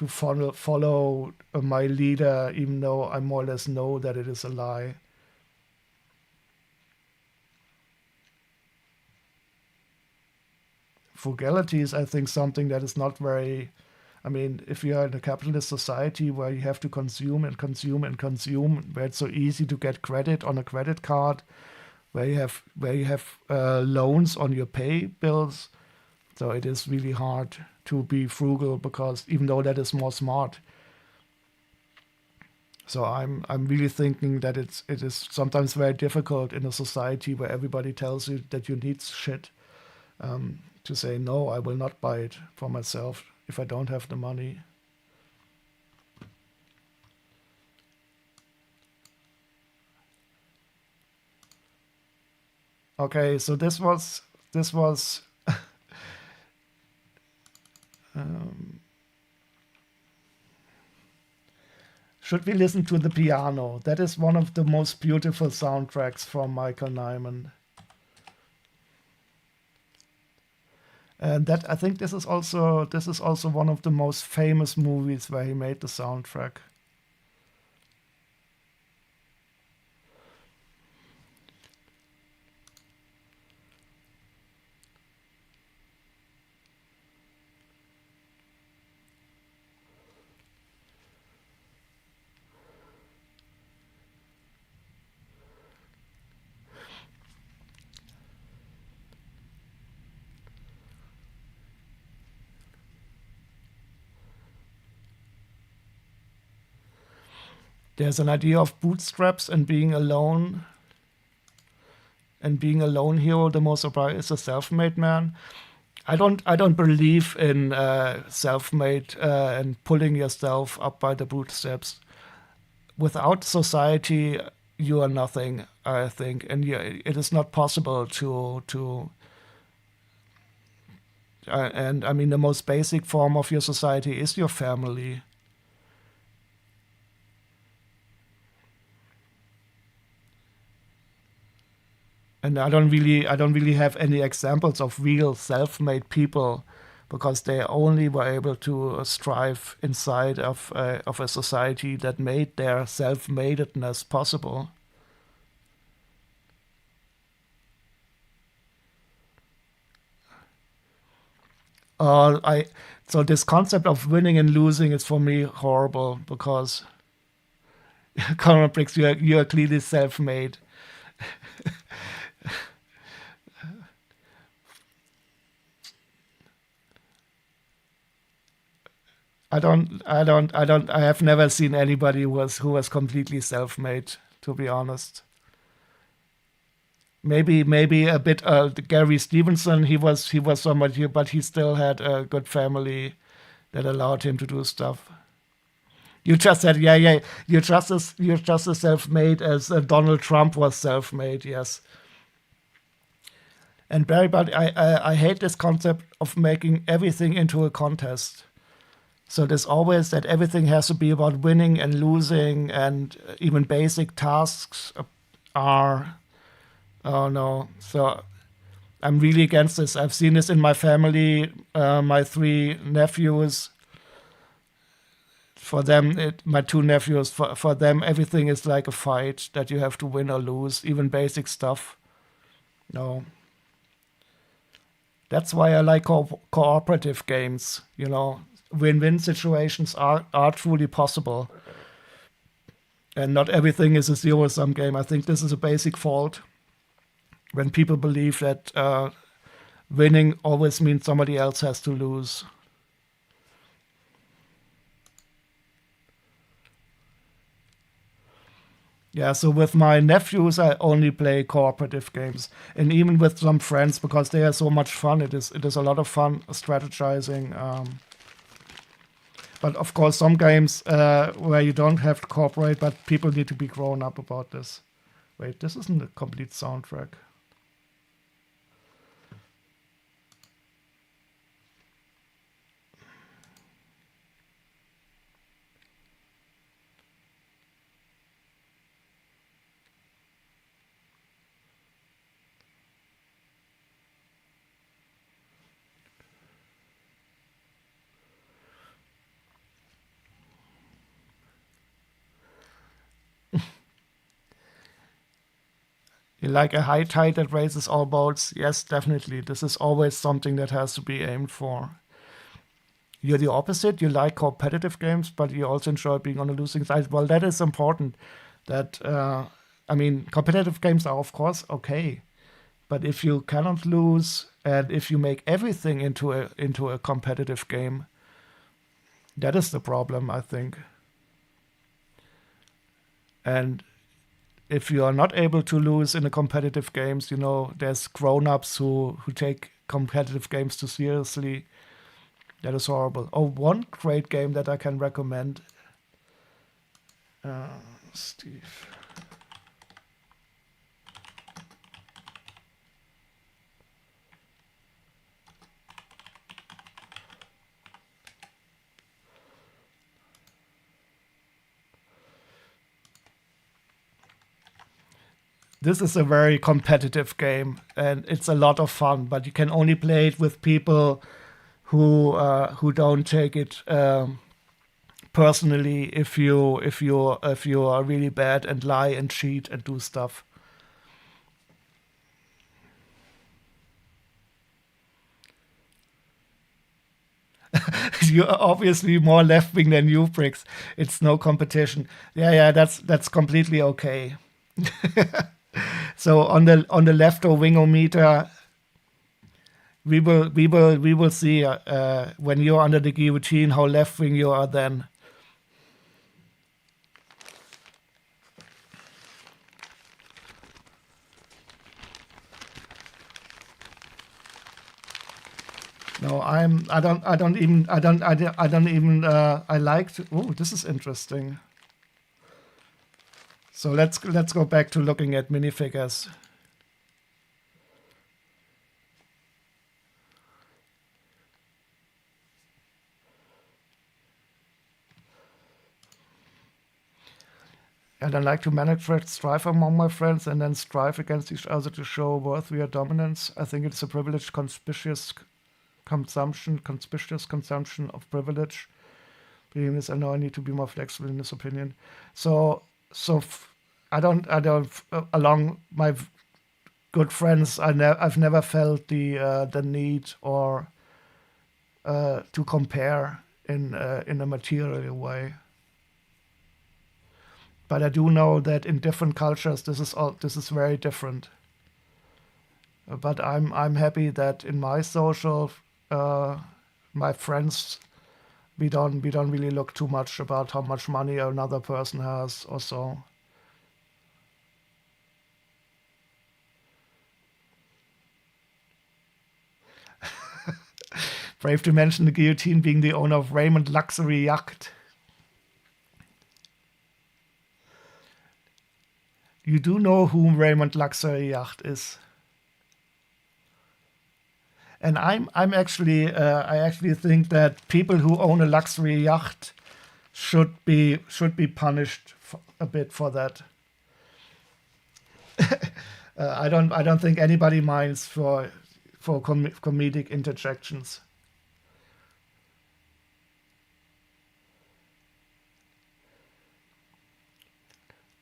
follow my leader, even though I more or less know that it is a lie. Frugality is, I think, something that is not very. I mean, if you are in a capitalist society where you have to consume and consume and consume, where it's so easy to get credit on a credit card, where you have loans on your pay bills, so it is really hard to be frugal, because even though that is more smart. So I'm really thinking that it is sometimes very difficult in a society where everybody tells you that you need shit, to say no, I will not buy it for myself if I don't have the money. Okay, so this was. Um, should we listen to the piano? That is one of the most beautiful soundtracks from Michael Nyman. And that, I think, this is also one of the most famous movies where he made the soundtrack. There's an idea of bootstraps and being alone, and being a lone hero. The most upright is a self-made man. I don't believe in self-made and pulling yourself up by the bootstraps. Without society, you are nothing, I think, and it is not possible and I mean, the most basic form of your society is your family. And I don't really have any examples of real self-made people, because they only were able to strive inside of a society that made their self-madedness possible. I So this concept of winning and losing is for me horrible, because Conor Briggs, you're clearly self-made. I have never seen anybody who was completely self-made, to be honest. Maybe a bit Gary Stevenson. He was somebody, but he still had a good family that allowed him to do stuff. You just said, yeah, yeah. You're just as self-made as Donald Trump was self-made. Yes. And Barry, but I hate this concept of making everything into a contest. So there's always that everything has to be about winning and losing, and even basic tasks are. Oh no. So I'm really against this. I've seen this in my family. My three nephews. For them, my two nephews. For them, everything is like a fight that you have to win or lose, even basic stuff. No. That's why I like cooperative games. Win-win situations are truly possible, and not everything is a zero-sum game. I think this is a basic fault when people believe that winning always means somebody else has to lose. Yeah, so with my nephews, I only play cooperative games, and even with some friends, because they are so much fun. It is a lot of fun strategizing. But of course, some games where you don't have to cooperate, but people need to be grown up about this. Wait, this isn't a complete soundtrack. You like a high tide that raises all boats? Yes, definitely. This is always something that has to be aimed for. You're the opposite. You like competitive games, but you also enjoy being on the losing side. Well, that is important. That I mean, competitive games are of course okay, but if you cannot lose, and if you make everything into a competitive game, that is the problem, I think. And if you are not able to lose in the competitive games, there's grown-ups who take competitive games too seriously. That is horrible. Oh, one great game that I can recommend. Steve. This is a very competitive game, and it's a lot of fun. But you can only play it with people who don't take it personally. If you are really bad and lie and cheat and do stuff. You're obviously more left wing than you, Bricks. It's no competition. Yeah, that's completely okay. So on the left or wingometer, we will see when you're under the guillotine how left wing you are then. No, I liked. Oh, this is interesting. So let's go back to looking at minifigures. And I like to manage strife among my friends and then strive against each other to show worth via dominance. I think it's a privileged, conspicuous consumption of privilege. Being this, I know I need to be more flexible in this opinion. So, I don't. Along my good friends, I've never felt the need or to compare in a material way. But I do know that in different cultures, this is very different. But I'm happy that in my social, uh, my friends, we don't really look too much about how much money another person has or so. Brave to mention the guillotine being the owner of Raymond Luxury Yacht. You do know who Raymond Luxury Yacht is. And I actually think that people who own a luxury yacht should be punished a bit for that. I don't think anybody minds for comedic interjections.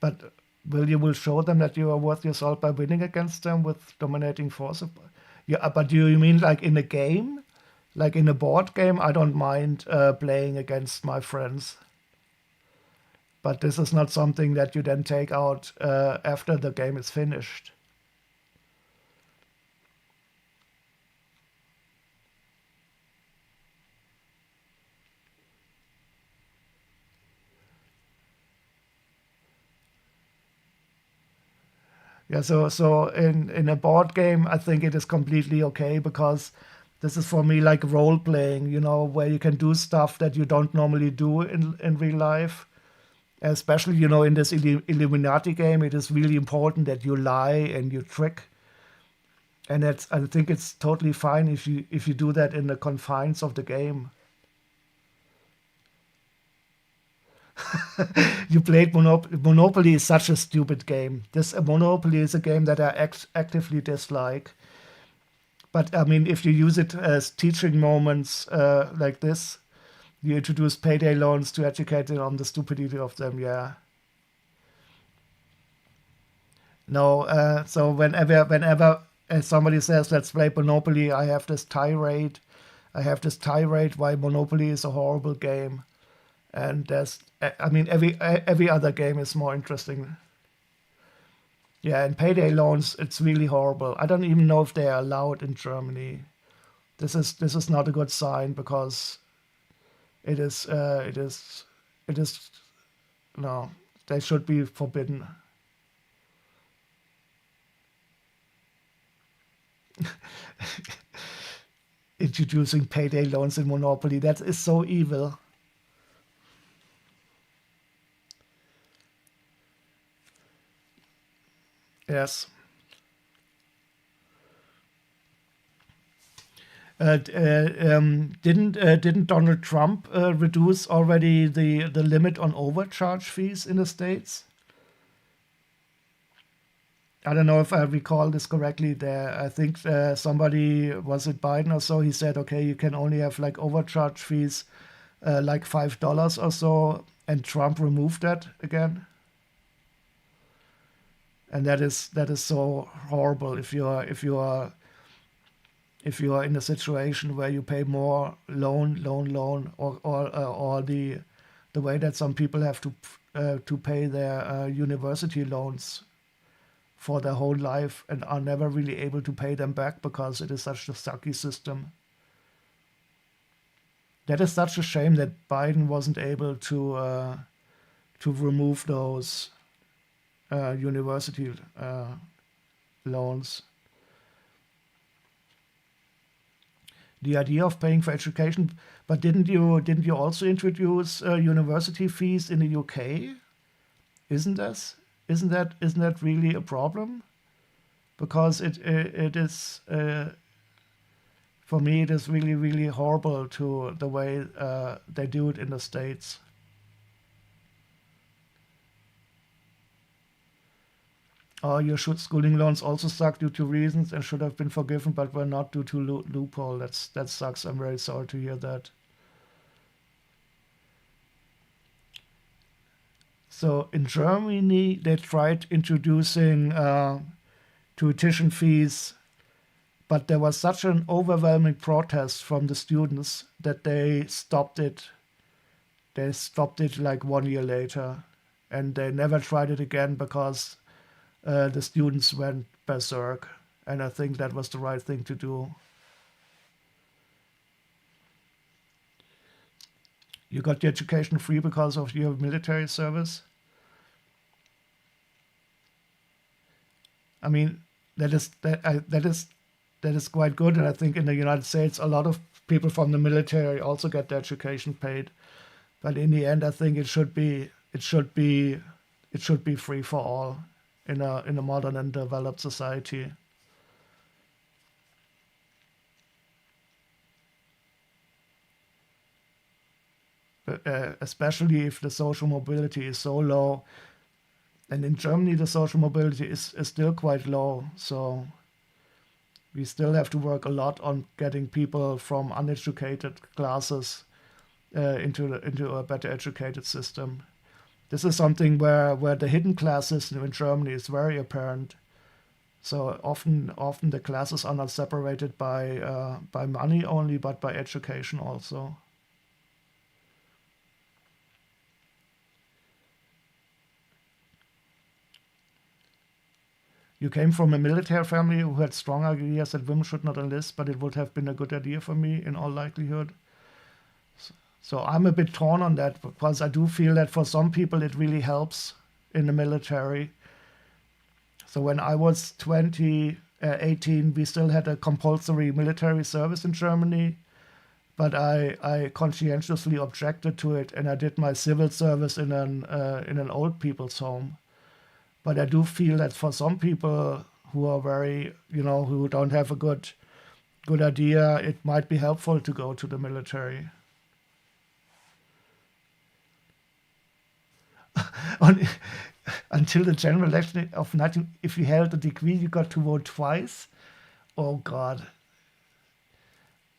But will show them that you are worth your salt by winning against them with dominating force. Yeah, but do you mean like in a game, like in a board game? I don't mind playing against my friends, but this is not something that you then take out after the game is finished. Yeah, so in a board game, I think it is completely okay because this is for me like role playing, where you can do stuff that you don't normally do in real life. Especially, in this Illuminati game, it is really important that you lie and you trick. And I think it's totally fine if you do that in the confines of the game. You played Monopoly is such a stupid game. This Monopoly is a game that I actively dislike. But I mean, if you use it as teaching moments like this, you introduce payday loans to educate them on the stupidity of them. Yeah. No. So whenever somebody says let's play Monopoly, I have this tirade. I have this tirade why Monopoly is a horrible game, and I mean, every other game is more interesting. Yeah, and payday loans, it's really horrible. I don't even know if they are allowed in Germany. This is not a good sign because it is it is no, they should be forbidden. Introducing payday loans in Monopoly, that is so evil. Yes. Didn't Donald Trump reduce already the limit on overcharge fees in the states? I don't know if I recall this correctly. There, I think somebody, was it Biden or so? He said, okay, you can only have like overcharge fees, like $5 or so, and Trump removed that again. And that is so horrible if you are in a situation where you pay more loan, or the way that some people have to pay their university loans for their whole life and are never really able to pay them back because it is such a sucky system. That is such a shame that Biden wasn't able to remove those university loans. The idea of paying for education, but didn't you also introduce university fees in the UK? Isn't this isn't that really a problem? Because it is for me it is really really horrible to the way they do it in the states. Your schooling loans also suck due to reasons and should have been forgiven, but were not due to loophole. That sucks. I'm very sorry to hear that. So in Germany, they tried introducing tuition fees, but there was such an overwhelming protest from the students that they stopped it. They stopped it like 1 year later, and they never tried it again because the students went berserk, and I think that was the right thing to do. You got the education free because of your military service. I mean, that is quite good, and I think in the United States, a lot of people from the military also get their education paid. But in the end, I think it should be free for all in a modern and developed society. But, especially if the social mobility is so low. And in Germany, the social mobility is still quite low. So we still have to work a lot on getting people from uneducated classes into a better educated system. This is something where the hidden class system in Germany is very apparent. So often the classes are not separated by money only, but by education also. You came from a military family who had strong ideas that women should not enlist, but it would have been a good idea for me in all likelihood. So I'm a bit torn on that because I do feel that for some people it really helps in the military. So when I was 18, we still had a compulsory military service in Germany, but I conscientiously objected to it, and I did my civil service in an old people's home. But I do feel that for some people who are very, who don't have a good idea, it might be helpful to go to the military. Until the general election of 19, if you held a degree, you got to vote twice. Oh God,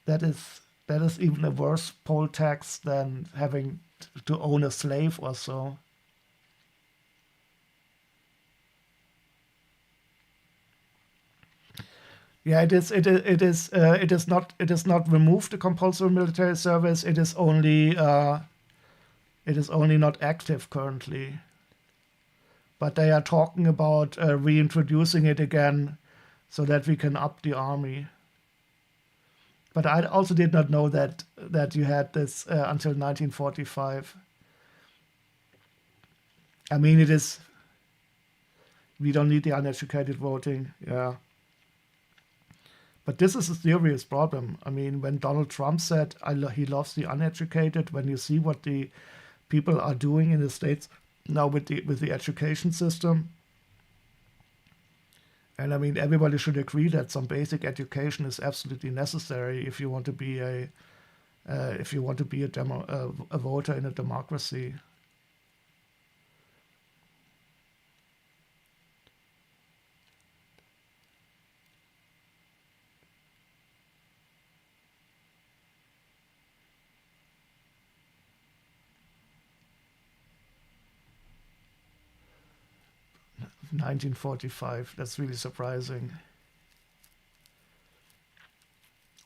that is even a worse poll tax than having to own a slave or so. Yeah, it is. It is not removed the compulsory military service. It is only not active currently. But they are talking about reintroducing it again, so that we can up the army. But I also did not know that you had this until 1945. I mean, it is. We don't need the uneducated voting. Yeah. But this is a serious problem. I mean, when Donald Trump said he loves the uneducated, when you see what the people are doing in the States now with the education system, and I mean, everybody should agree that some basic education is absolutely necessary if you want to be a voter in a democracy. (1945). That's really surprising.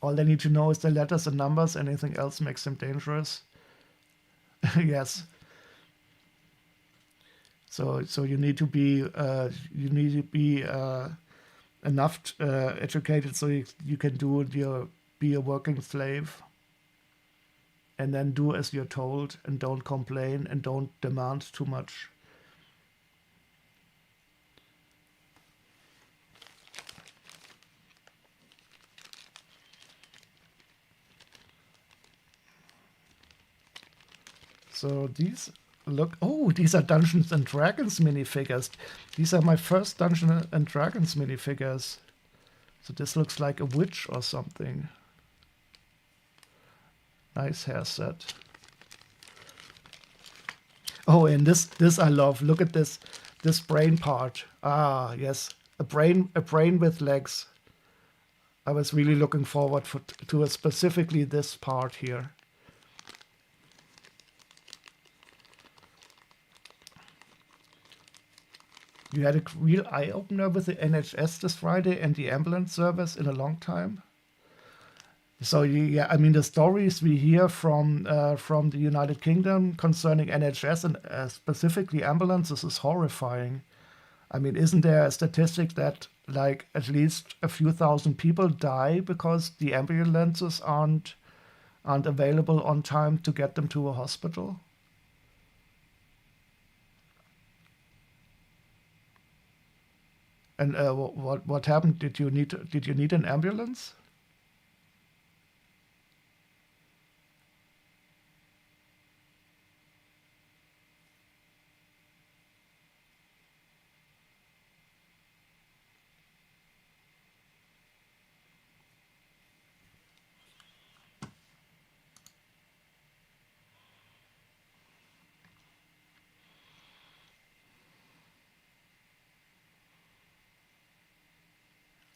All they need to know is the letters and numbers. Anything else makes them dangerous. Yes. So you need to be enough educated so you can be a working slave, and then do as you're told and don't complain and don't demand too much. So these these are Dungeons and Dragons minifigures. These are my first Dungeons and Dragons minifigures. So this looks like a witch or something. Nice hairset. Oh, and this I love. Look at this. This brain part. Ah, yes, a brain with legs. I was really looking forward to specifically this part here. You had a real eye opener with the NHS this Friday and the ambulance service in a long time. So yeah, I mean the stories we hear from the United Kingdom concerning NHS and specifically ambulances is horrifying. I mean, isn't there a statistic that like at least a few thousand people die because the ambulances aren't available on time to get them to a hospital? And what happened? Did you need an ambulance?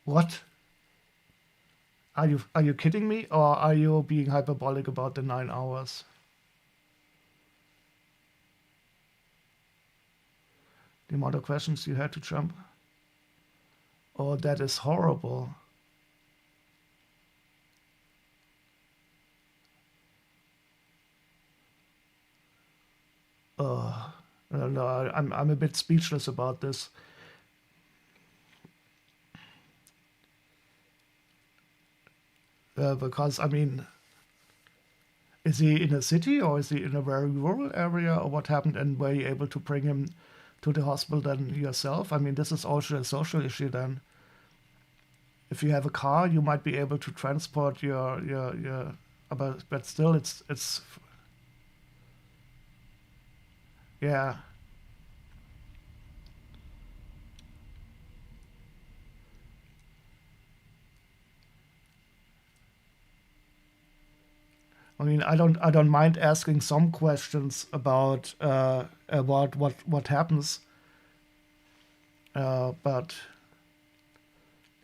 What? Are you kidding me, or are you being hyperbolic about the 9 hours? The amount of questions you had to jump. Oh, that is horrible. Oh, no, I'm a bit speechless about this. Because I mean, is he in a city or is he in a very rural area, or what happened? And were you able to bring him to the hospital then yourself? I mean, this is also a social issue then. If you have a car, you might be able to transport your but still, it's yeah. I mean, I don't mind asking some questions about what happens, but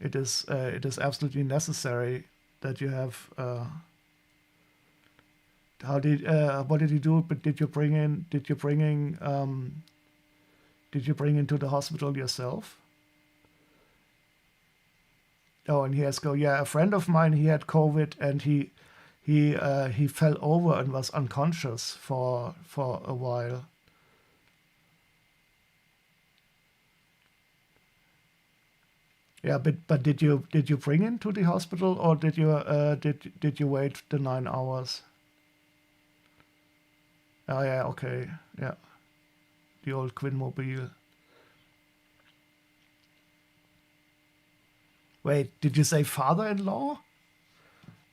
it is absolutely necessary that you have. How did what did you do? But did you bring into the hospital yourself? Oh, and he has go. Yeah, a friend of mine, he had COVID, and he fell over and was unconscious for a while. Yeah, but did you bring him to the hospital, or did you wait the 9 hours? Oh yeah, okay, yeah, the old Quinmobile. Wait, did you say father-in-law?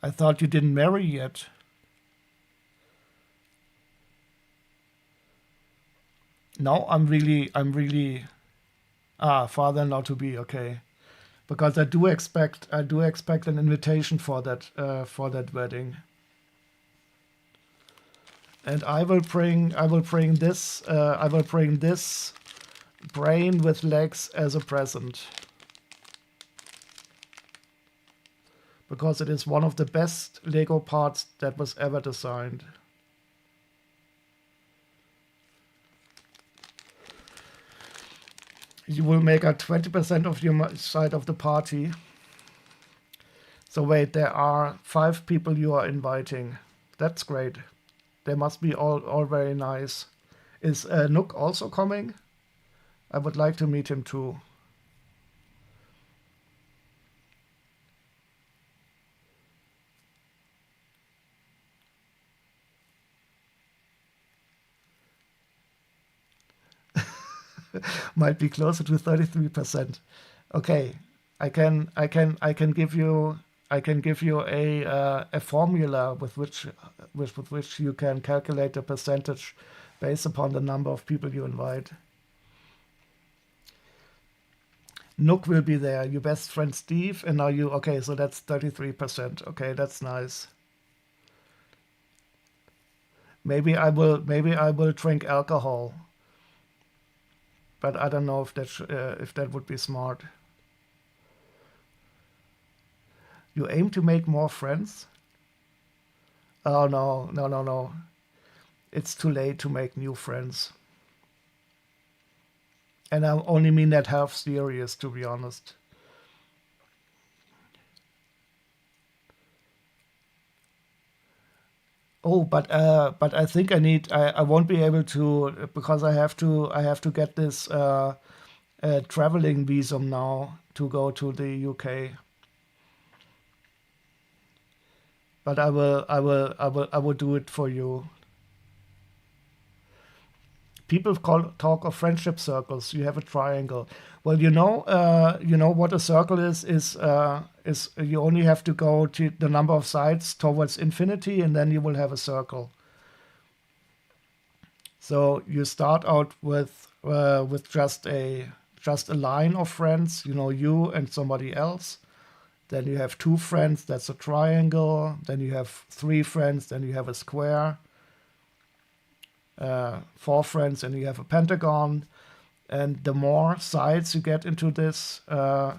I thought you didn't marry yet. No, I'm really father-in-law to be, okay. Because I do expect an invitation for that wedding. And I will bring this brain with legs as a present, because it is one of the best Lego parts that was ever designed. You will make a 20% of your side of the party. So wait, there are 5 people you are inviting. That's great. They must be all very nice. Is Nook also coming? I would like to meet him too. Might be closer to 33%. Okay, I can give you a formula with which you can calculate the percentage based upon the number of people you invite. Nook will be there, your best friend Steve, and now you. Okay, so that's 33%. Okay, that's nice. Maybe I will drink alcohol, but I don't know if that would be smart. You aim to make more friends? Oh no, no, no, no. It's too late to make new friends. And I only mean that half serious, to be honest. Oh, but I think I won't be able to because I have to get this traveling visum now to go to the UK. But I will do it for you. People talk of friendship circles. You have a triangle. Well, you know what a circle is you only have to go to the number of sides towards infinity, and then you will have a circle. So you start out with just a line of friends. You know, you and somebody else. Then you have two friends. That's a triangle. Then you have three friends. Then you have a square. Four friends, and you have a pentagon. And the more sides you get into this, the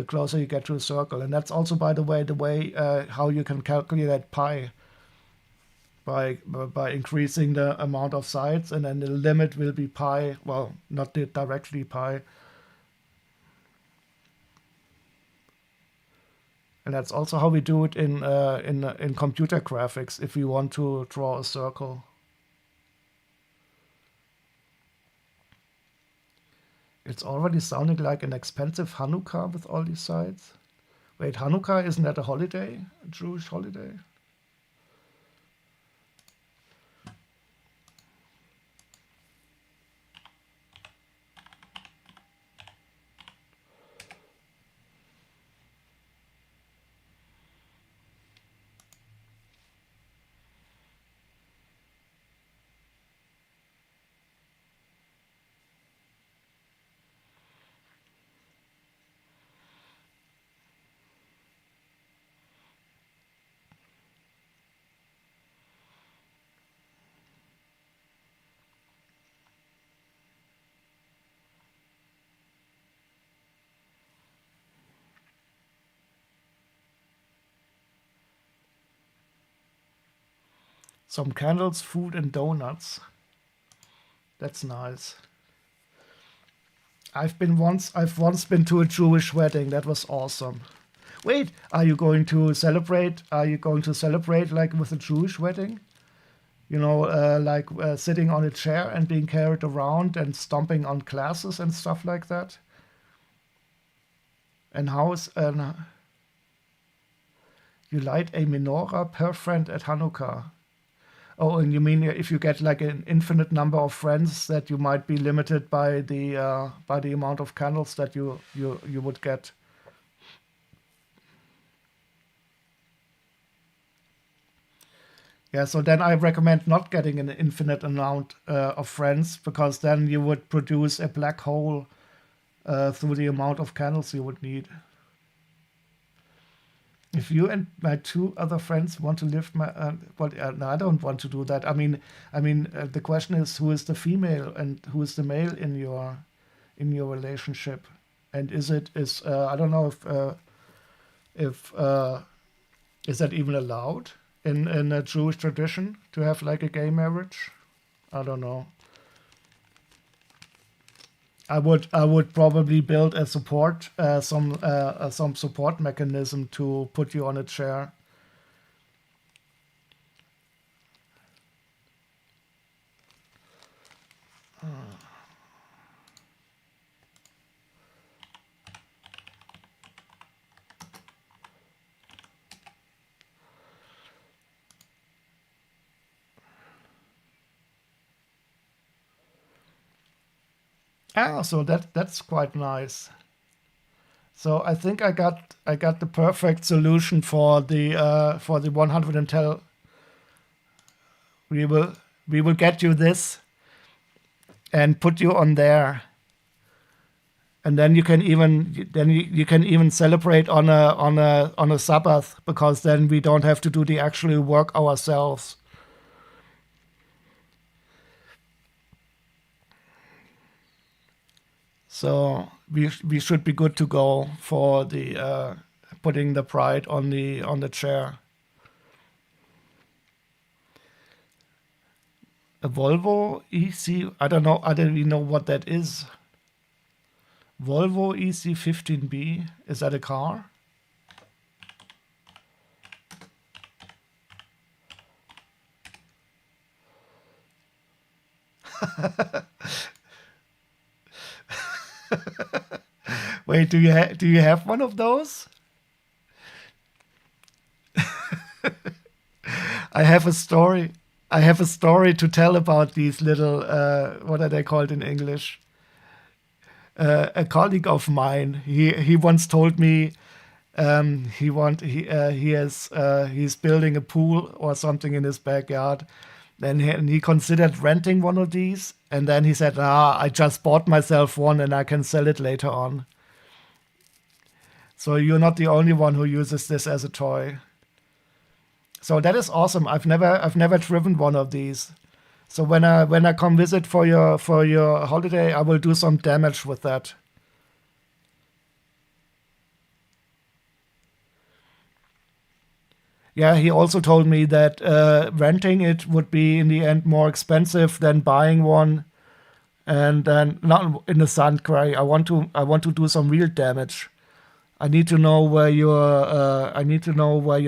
closer you get to a circle. And that's also, by the way how you can calculate pi by increasing the amount of sides, and then the limit will be pi. Well, not directly pi. And that's also how we do it in computer graphics if we want to draw a circle. It's already sounding like an expensive Hanukkah with all these sides. Wait, Hanukkah, isn't that a holiday? A Jewish holiday? Some candles, food, and donuts. That's nice. I've once been to a Jewish wedding. That was awesome. Wait, are you going to celebrate? Are you going to celebrate like with a Jewish wedding? You know, like sitting on a chair and being carried around and stomping on glasses and stuff like that. And you light a menorah per friend at Hanukkah. Oh, and you mean if you get like an infinite number of friends, that you might be limited by the amount of candles that you would get. Yeah, so then I recommend not getting an infinite amount of friends, because then you would produce a black hole through the amount of candles you would need. If you and my two other friends want to live my, well, no, I don't want to do that. The question is, who is the female and who is the male in your relationship, and is I don't know if is that even allowed in a Jewish tradition to have like a gay marriage? I don't know. I would probably build a some support mechanism to put you on a chair. Ah, so that's quite nice. So I think I got the perfect solution for the 110. We will we will get you this and put you on there, and then you can even celebrate on a Sabbath, because then we don't have to do the actual work ourselves. So we should be good to go for the putting the pride on the chair. A Volvo EC, I don't know, I don't even know what that is. Volvo EC15B, is that a car? Wait, do you have one of those? I have a story. I have a story to tell about these little what are they called in English? A colleague of mine, he once told me he's building a pool or something in his backyard. And he considered renting one of these, and then he said, I just bought myself one and I can sell it later on. So you're not the only one who uses this as a toy. So that is awesome. I've never driven one of these. So when I come visit for your holiday, I will do some damage with that. Yeah, he also told me that renting it would be in the end more expensive than buying one, and then not in the sun cry. I want to do some real damage. I need to know where your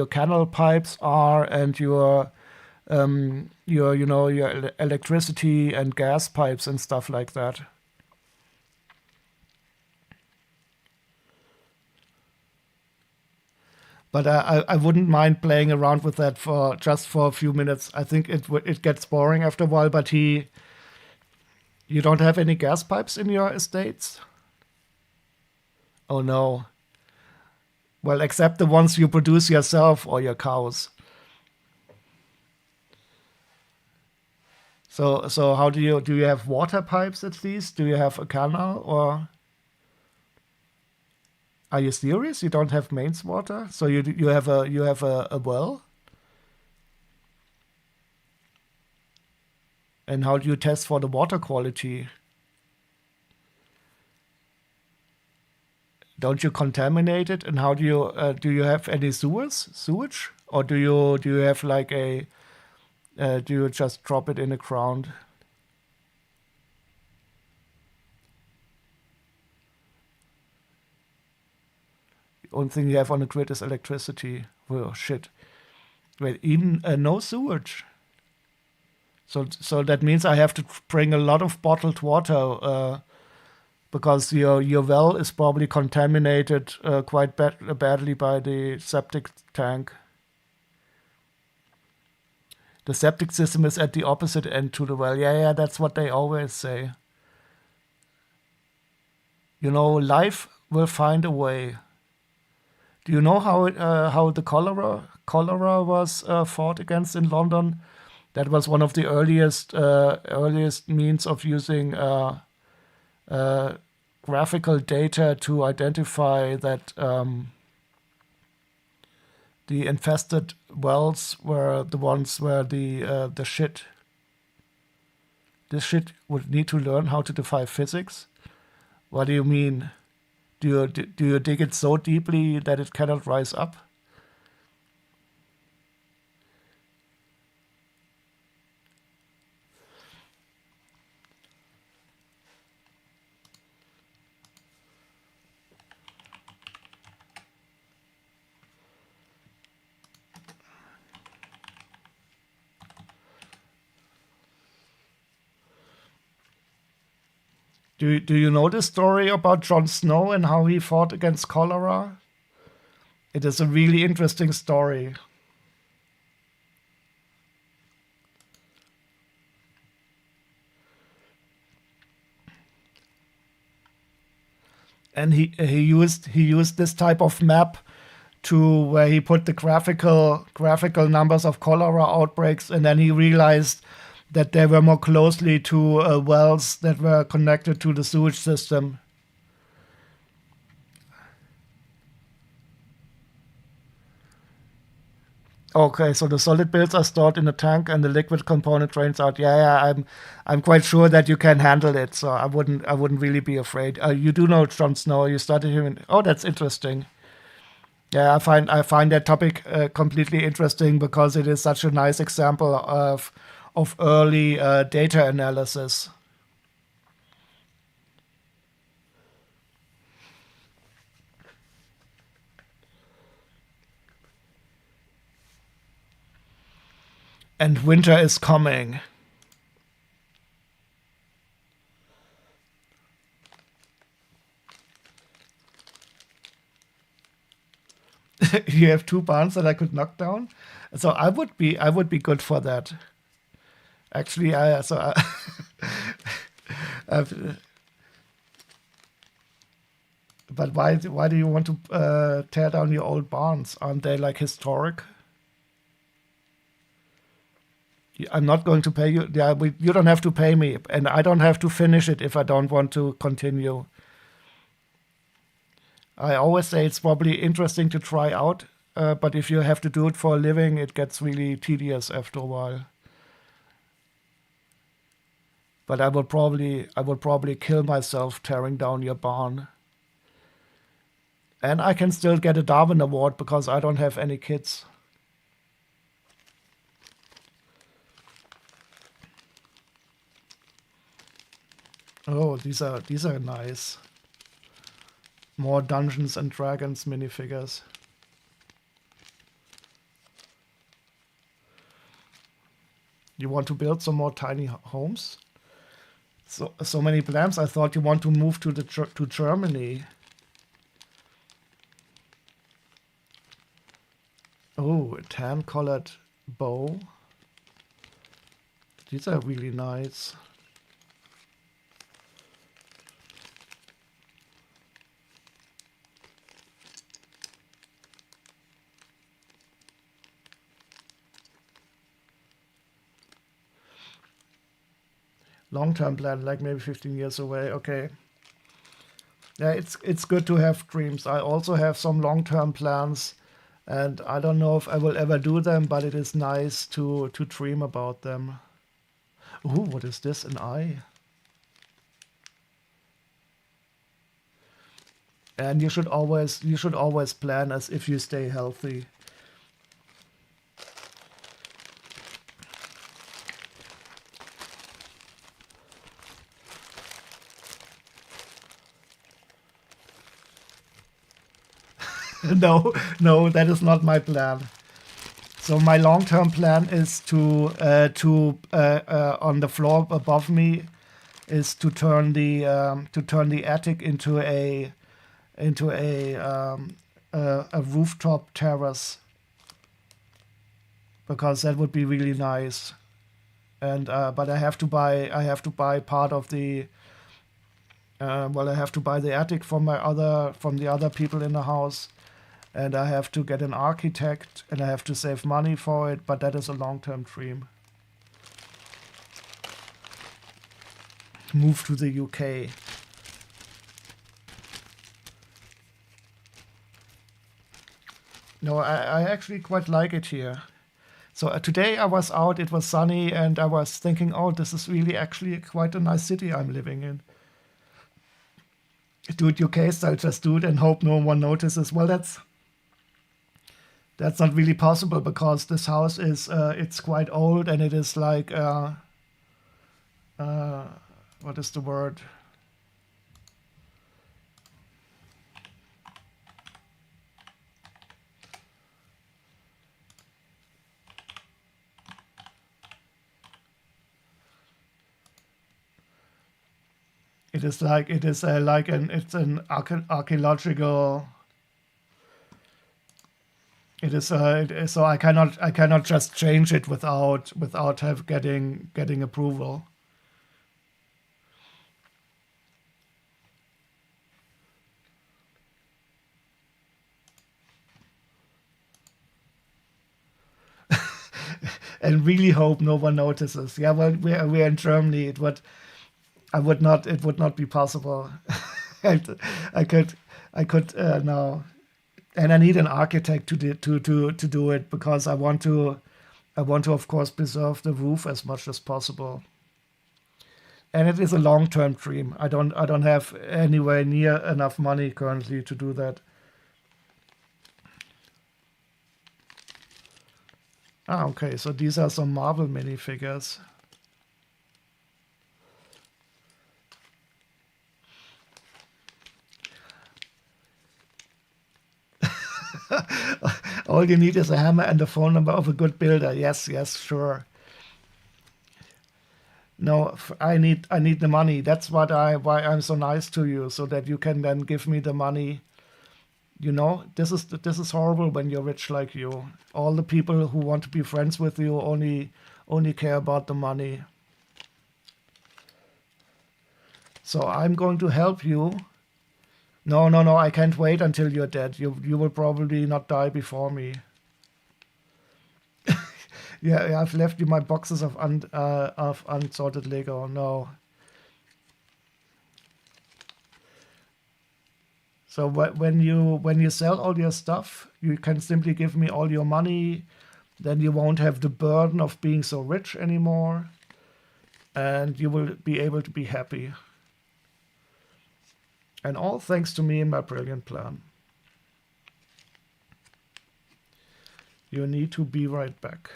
canal pipes are and your electricity and gas pipes and stuff like that. But I wouldn't mind playing around with that for just for a few minutes. I think it gets boring after a while. But you don't have any gas pipes in your estates? Oh no. Well, except the ones you produce yourself or your cows. So how do you have water pipes at least? Do you have a canal or are you serious? You don't have mains water? So you have a well? And how do you test for the water quality? Don't you contaminate it? And how do you have any sewage? Or do you have like a do you just drop it in the ground? The only thing you have on the grid is electricity. Oh shit. Wait, even no sewage. So that means I have to bring a lot of bottled water because your well is probably contaminated quite badly by the septic tank. The septic system is at the opposite end to the well. Yeah, that's what they always say. Life will find a way. Do you know how the cholera was fought against in London? That was one of the earliest means of using uh, graphical data to identify that the infested wells were the ones where the shit. This shit would need to learn how to defy physics. What do you mean? Do you dig it so deeply that it cannot rise up? Do you know the story about Jon Snow and how he fought against cholera? It is a really interesting story. And he used this type of map to where he put the graphical numbers of cholera outbreaks, and then he realized that they were more closely to wells that were connected to the sewage system. Okay, so the solid bits are stored in the tank and the liquid component drains out. Yeah, yeah, I'm quite sure that you can handle it, so I wouldn't really be afraid. You do know Jon Snow. You started him. Oh, that's interesting. Yeah, I find that topic completely interesting because it is such a nice example of early data analysis. And winter is coming. You have two barns that I could knock down, so I would be good for that. Actually, I've, but why do you want to tear down your old barns? Aren't they like historic? I'm not going to pay you. Yeah, you don't have to pay me, and I don't have to finish it if I don't want to continue. I always say it's probably interesting to try out, but if you have to do it for a living, it gets really tedious after a while. But I would probably kill myself tearing down your barn, and I can still get a Darwin Award because I don't have any kids. Oh, these are nice. More Dungeons and Dragons minifigures. You want to build some more tiny homes? So many plans. I thought you want to move to Germany. Oh, a tan-colored bow. These are really nice. Long-term plan, like maybe 15 years away. Okay. Yeah, it's good to have dreams. I also have some long-term plans, and I don't know if I will ever do them, but it is nice to dream about them. Ooh, what is this? An eye? And you should always plan as if you stay healthy. No, no, that is not my plan. So my long-term plan is to on the floor above me is to turn the attic into a rooftop terrace because that would be really nice. And but I have to buy part of the well, I have to buy the attic from the other people in the house, and I have to get an architect, and I have to save money for it. But that is a long-term dream. Move to the UK. No, I actually quite like it here. So today I was out, it was sunny, and I was thinking, oh, this is really actually quite a nice city I'm living in. Do it UK style, just do it and hope no one notices. Well, that's not really possible because this house is it's quite old and it is like uh, what is the word? It's an archaeological. So I cannot just change it without have getting approval. And really hope no one notices. Yeah, well, we're in Germany. It would not be possible. I, I could I could no. And I need an architect to do it because I want to of course preserve the roof as much as possible. And it is a long-term dream. I don't have anywhere near enough money currently to do that. Ah, okay. So these are some Marvel minifigures. All you need is a hammer and the phone number of a good builder. Yes, yes, sure. No, I need the money. That's why I'm so nice to you, so that you can then give me the money. You know, this is horrible when you're rich like you. All the people who want to be friends with you only care about the money. So I'm going to help you. No, no, no, I can't wait until you're dead. You will probably not die before me. Yeah, I've left you my boxes of unsorted Lego. No. So when you sell all your stuff, you can simply give me all your money. Then you won't have the burden of being so rich anymore, and you will be able to be happy. And all thanks to me and my brilliant plan. You need to be right back.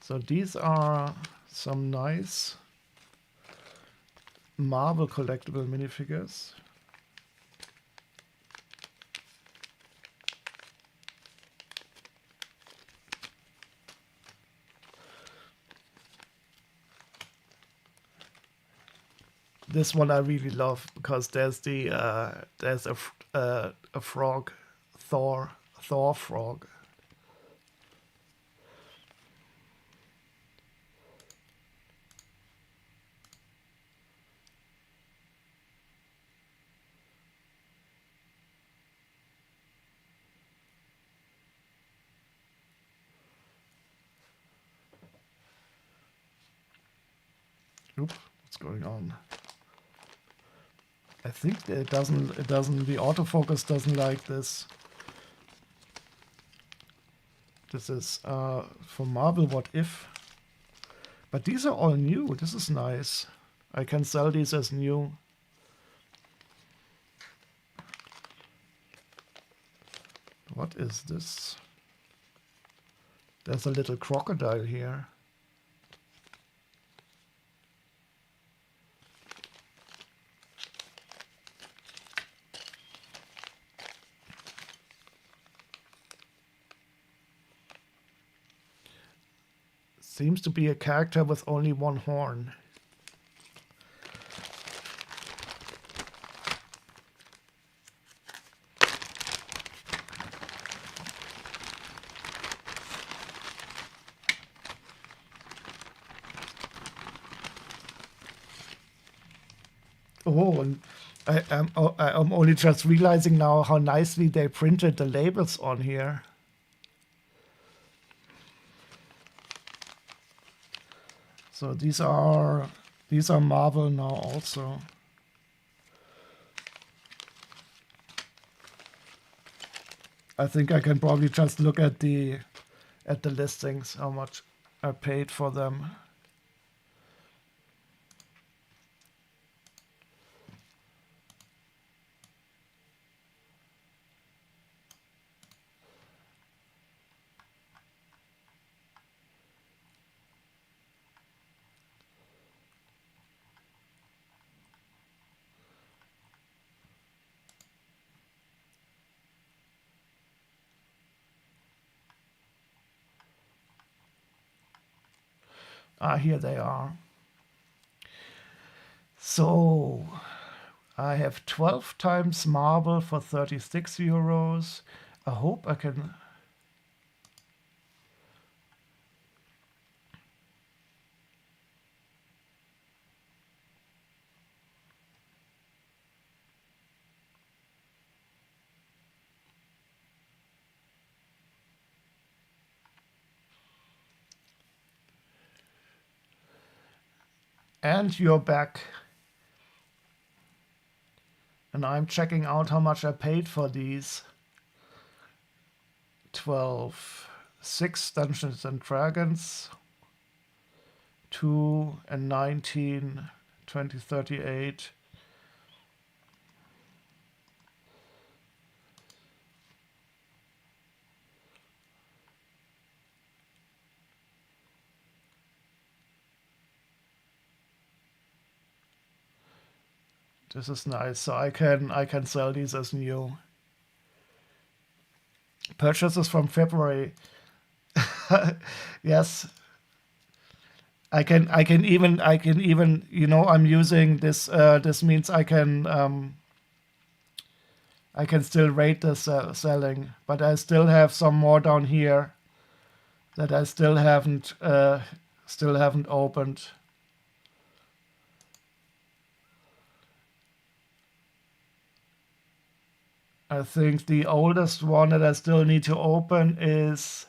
So these are some nice Marvel collectible minifigures. This one I really love because there's a frog, Thor frog. Oops, what's going on? I think it doesn't, the autofocus doesn't like this. This is for Marvel What If. But these are all new. This is nice. I can sell these as new. What is this? There's a little crocodile here. Seems to be a character with only one horn. Oh, and I'm only just realizing now how nicely they printed the labels on here. So these are Marvel now also. I think I can probably just look at the listings, how much I paid for them. Ah, here they are. So I have 12 times Marble for 36 euros. I hope I can. And you're back. And I'm checking out how much I paid for these. 12. 6 Dungeons and Dragons. 2 and 19. 2038. This is nice. So I can sell these as new. Purchases from February. Yes. I can even I'm using this this means I can still rate the selling, but I still have some more down here that I still haven't opened. I think the oldest one that I still need to open is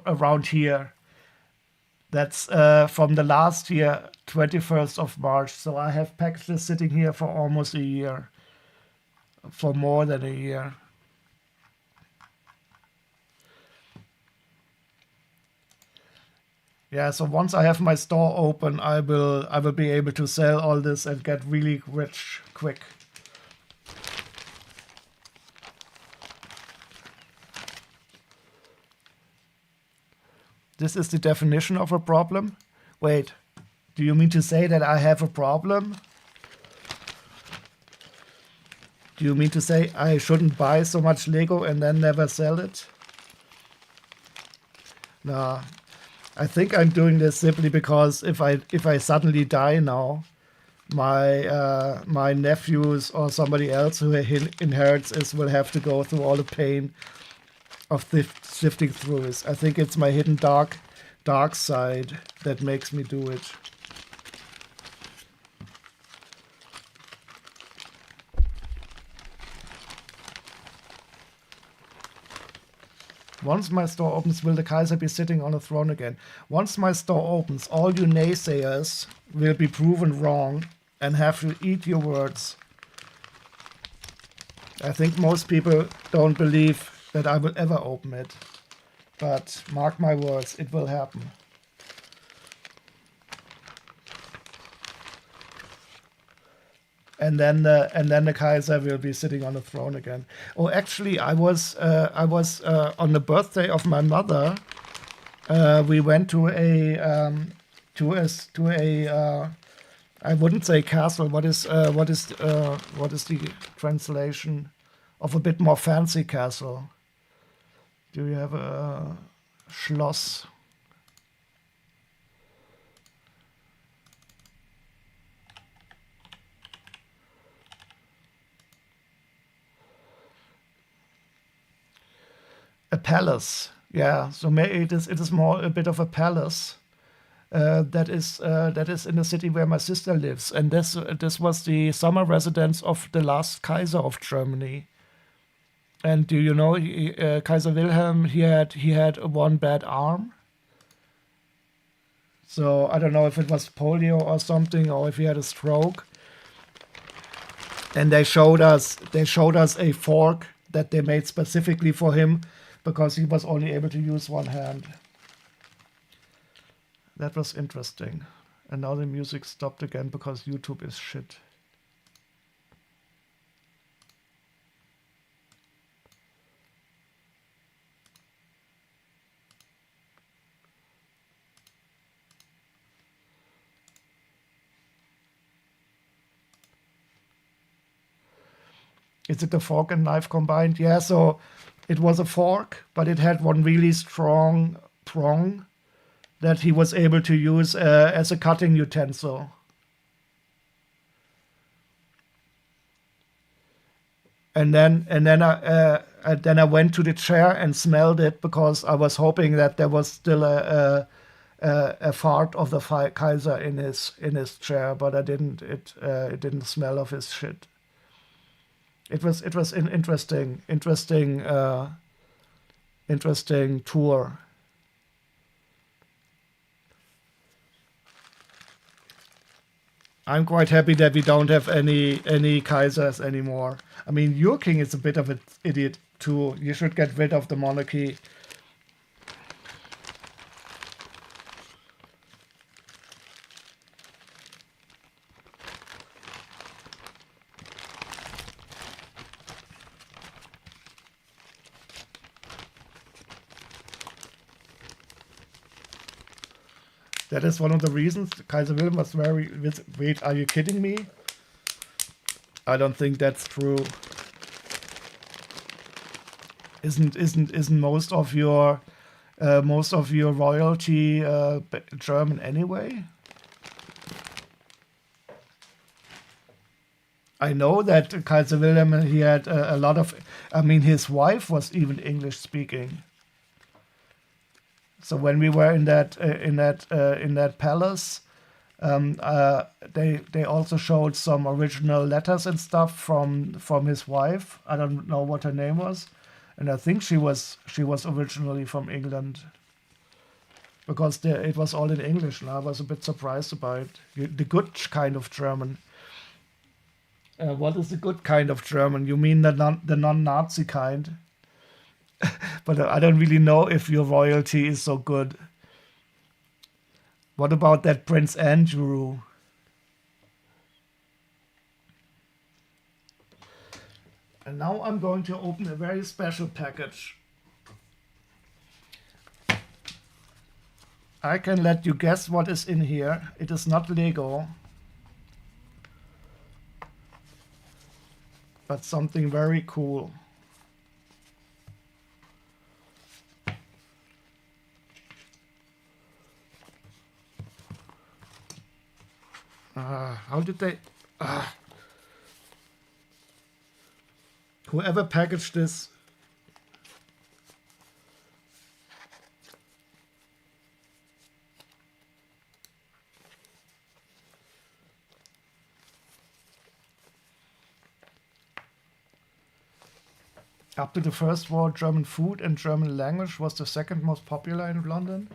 around here. That's from the last year, 21st of March. So I have packages sitting here for almost a year, for more than a year. Yeah, so once I have my store open, I will be able to sell all this and get really rich quick. This is the definition of a problem? Wait, do you mean to say that I have a problem? Do you mean to say I shouldn't buy so much Lego and then never sell it? No, I think I'm doing this simply because if I suddenly die now, my nephews or somebody else who inherits this will have to go through all the pain of sifting through it. I think it's my hidden dark side that makes me do it. Once my store opens, will the Kaiser be sitting on a throne again? Once my store opens, all you naysayers will be proven wrong and have to eat your words. I think most people don't believe that I will ever open it. But mark my words, it will happen. And then the Kaiser will be sitting on the throne again. Oh, actually, I was on the birthday of my mother. We went to a I wouldn't say castle. What is the translation of a bit more fancy castle? Do you have a Schloss? A palace, yeah. So it is more a bit of a palace that is in the city where my sister lives, and this was the summer residence of the last Kaiser of Germany. And do you know Kaiser Wilhelm? He had one bad arm. So I don't know if it was polio or something, or if he had a stroke. And they showed us a fork that they made specifically for him, because he was only able to use one hand. That was interesting. And now the music stopped again because YouTube is shit. Is it a fork and knife combined? Yeah, so it was a fork, but it had one really strong prong that he was able to use as a cutting utensil. And then I went to the chair and smelled it, because I was hoping that there was still a fart of the Kaiser in his chair, but I didn't. It didn't smell of his shit. It was an interesting tour. I'm quite happy that we don't have any Kaisers anymore. I mean, your king is a bit of an idiot too. You should get rid of the monarchy. That is one of the reasons Kaiser Wilhelm was very... Wait, are you kidding me? I don't think that's true. Isn't most of your royalty German anyway? I know that Kaiser Wilhelm, he had a lot of... I mean, his wife was even English speaking. So when we were in that palace, they also showed some original letters and stuff from his wife. I don't know what her name was, and I think she was originally from England, because it was all in English, and I was a bit surprised about it. The good kind of German. What is the good kind of German? You mean the non-Nazi kind? But I don't really know if your royalty is so good. What about that Prince Andrew? And now I'm going to open a very special package. I can let you guess what is in here. It is not Lego, but something very cool. How did they... whoever packaged this... After the First War, German food and German language was the second most popular in London?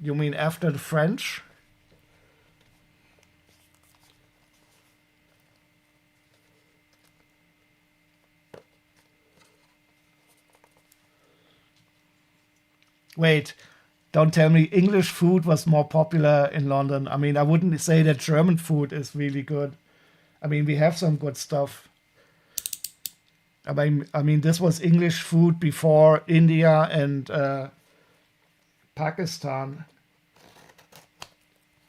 You mean after the French? Wait, don't tell me English food was more popular in London. I mean, I wouldn't say that German food is really good. I mean, we have some good stuff. I mean, this was English food before India and Pakistan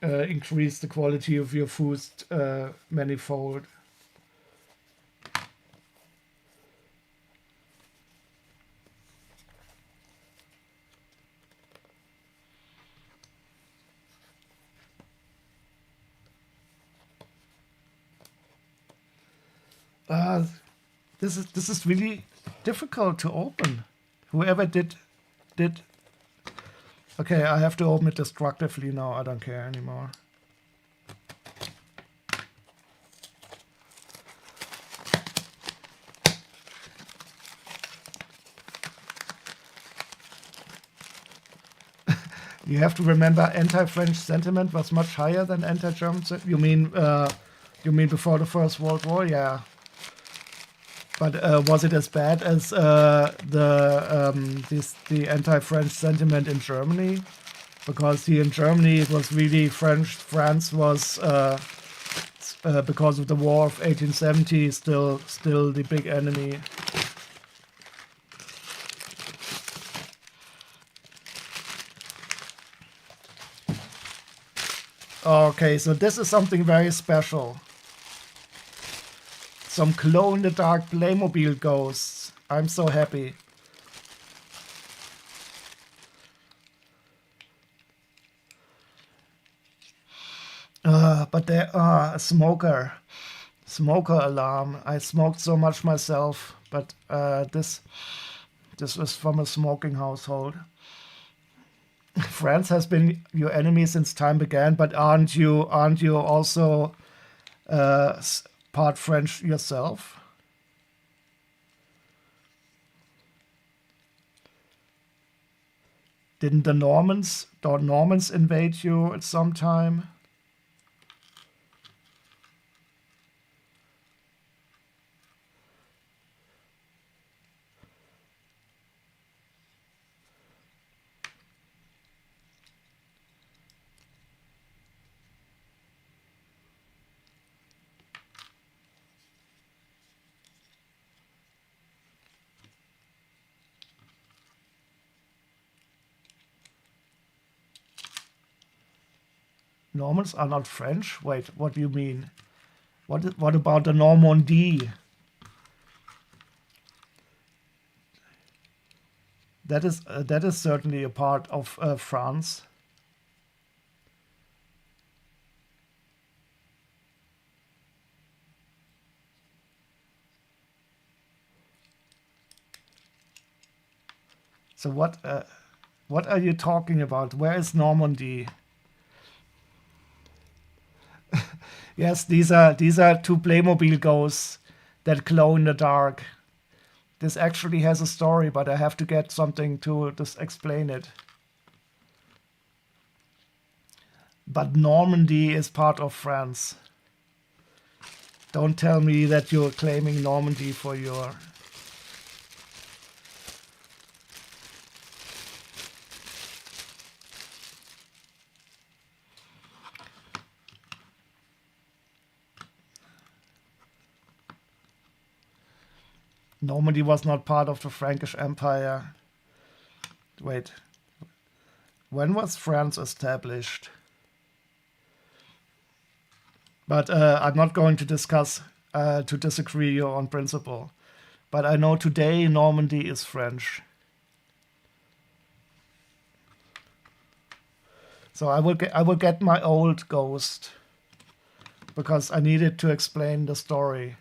increased the quality of your food manifold. This is really difficult to open. Whoever did. Okay, I have to open it destructively now. I don't care anymore. You have to remember, anti-French sentiment was much higher than anti-German. You mean before the First World War? Yeah. But was it as bad as the anti-French sentiment in Germany? Because here in Germany it was really French. France was because of the War of 1870 still the big enemy. Okay, so this is something very special. Some glow-in-the-dark Playmobil ghosts. I'm so happy. But there are a smoker alarm. I smoked so much myself, but this is from a smoking household. France has been your enemy since time began, but aren't you also part French yourself? Didn't the Normans invade you at some time? Normans are not French? Wait, what do you mean? What about the Normandy? That is certainly a part of France. So what are you talking about? Where is Normandy? Yes, these are two Playmobil ghosts that glow in the dark. This actually has a story, but I have to get something to just explain it. But Normandy is part of France. Don't tell me that you're claiming Normandy for your... Normandy was not part of the Frankish Empire. Wait. When was France established? But I'm not going to discuss, to disagree on principle. But I know today Normandy is French. So I will get my old ghost. Because I needed to explain the story.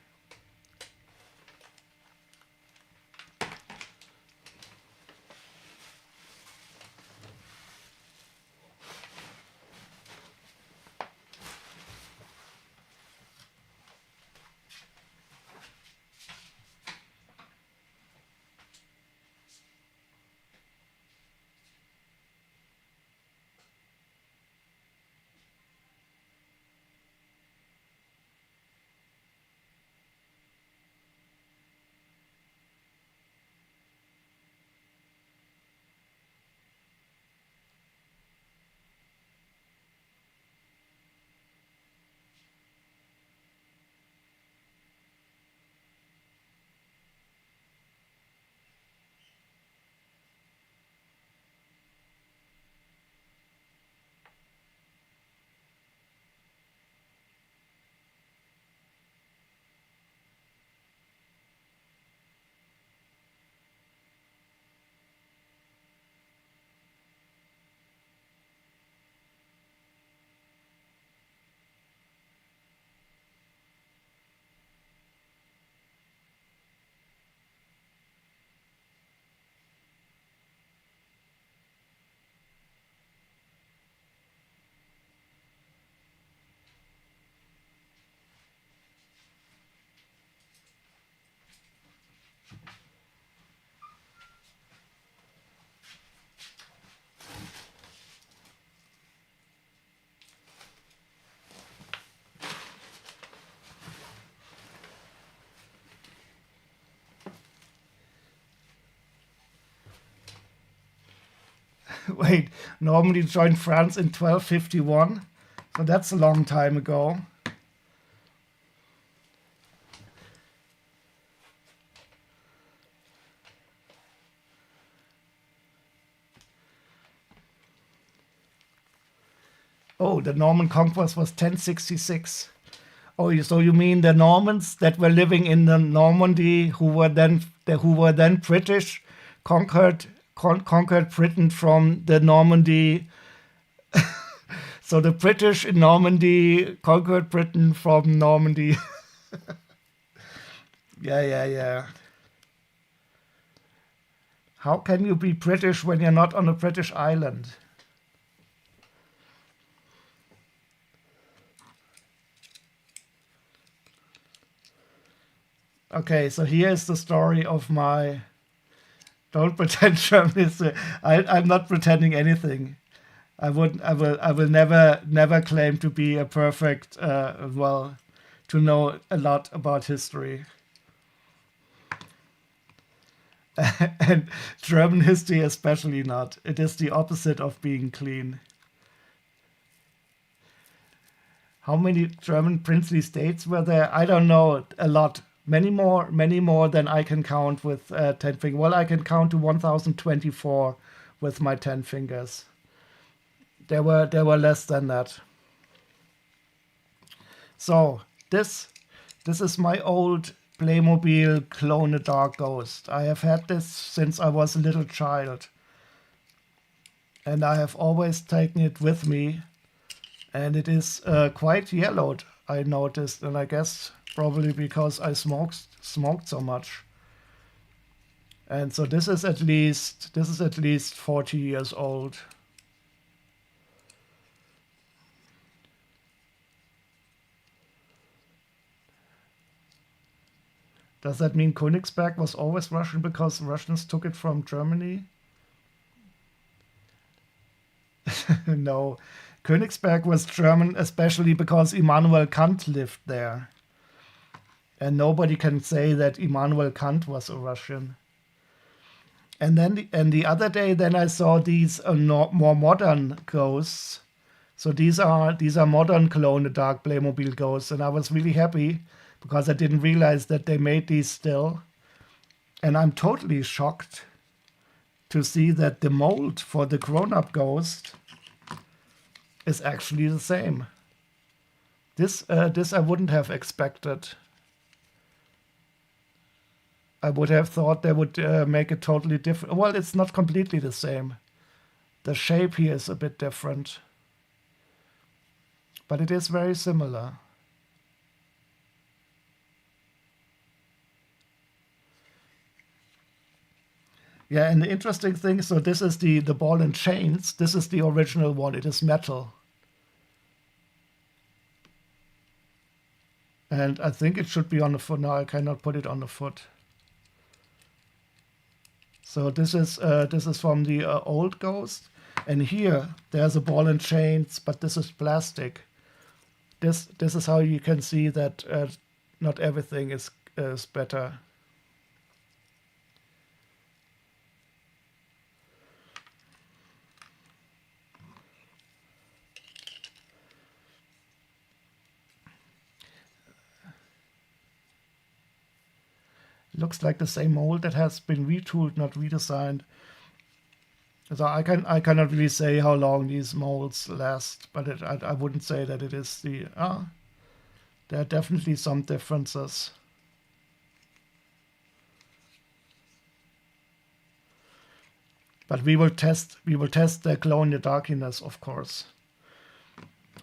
Wait, Normandy joined France in 1251. So that's a long time ago. Oh, the Norman conquest was 1066. Oh, so you mean the Normans that were living in the Normandy who were then British, conquered Britain from the Normandy. So the British in Normandy conquered Britain from Normandy. Yeah. How can you be British when you're not on a British island? Okay, so here is the story of my... Don't pretend German. I'm not pretending anything. I will never claim to be a perfect, to know a lot about history. And German history especially not. It is the opposite of being clean. How many German princely states were there? I don't know, a lot. Many more than I can count with 10 fingers. Well, I can count to 1024 with my 10 fingers. There were less than that. So this this is my old Playmobil Glow in the Dark Ghost. I have had this since I was a little child, and I have always taken it with me. And it is quite yellowed, I noticed, and I guess probably because I smoked so much. And so this is at least 40 years old. Does that mean Königsberg was always Russian because Russians took it from Germany? No. Königsberg was German, especially because Immanuel Kant lived there. And nobody can say that Immanuel Kant was a Russian. And then the other day, then I saw these more modern ghosts. So these are modern glow in the dark Playmobil ghosts, and I was really happy because I didn't realize that they made these still. And I'm totally shocked to see that the mold for the grown-up ghost is actually the same. This I wouldn't have expected. I would have thought they would make it totally different. Well, it's not completely the same. The shape here is a bit different, but it is very similar. Yeah, and the interesting thing, so this is the ball and chains. This is the original one. It is metal. And I think it should be on the foot. Now I cannot put it on the foot. So this is from the old Ghost. And here there's a ball and chains, but this is plastic. This is how you can see that not everything is better. Looks like the same mold that has been retooled, not redesigned. So I cannot really say how long these molds last, but I wouldn't say that it is the there are definitely some differences. But we will test the glow in the darkness, of course.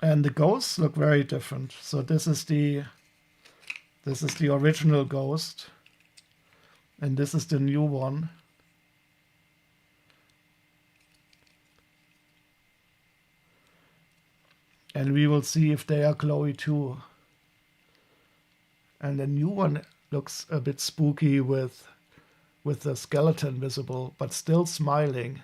And the ghosts look very different. So this is the original ghost. And this is the new one. And we will see if they are glowy too. And the new one looks a bit spooky with the skeleton visible, but still smiling.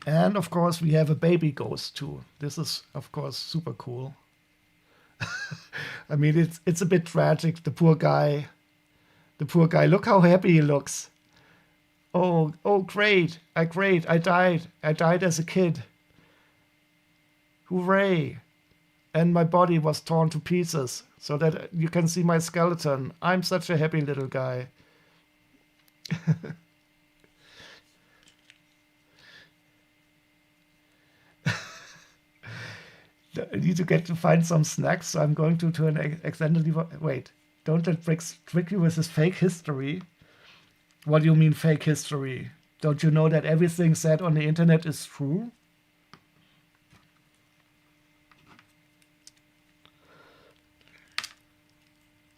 And of course we have a baby ghost too. This is of course super cool. I mean, it's a bit tragic. The poor guy. Look how happy he looks. Oh, great! I died. I died as a kid. Hooray! And my body was torn to pieces, so that you can see my skeleton. I'm such a happy little guy. I need to find some snacks, so I'm going to an accidentally. Wait, don't let Briggs trick you with his fake history. What do you mean fake history? Don't you know that everything said on the internet is true?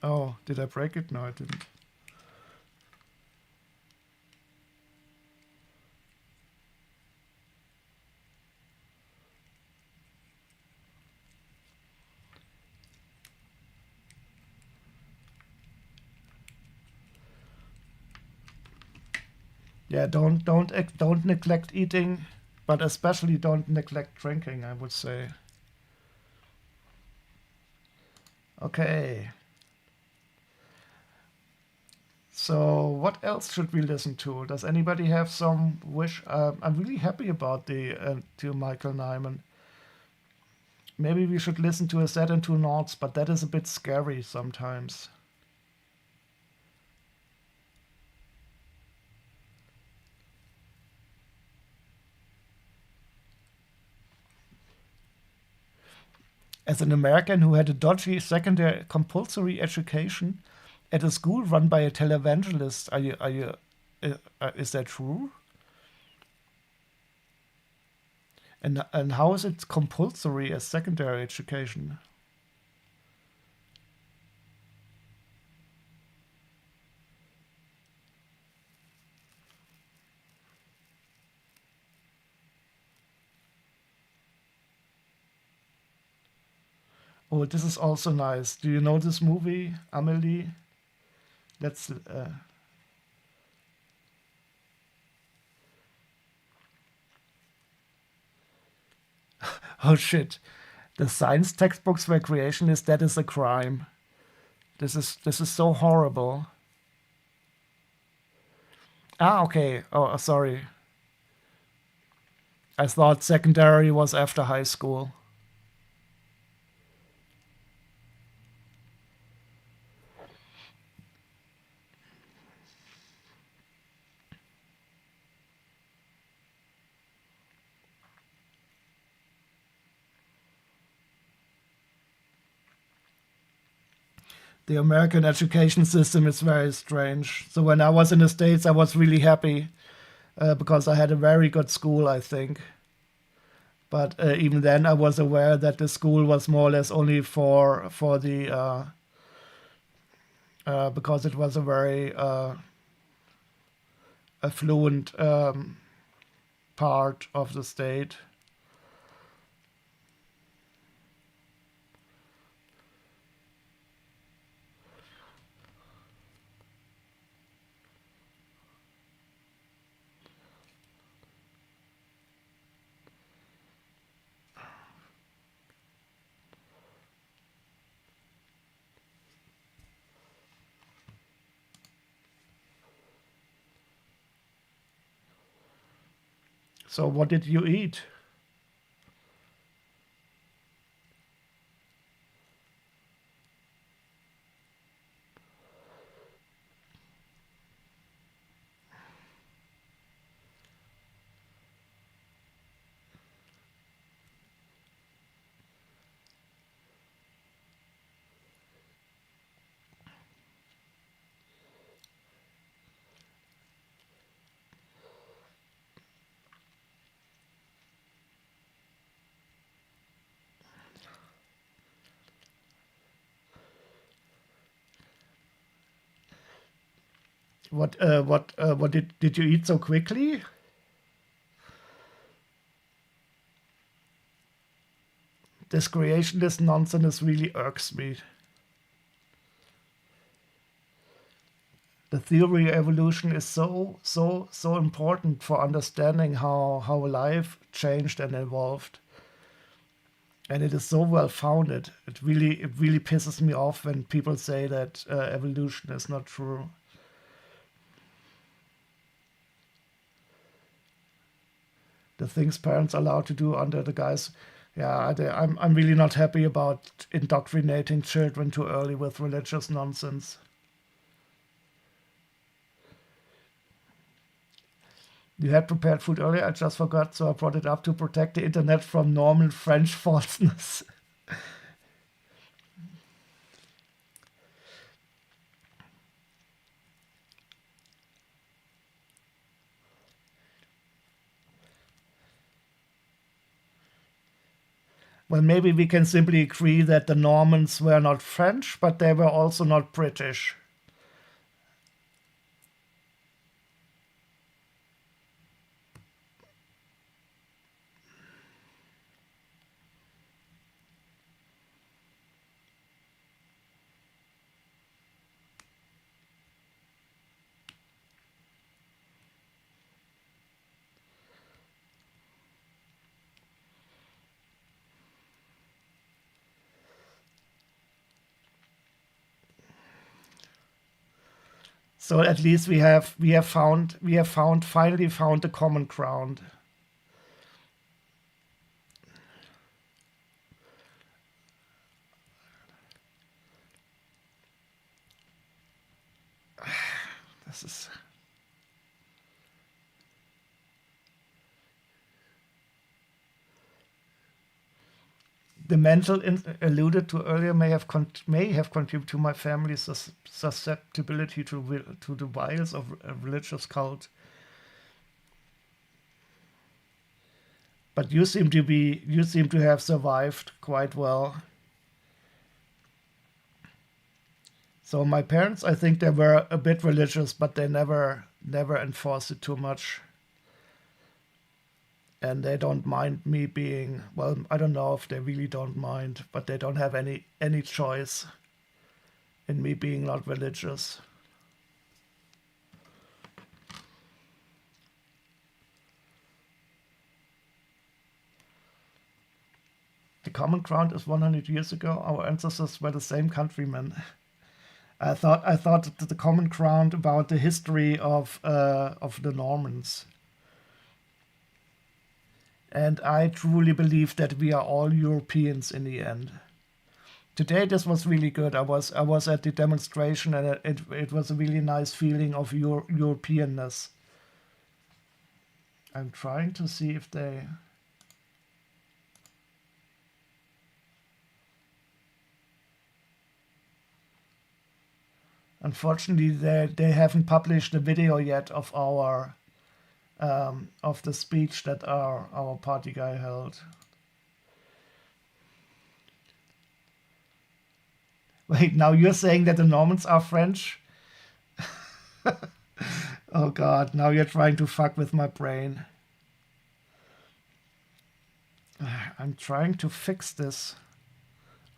Oh, did I break it? No, I didn't. Yeah, don't neglect eating, but especially don't neglect drinking, I would say. Okay. So what else should we listen to? Does anybody have some wish? I'm really happy about the to Michael Nyman. Maybe we should listen to a set and two notes, but that is a bit scary sometimes. As an American who had a dodgy secondary compulsory education at a school run by a televangelist, is that true? And how is it compulsory as secondary education? Oh, this is also nice. Do you know this movie, Amelie? Let's. Oh shit! The science textbooks where creation is dead is a crime. This is so horrible. Ah, okay. Oh, sorry. I thought secondary was after high school. The American education system is very strange. So when I was in the States, I was really happy because I had a very good school, I think. But even then, I was aware that the school was more or less only for the because it was a very affluent part of the state. So what did you eat? What did you eat so quickly? This creationist nonsense really irks me. The theory of evolution is so important for understanding how life changed and evolved, and it is so well founded. It really pisses me off when people say that evolution is not true. The things parents are allowed to do under the guise. Yeah, I'm really not happy about indoctrinating children too early with religious nonsense. You had prepared food earlier, I just forgot, so I brought it up to protect the internet from normal French falseness. Well, maybe we can simply agree that the Normans were not French, but they were also not British. So at least we have finally found the common ground. This is the mental alluded to earlier may have contributed to my family's susceptibility to the wiles of a religious cult. But you seem to have survived quite well. So my parents, I think they were a bit religious, but they never enforced it too much. And they don't mind me being, well, I don't know if they really don't mind, but they don't have any choice in me being not religious. The common ground is 100 years ago. Our ancestors were the same countrymen. I thought that the common ground about the history of the Normans. And I truly believe that we are all Europeans in the end. Today this was really good. I was at the demonstration, and it was a really nice feeling of Europeanness. I'm trying to see if they... Unfortunately, they haven't published a video yet of our of the speech that our party guy held. Wait, now you're saying that the Normans are French? Oh God, now you're trying to fuck with my brain. I'm trying to fix this.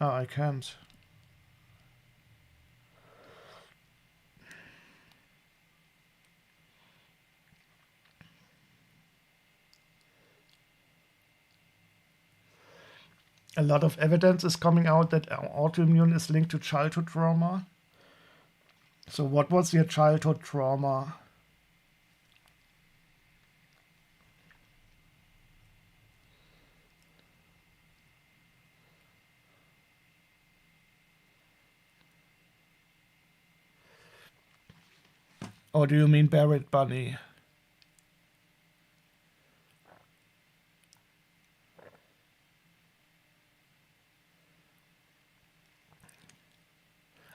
Oh, I can't. A lot of evidence is coming out that autoimmune is linked to childhood trauma. So what was your childhood trauma? Or do you mean Barrett Bunny?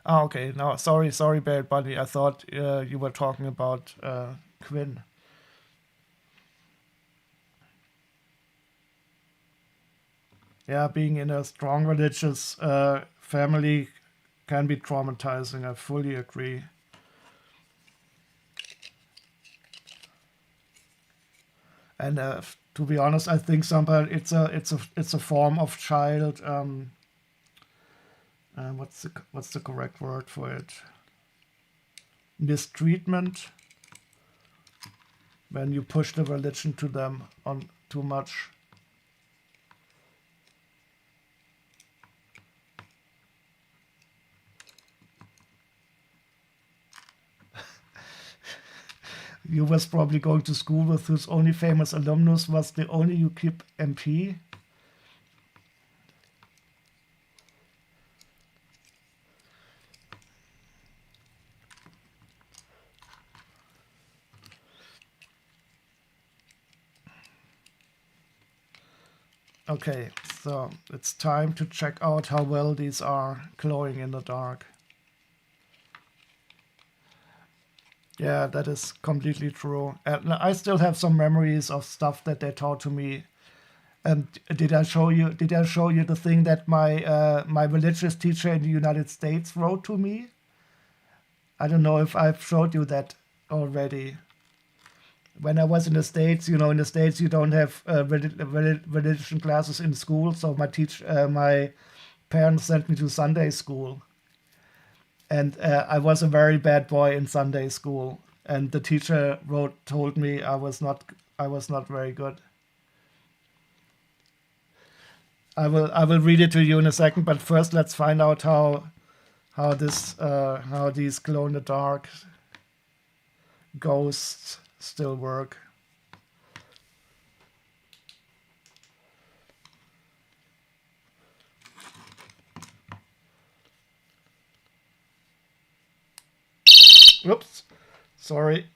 Ah, okay. No, sorry, Barrett Bunny. I thought you were talking about Quinn. Yeah, being in a strong religious family can be traumatizing. I fully agree. And to be honest, I think sometimes it's a form of child. What's the correct word for it? Mistreatment. When you push the religion to them on too much. You was probably going to school with whose only famous alumnus was the only UKIP MP. Okay, so it's time to check out how well these are glowing in the dark. Yeah, that is completely true. And I still have some memories of stuff that they taught to me. And did I show you the thing that my religious teacher in the United States wrote to me? I don't know if I've showed you that already. When I was in the States, in the States you don't have religion classes in school, so my parents sent me to Sunday school. And I was a very bad boy in Sunday school, and the teacher told me I was not very good. I will read it to you in a second, but first let's find out how these glow in the dark ghosts still work. Oops, sorry.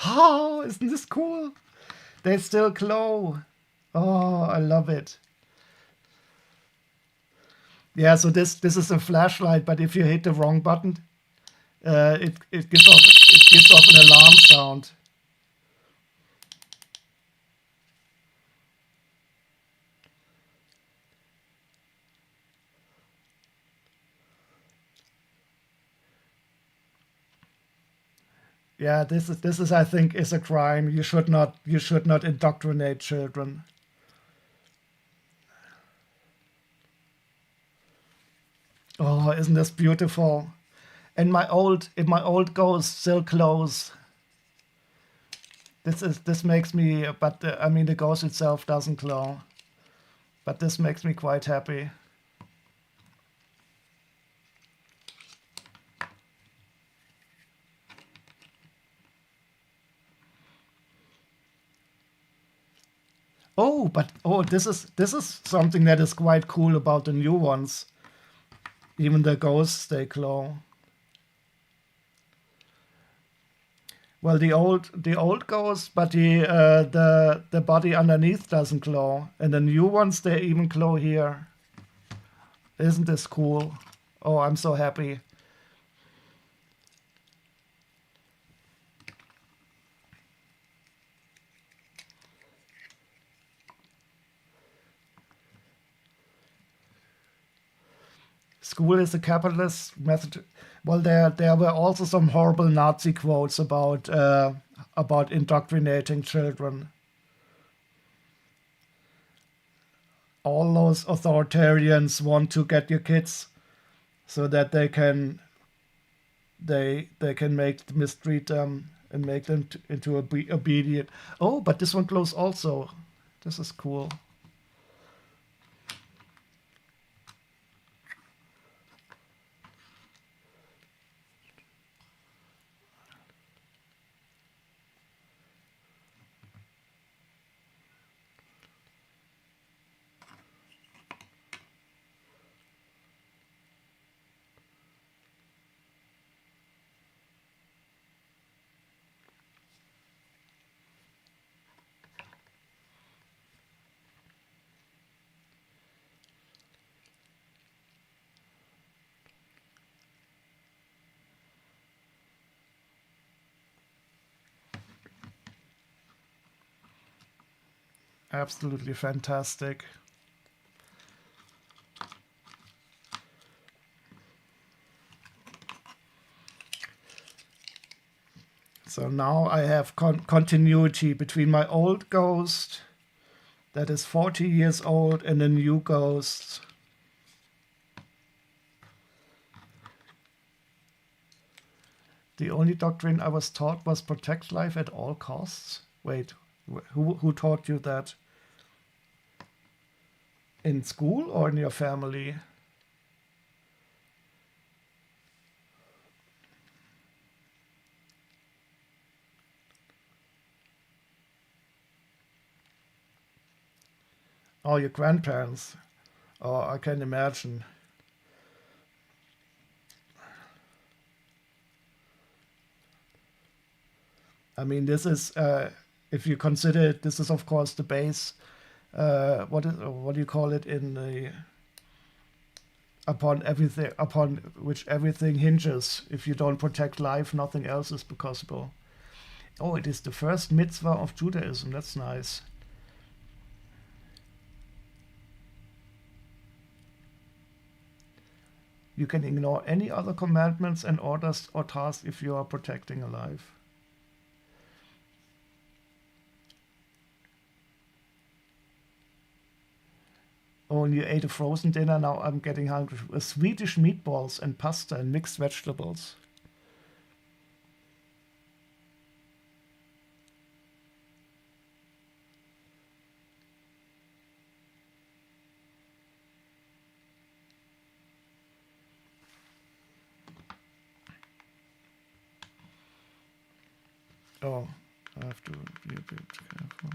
Oh, isn't this cool? They still glow. Oh, I love it. Yeah, so this is a flashlight, but if you hit the wrong button, it gives off an alarm sound. Yeah, this is I think is a crime. You should not indoctrinate children. Oh, isn't this beautiful? And my old ghost still glows. This makes me, but I mean the ghost itself doesn't glow, but this makes me quite happy. This is something that is quite cool about the new ones. Even the ghosts they glow. Well, the old ghosts, but the body underneath doesn't glow, and the new ones they even glow here. Isn't this cool? Oh, I'm so happy. School is a capitalist method. Well, there were also some horrible Nazi quotes about indoctrinating children. All those authoritarians want to get your kids so that they can mistreat them and make them into obedient. Oh, but this one glows also. This is cool. Absolutely fantastic. So now I have continuity between my old ghost that is 40 years old and a new ghost. The only doctrine I was taught was protect life at all costs. Wait, who taught you that? In school or in your family? Oh, your grandparents. Oh, I can imagine. I mean, this is, if you consider it, this is of course the base. What do you call it in the upon which everything hinges. If you don't protect life, nothing else is possible. Oh, it is the first mitzvah of Judaism. That's nice. You can ignore any other commandments and orders or tasks if you are protecting a life. Oh, and you ate a frozen dinner. Now I'm getting hungry. Swedish meatballs and pasta and mixed vegetables. Oh, I have to be a bit careful.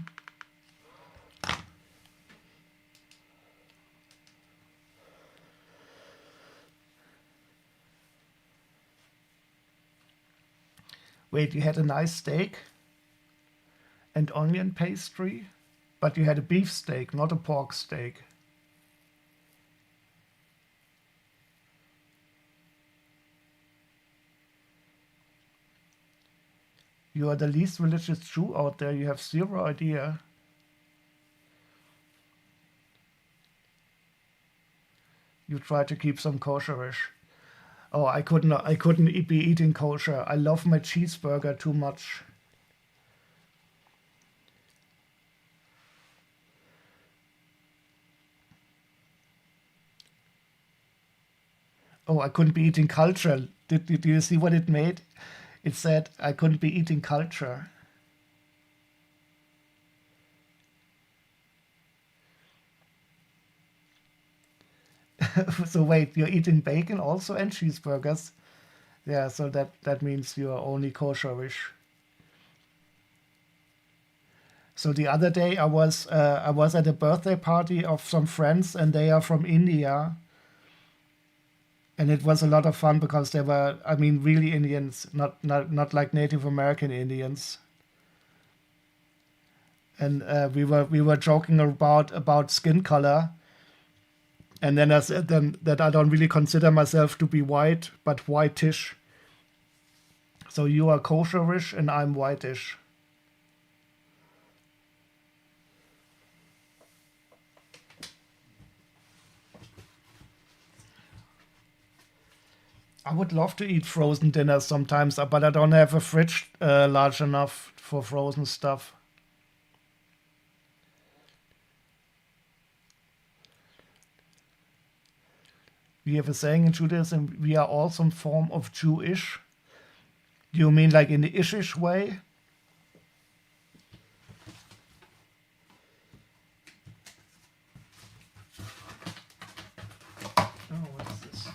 Wait, you had a nice steak? and onion pastry, but you had a beef steak, not a pork steak. You are the least religious Jew out there. You have zero idea. You try to keep some kosherish. Oh, I couldn't be eating kosher. I love my cheeseburger too much. Oh, I couldn't be eating culture. Did you see what it made? It said I couldn't be eating culture. So wait, you're eating bacon also and cheeseburgers? Yeah, so that means you're only kosherish. So the other day I was at a birthday party of some friends and they are from India, and it was a lot of fun because they were, I mean, really Indians, not like Native American Indians. And we were joking about skin color, and then I said them that I don't really consider myself to be white, but whitish. So you are kosherish and I'm whitish. I would love to eat frozen dinners sometimes, but I don't have a fridge large enough for frozen stuff. We have a saying in Judaism: we are all some form of Jewish. Do you mean like in the ishish way? Oh, what is this?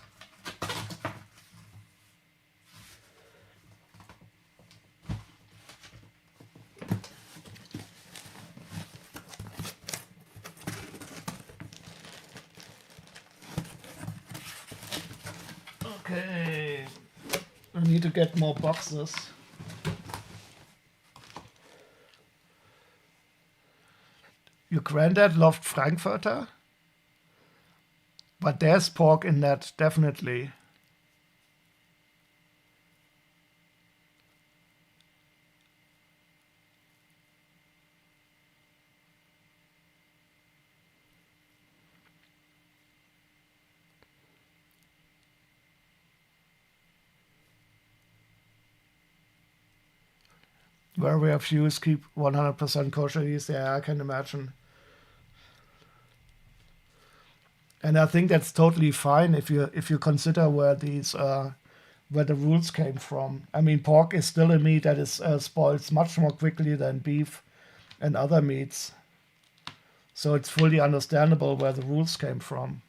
Okay, I need to get more boxes. Your granddad loved Frankfurter, but there's pork in that, definitely. Very few keep 100% kosher these. Yeah, I can imagine. And I think that's totally fine if you consider where the rules came from. I mean, pork is still a meat that is spoils much more quickly than beef and other meats. So it's fully understandable where the rules came from.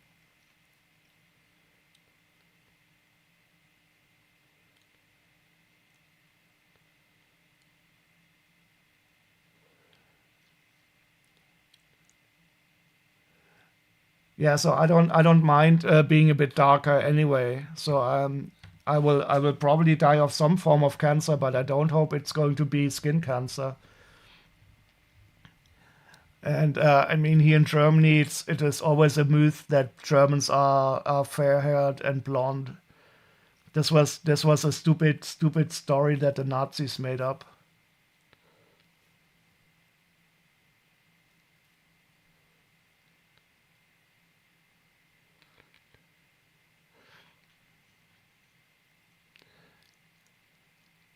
Yeah, so I don't mind being a bit darker anyway. So I will probably die of some form of cancer, but I don't hope it's going to be skin cancer. And I mean, here in Germany, it is always a myth that Germans are fair haired and blonde. This was a stupid story that the Nazis made up.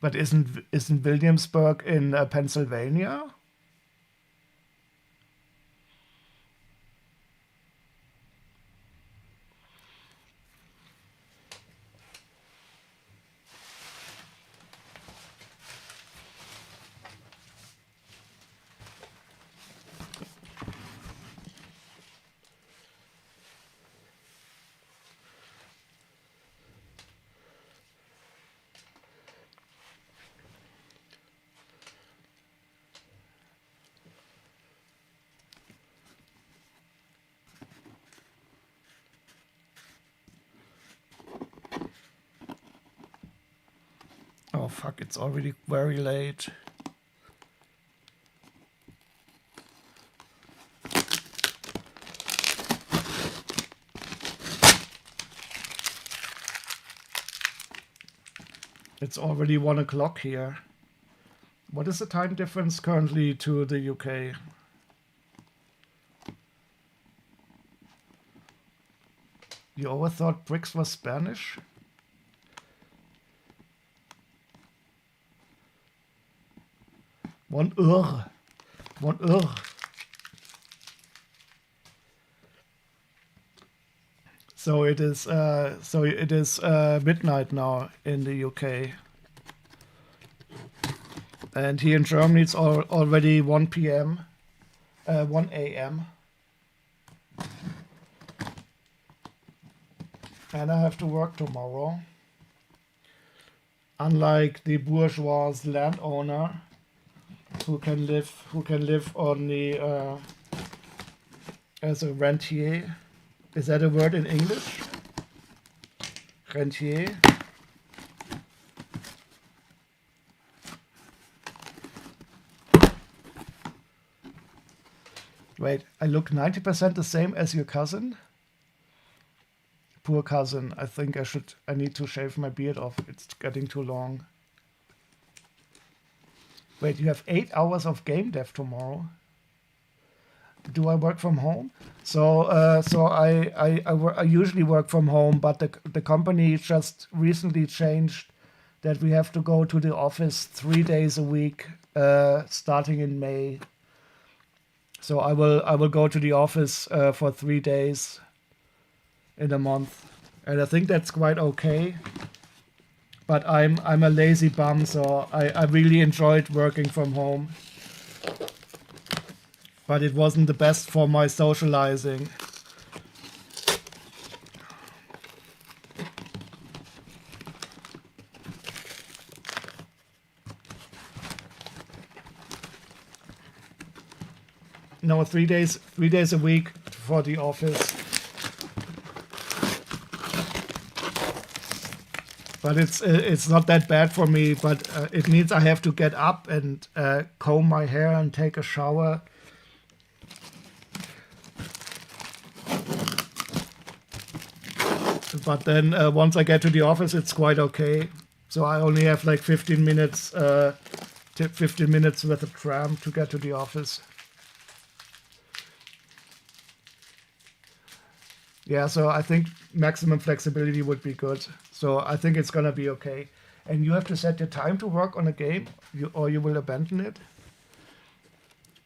But isn't Williamsburg in Pennsylvania? Oh fuck! It's already very late. It's already 1 o'clock here. What is the time difference currently to the UK? You always thought bricks was Spanish? One ur. One ur. So it is midnight now in the UK. And here in Germany it's already 1 p.m. 1 a.m. And I have to work tomorrow. Unlike the bourgeois landowner who can live on the as a rentier. Is that a word in English? Rentier. Wait, I look 90% the same as your cousin? Poor cousin. I think I need to shave my beard off. It's getting too long. Wait, you have 8 hours of game dev tomorrow? Do I work from home? So I usually work from home, but the company just recently changed that we have to go to the office 3 days a week, starting in May. So I will go to the office for 3 days in a month, and I think that's quite okay. But I'm a lazy bum, so I really enjoyed working from home. But it wasn't the best for my socializing. No, 3 days a week for the office. But it's not that bad for me. But it means I have to get up and comb my hair and take a shower. But then once I get to the office, it's quite okay. So I only have like 15 minutes, 15 minutes with a tram to get to the office. Yeah, so I think maximum flexibility would be good. So I think it's gonna be okay. And you have to set your time to work on a game, or you will abandon it.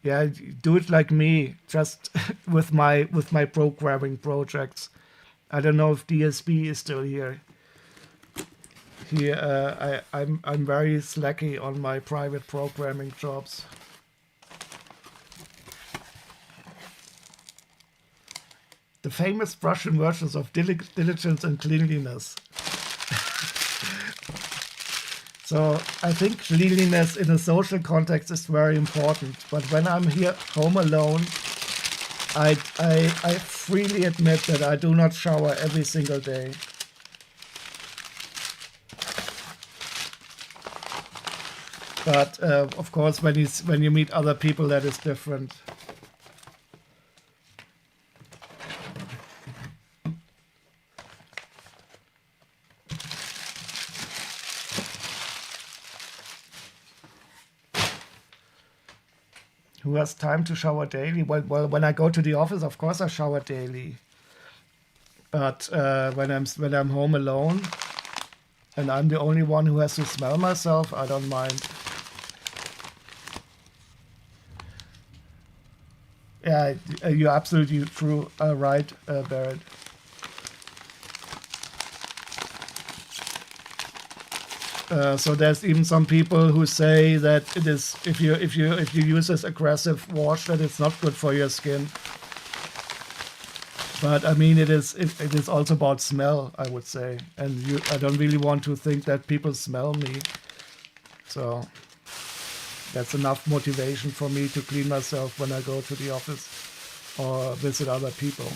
Yeah, do it like me, just with my programming projects. I don't know if DSB is still here. I'm very slacky on my private programming jobs. The famous Prussian versions of diligence and cleanliness. So I think cleanliness in a social context is very important. But when I'm here home alone, I freely admit that I do not shower every single day. But of course, when you meet other people, that is different. Who has time to shower daily? Well, when I go to the office, of course I shower daily. But when I'm home alone, and I'm the only one who has to smell myself, I don't mind. Yeah, you're absolutely true. Right, Barrett. So there's even some people who say that it is if you use this aggressive wash, that it's not good for your skin. But I mean, it is also about smell, I would say, and I don't really want to think that people smell me. So that's enough motivation for me to clean myself when I go to the office or visit other people.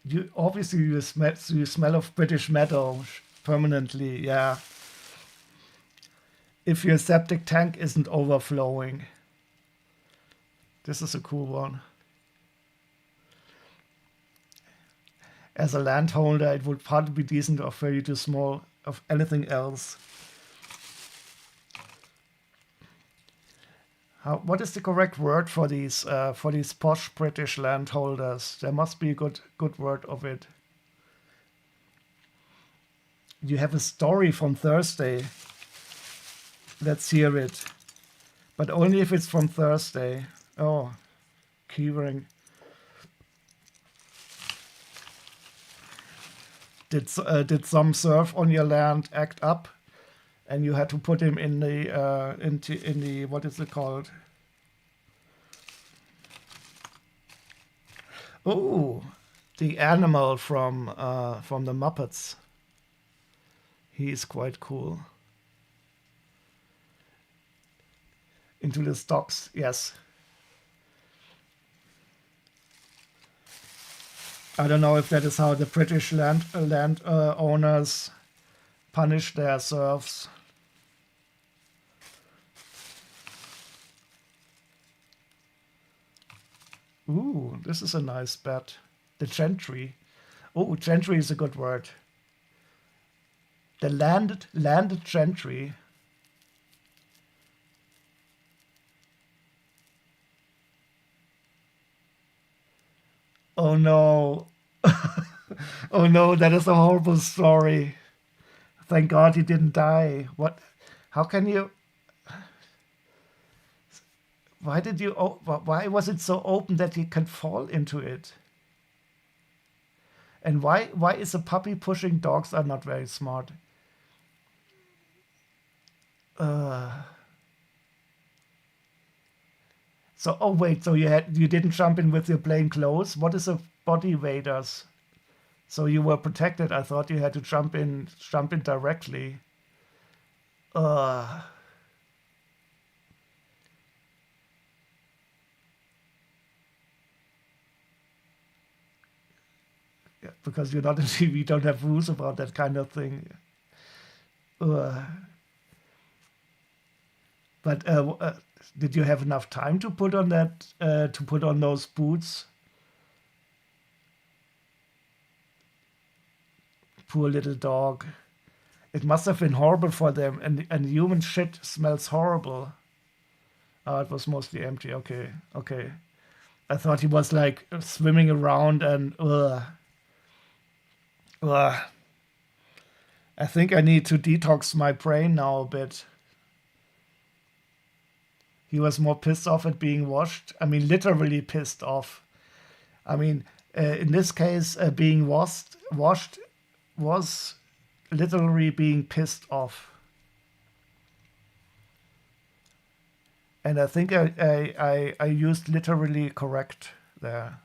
You obviously you smell of British metal permanently. Yeah, if your septic tank isn't overflowing. This is a cool one. As a landholder, it would probably be decent to offer you to smell of anything else. What is the correct word for these posh British landholders? There must be a good word of it. You have a story from Thursday. Let's hear it. But only if it's from Thursday. Oh, keyring. Did some serf on your land act up, and you had to put him in the what is it called? Oh, the animal from the Muppets. He is quite cool. Into the stocks, yes. I don't know if that is how the British land owners punish their serfs. Ooh, this is a nice bet. The gentry. Oh, gentry is a good word. The landed gentry. Oh no. Oh no, that is a horrible story. Thank God he didn't die. What? How can you? Why did you? Why was it so open that he can fall into it? And why is a puppy pushing dogs are not very smart? So oh wait, so you didn't jump in with your plain clothes? What is a body waders? So you were protected. I thought you had to jump in directly. Uh, yeah, because you're not in TV, we don't have rules about that kind of thing. Uh, but did you have enough time to put on those boots? Poor little dog. It must have been horrible for them, and human shit smells horrible. Oh, it was mostly empty. Okay, okay. I thought he was like swimming around and ugh. I think I need to detox my brain now a bit. He was more pissed off at being washed. I mean, literally pissed off. I mean, in this case, being washed was literally being pissed off. And I think I used literally correct there.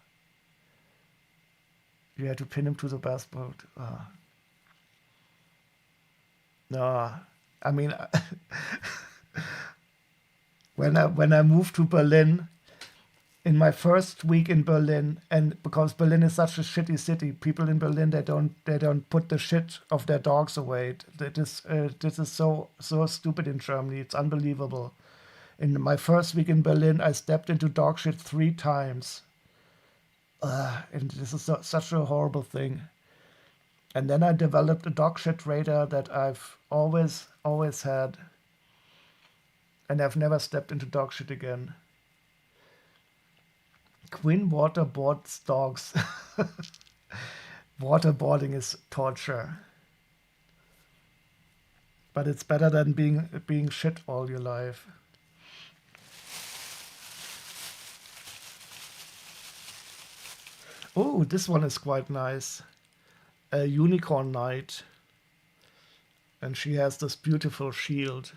You had to pin him to the basketball. No, I mean, when I moved to Berlin, in my first week in Berlin, and because Berlin is such a shitty city, people in Berlin they don't put the shit of their dogs away. This is so stupid in Germany. It's unbelievable. In my first week in Berlin, I stepped into dog shit 3 times. And this is such a horrible thing. And then I developed a dog shit radar that I've always had. And I've never stepped into dog shit again. Quinn waterboards dogs. Waterboarding is torture. But it's better than being shit all your life. Oh, this one is quite nice. A unicorn knight. And she has this beautiful shield.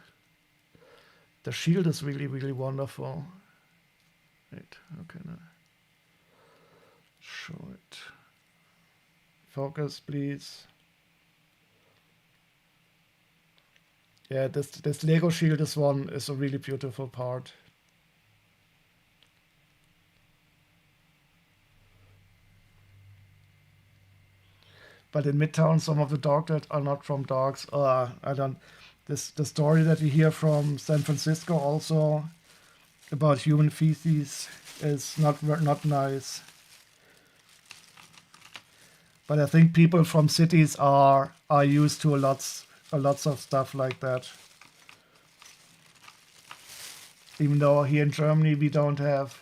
The shield is really, really wonderful. Wait, okay, now. Show it. Focus, please. Yeah, this Lego shield, this one is a really beautiful part. But in Midtown, some of the dogs are not from dogs. I don't. The story that you hear from San Francisco also about human feces is not nice. But I think people from cities are used to a lots of stuff like that. Even though here in Germany we don't have.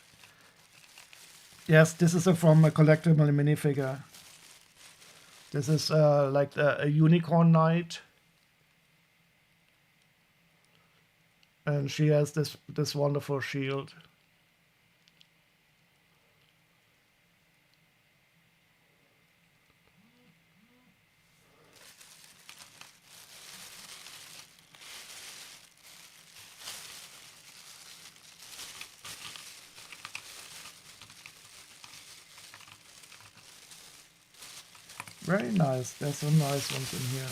Yes, this is from a collectible minifigure. This is like a unicorn knight, and she has this wonderful shield. Very nice. There's some nice ones in here.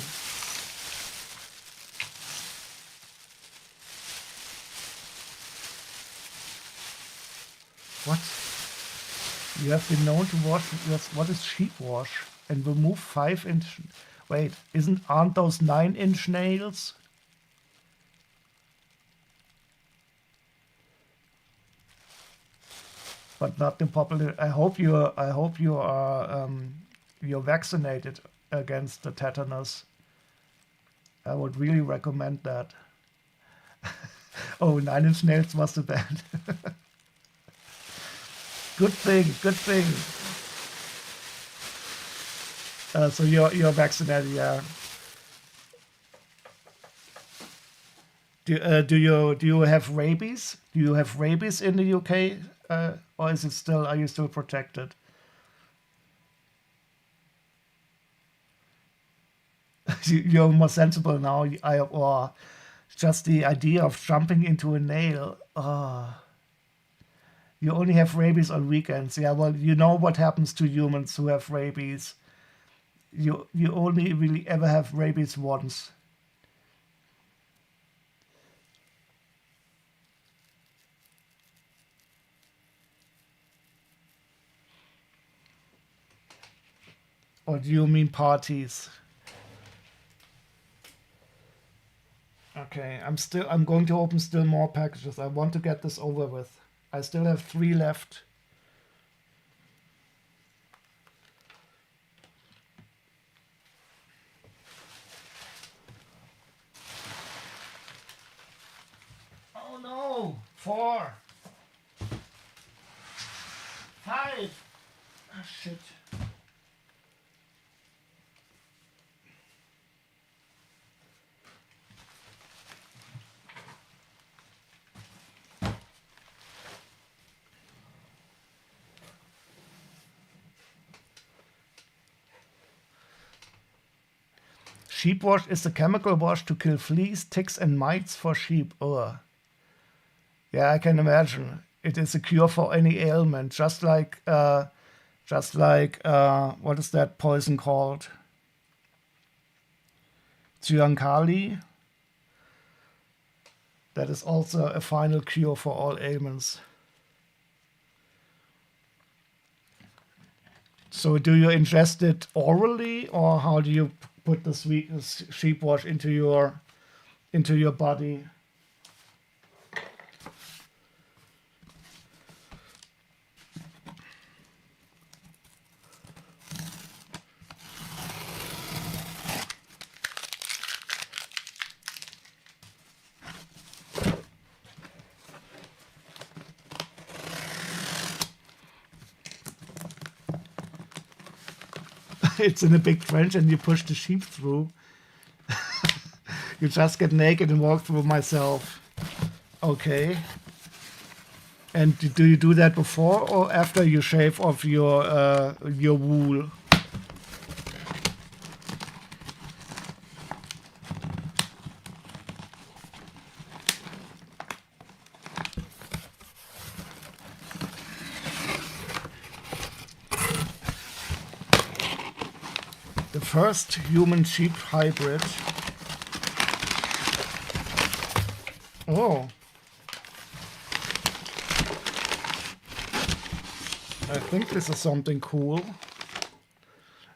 What? You have been known to wash what is sheep wash and remove 5-inch. Wait, aren't those 9-inch nails? But not the popular. I hope you are you're vaccinated against the tetanus. I would really recommend that. Oh, 9-inch nails was the bad. Good thing. So you're vaccinated, yeah. Do you have rabies? Do you have rabies in the UK, or is it still? Are you still protected? You're more sensible now. Or just the idea of jumping into a nail. You only have rabies on weekends. Yeah, well, you know what happens to humans who have rabies. You only really ever have rabies once. Or do you mean parties? Okay, I'm going to open still more packages. I want to get this over with. I still have 3 left. Oh no! 4. 5. Oh shit. Sheep wash is a chemical wash to kill fleas, ticks, and mites for sheep. Ugh. Yeah, I can imagine. It is a cure for any ailment, just like what is that poison called? Zyankali. That is also a final cure for all ailments. So do you ingest it orally, or how do you put the sheep wash into your body? It's in a big trench and you push the sheep through. You just get naked and walk through myself. Okay. And do you do that before or after you shave off your wool? The first human-sheep hybrid. Oh, I think this is something cool.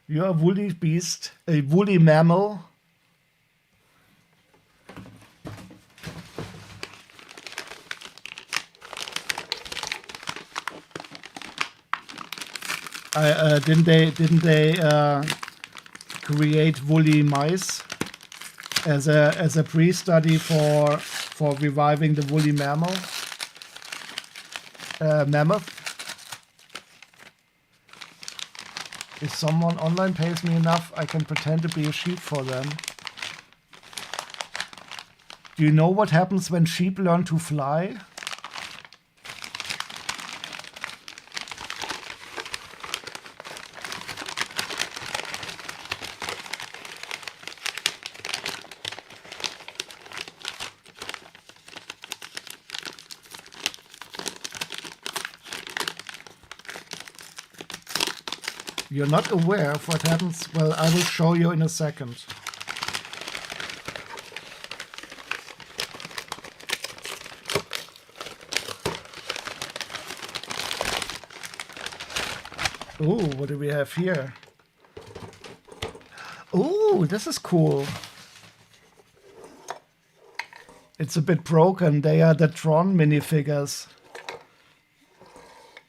You're a woolly beast, a woolly mammal. Didn't they create woolly mice as a pre-study for reviving the woolly mammoth? If someone online pays me enough, I can pretend to be a sheep for them. Do you know what happens when sheep learn to fly? You're not aware of what happens? Well, I will show you in a second. Oh, what do we have here? Oh, this is cool. It's a bit broken. They are the Tron minifigures.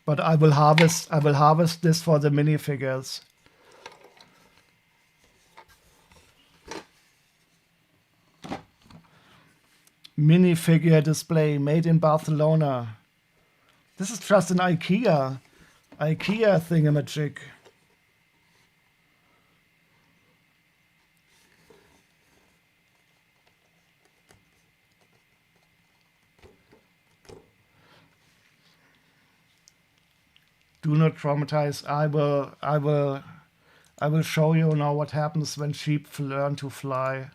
But I will harvest this for the minifigures. Minifigure display made in Barcelona. This is just an IKEA thingamajig. Do not traumatize. I will show you now what happens when sheep learn to fly.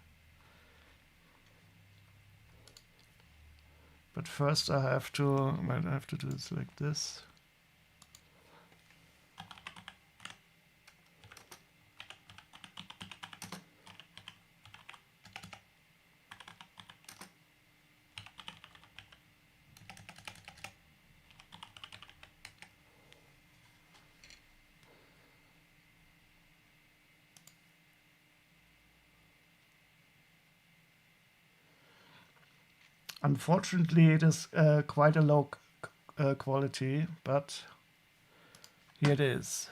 But first I have to do this like this. Unfortunately, it is quite a low quality, but here it is.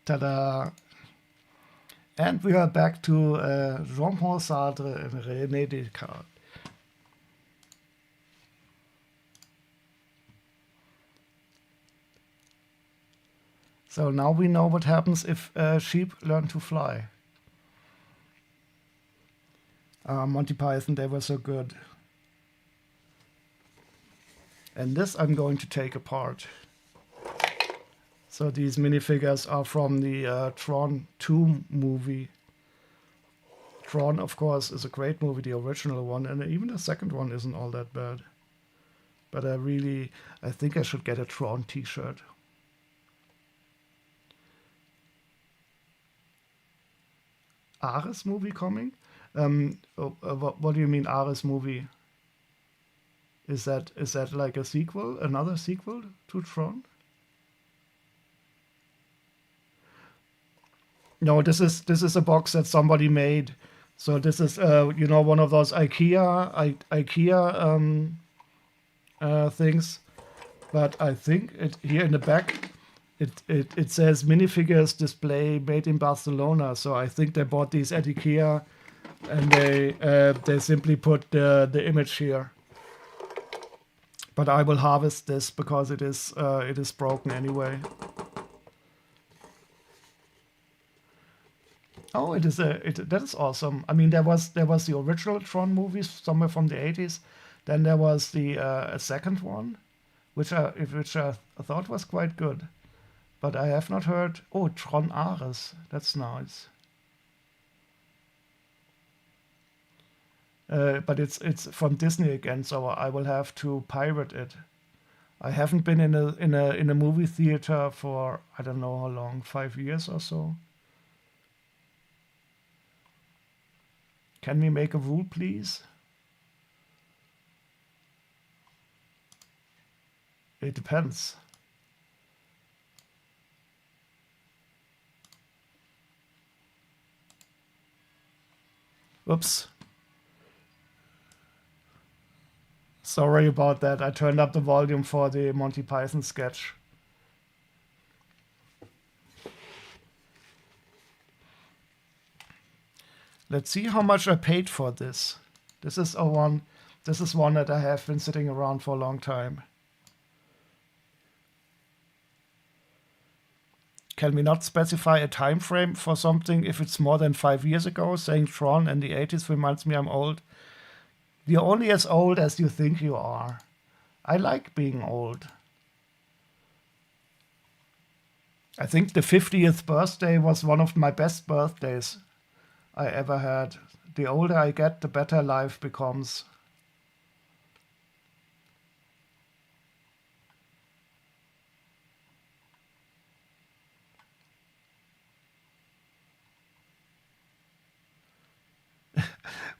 Ta-da! And we are back to Jean-Paul Sartre and René Descartes. So now we know what happens if sheep learn to fly. Monty Python, they were so good. And this I'm going to take apart. So these minifigures are from the Tron 2 movie. Tron, of course, is a great movie, the original one, and even the second one isn't all that bad. But I think I should get a Tron t-shirt. Ares movie coming? What do you mean Ares movie? Is that like a sequel, another sequel to Tron? No, this is a box that somebody made. So this is one of those IKEA things. But I think here in the back it says minifigures display made in Barcelona. So I think they bought these at IKEA. And they simply put the image here. But I will harvest this because it is broken anyway. Oh, that is awesome. I mean, there was the original Tron movies somewhere from the 80s. Then there was the second one, which I thought was quite good. But I have not heard. Oh, Tron Ares. That's nice. But it's from Disney again, so I will have to pirate it. I haven't been in a movie theater for I don't know how long, 5 years or so. Can we make a rule, please? It depends. Oops. Sorry about that. I turned up the volume for the Monty Python sketch. Let's see how much I paid for this. This is one that I have been sitting around for a long time. Can we not specify a time frame for something if it's more than 5 years ago? Saying Tron in the 80s reminds me I'm old. You're only as old as you think you are. I like being old. I think the 50th birthday was one of my best birthdays I ever had. The older I get, the better life becomes.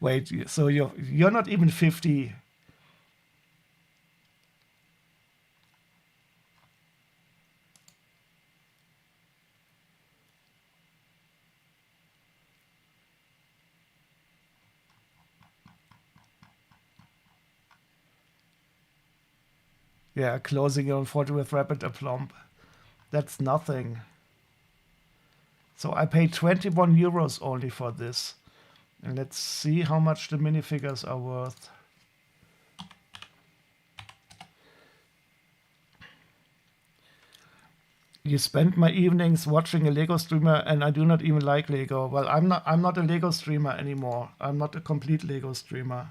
Wait, so you're not even 50. Yeah, closing your 40 with rapid aplomb. That's nothing. So I paid 21 euros only for this. And let's see how much the minifigures are worth. You spend my evenings watching a Lego streamer, and I do not even like Lego. Well, I'm not a Lego streamer anymore. I'm not a complete Lego streamer.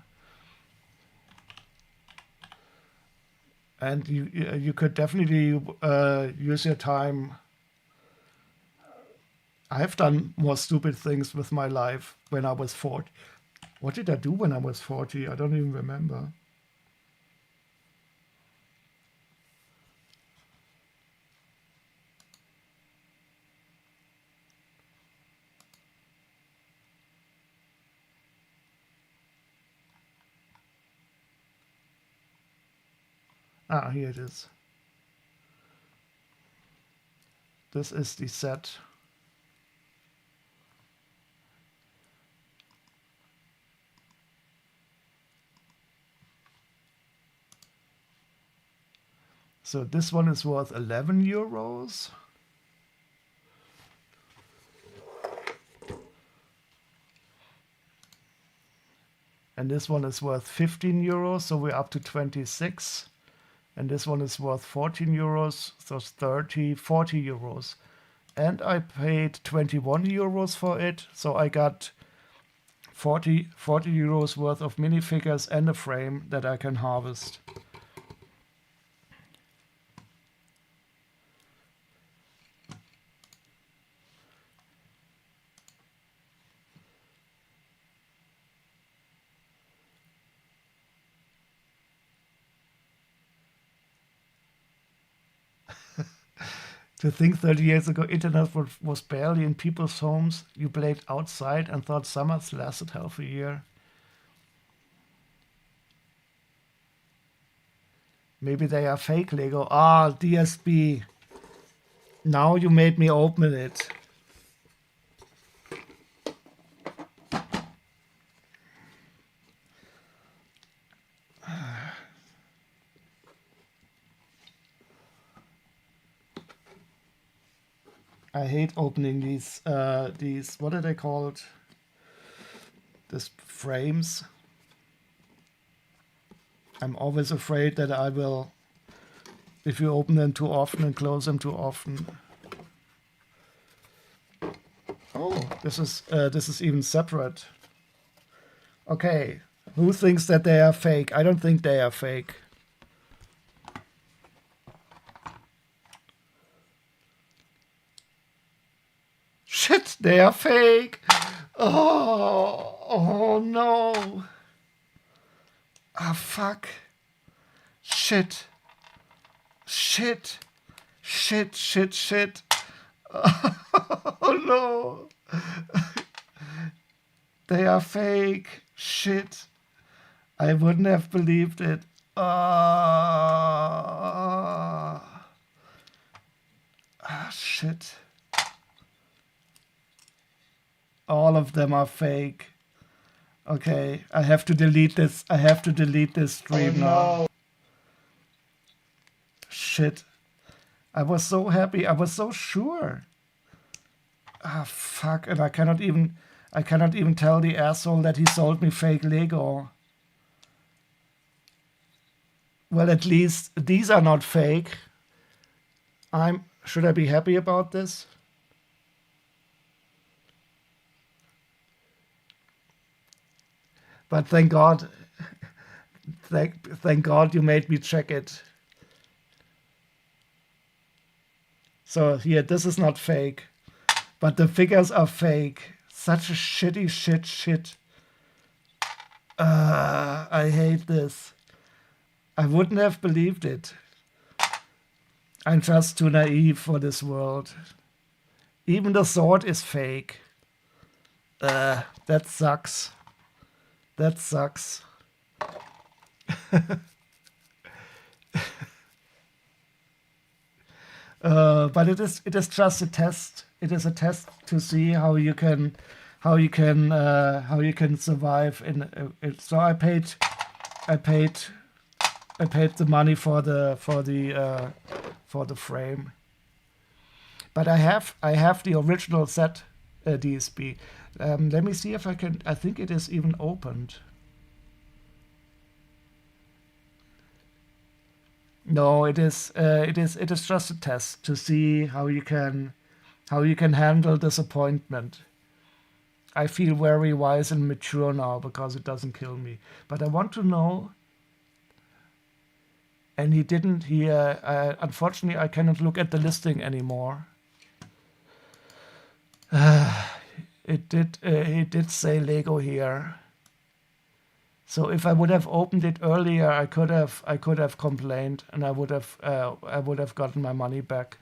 And you could definitely use your time. I've done more stupid things with my life when I was 40. What did I do when I was 40? I don't even remember. Ah, here it is. This is the set. So this one is worth 11 euros. And this one is worth 15 euros, so we're up to 26. And this one is worth 14 euros, so 30, 40 euros. And I paid 21 euros for it, so I got 40 euros worth of minifigures and a frame that I can harvest. To think 30 years ago, internet was barely in people's homes. You played outside and thought summers lasted half a year. Maybe they are fake Lego. Ah, DSB. Now you made me open it. I hate opening these, what are they called? These frames. I'm always afraid that I will, if you open them too often and close them too often. Oh, this is even separate. Okay, who thinks that they are fake? I don't think they are fake. Shit, they are fake. Oh no. Ah, fuck. Shit. Shit. Shit, shit, shit. Oh no. They are fake. Shit. I wouldn't have believed it. Shit. All of them are fake. Okay, I have to delete this. I have to delete this stream now. Shit. I was so happy. I was so sure. Fuck. And I cannot even tell the asshole that he sold me fake Lego. Well, at least these are not fake. Should I be happy about this? But thank God, thank God you made me check it. So here, this is not fake, but the figures are fake. Such a shitty shit. I hate this. I wouldn't have believed it. I'm just too naive for this world. Even the sword is fake. That sucks. That sucks. But it is just a test. It is a test to see how you can survive in it. So I paid the money for the frame. But I have the original set DSP. Let me see if I can. I think it is even opened. No, it is just a test to see how you can handle disappointment. I feel very wise and mature now because it doesn't kill me. But I want to know. And he didn't. Unfortunately, I cannot look at the listing anymore. It did say Lego here. So if I would have opened it earlier, I could have complained, and I would have gotten my money back.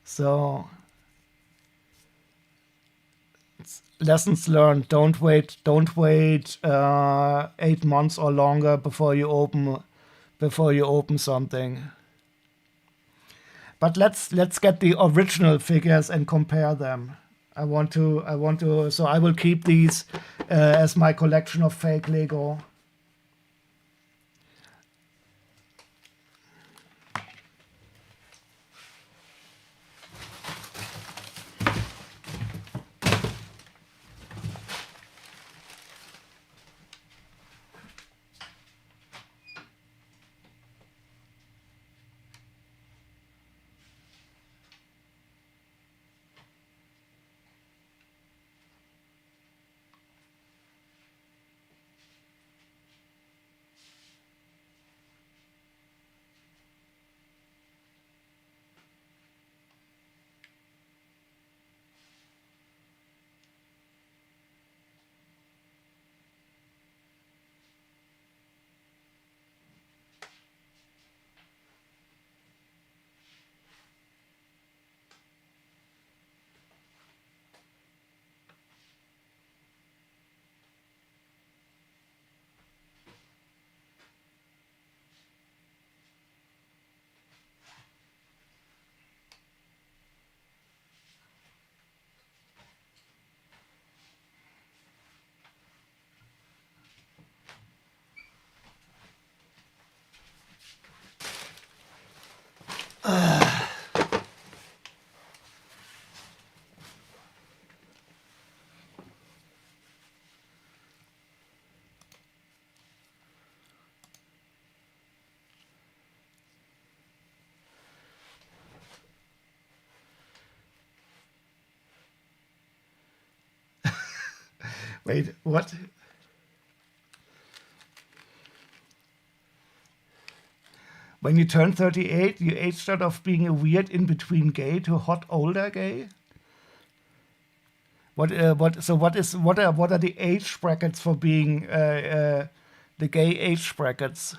So lessons learned: don't wait 8 months or longer before you open something. But let's get the original figures and compare them. I want to. So I will keep these as my collection of fake Lego. Wait, what? When you turn 38, you aged out of being a weird in-between gay to hot older gay? What are the age brackets for being the gay age brackets?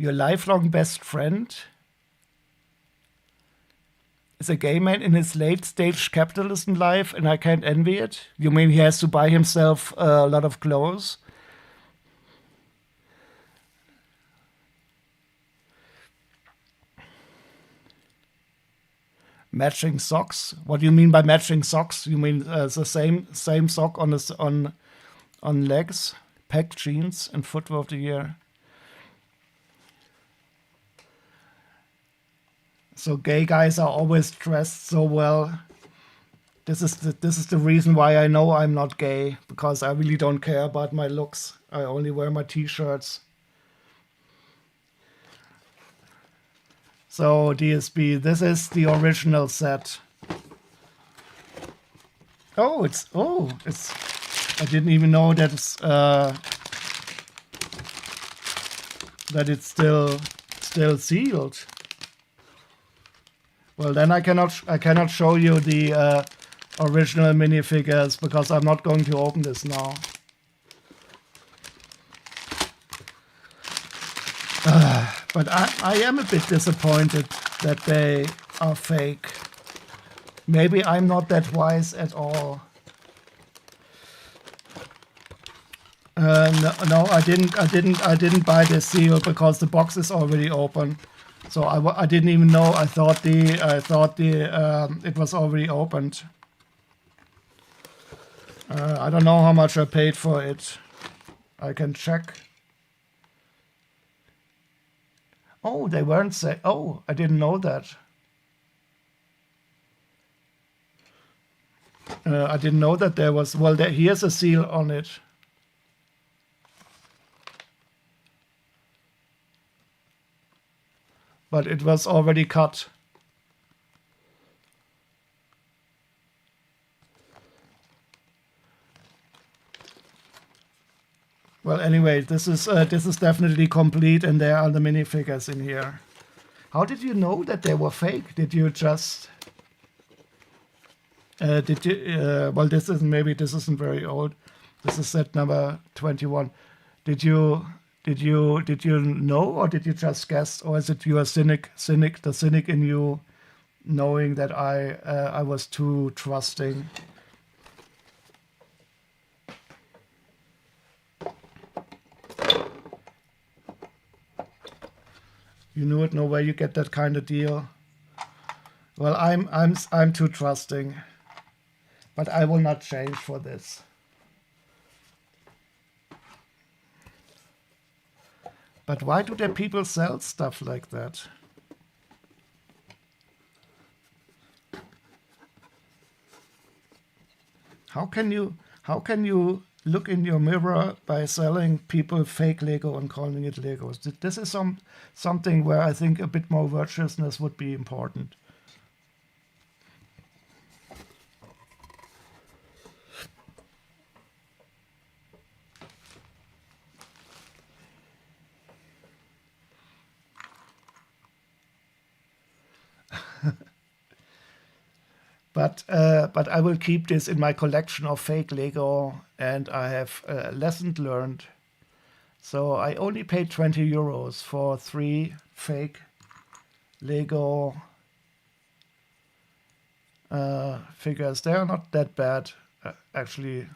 Your lifelong best friend is a gay man in his late-stage capitalism life, and I can't envy it. You mean he has to buy himself a lot of clothes? Matching socks? What do you mean by matching socks? You mean the same sock on legs? Packed jeans and footwear of the year. So gay guys are always dressed so well. This is the reason why I know I'm not gay, because I really don't care about my looks. I only wear my t-shirts. So DSB, this is the original set. It's I didn't even know that it's still sealed. Well, then I cannot show you the original minifigures because I'm not going to open this now. But I am a bit disappointed that they are fake. Maybe I'm not that wise at all. No, I didn't buy this seal because the box is already open. So I didn't even know. I thought it was already opened. I don't know how much I paid for it. I can check. Oh, they weren't say. Oh, I didn't know that. I didn't know that there was. Well, here's a seal on it. But it was already cut. Well, anyway, this is definitely complete, and there are the minifigures in here. How did you know that they were fake? Did you just? Well, this isn't very old. This is set number 21. Did you know, or did you just guess, or is it your the cynic in you, knowing that I was too trusting? You knew it, no way you get that kind of deal. Well, I'm too trusting, but I will not change for this. But why do there people sell stuff like that? How can you look in your mirror by selling people fake Lego and calling it Legos? This is something where I think a bit more virtuousness would be important. But I will keep this in my collection of fake Lego, and I have lesson learned. So I only paid 20 euros for 3 fake Lego figures. They are not that bad, actually,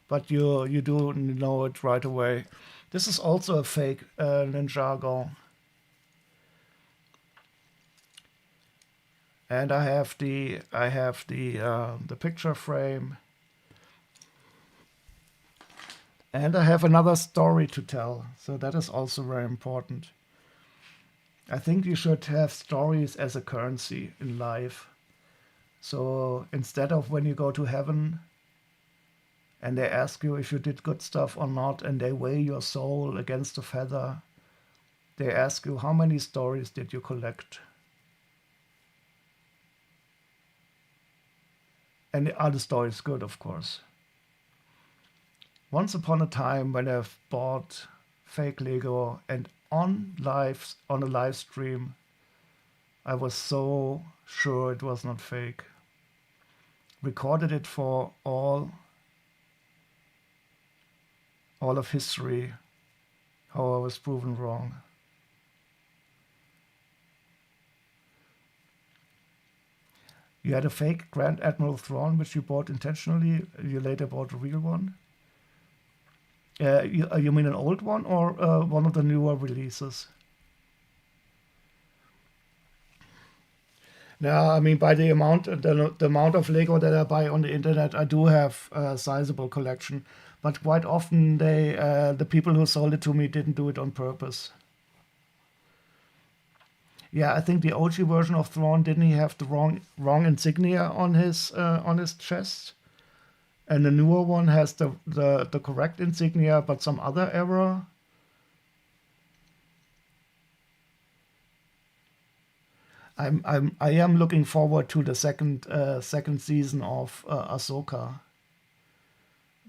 but you do know it right away. This is also a fake Ninjago. And I have the picture frame, and I have another story to tell. So that is also very important. I think you should have stories as a currency in life. So instead of when you go to heaven and they ask you if you did good stuff or not, and they weigh your soul against a feather, they ask you, how many stories did you collect? And are the stories good, of course? Once upon a time, when I've bought fake Lego and on a live stream, I was so sure it was not fake. Recorded it for all of history, how I was proven wrong. You had a fake Grand Admiral Thrawn, which you bought intentionally. You later bought a real one. You mean an old one or one of the newer releases? Yeah, I mean by the amount of Lego that I buy on the internet, I do have a sizable collection, but quite often the people who sold it to me didn't do it on purpose. Yeah, I think the OG version of Thrawn, didn't he have the wrong insignia on his chest? And the newer one has the correct insignia, but some other error. I am looking forward to the second season of Ahsoka,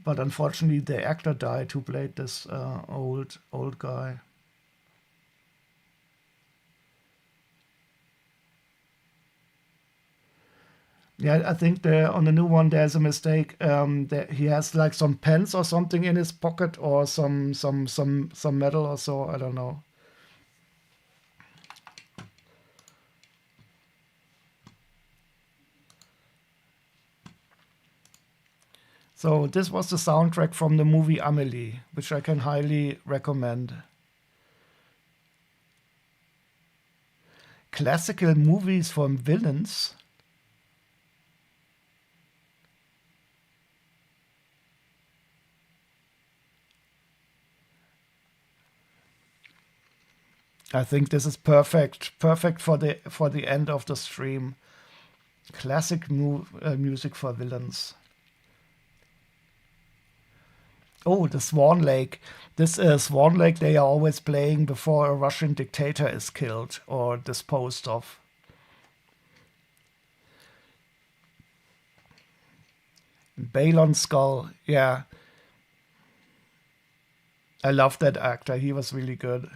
but unfortunately the actor died who played this old guy. Yeah, I think on the new one there's a mistake. That he has like some pens or something in his pocket, or some metal or so. I don't know. So this was the soundtrack from the movie Amélie, which I can highly recommend. Classical movies from villains. I think this is perfect for the end of the stream. Classic music for villains. Oh, the Swan Lake. This Swan Lake they are always playing before a Russian dictator is killed or disposed of. Balon Skull, yeah. I love that actor. He was really good.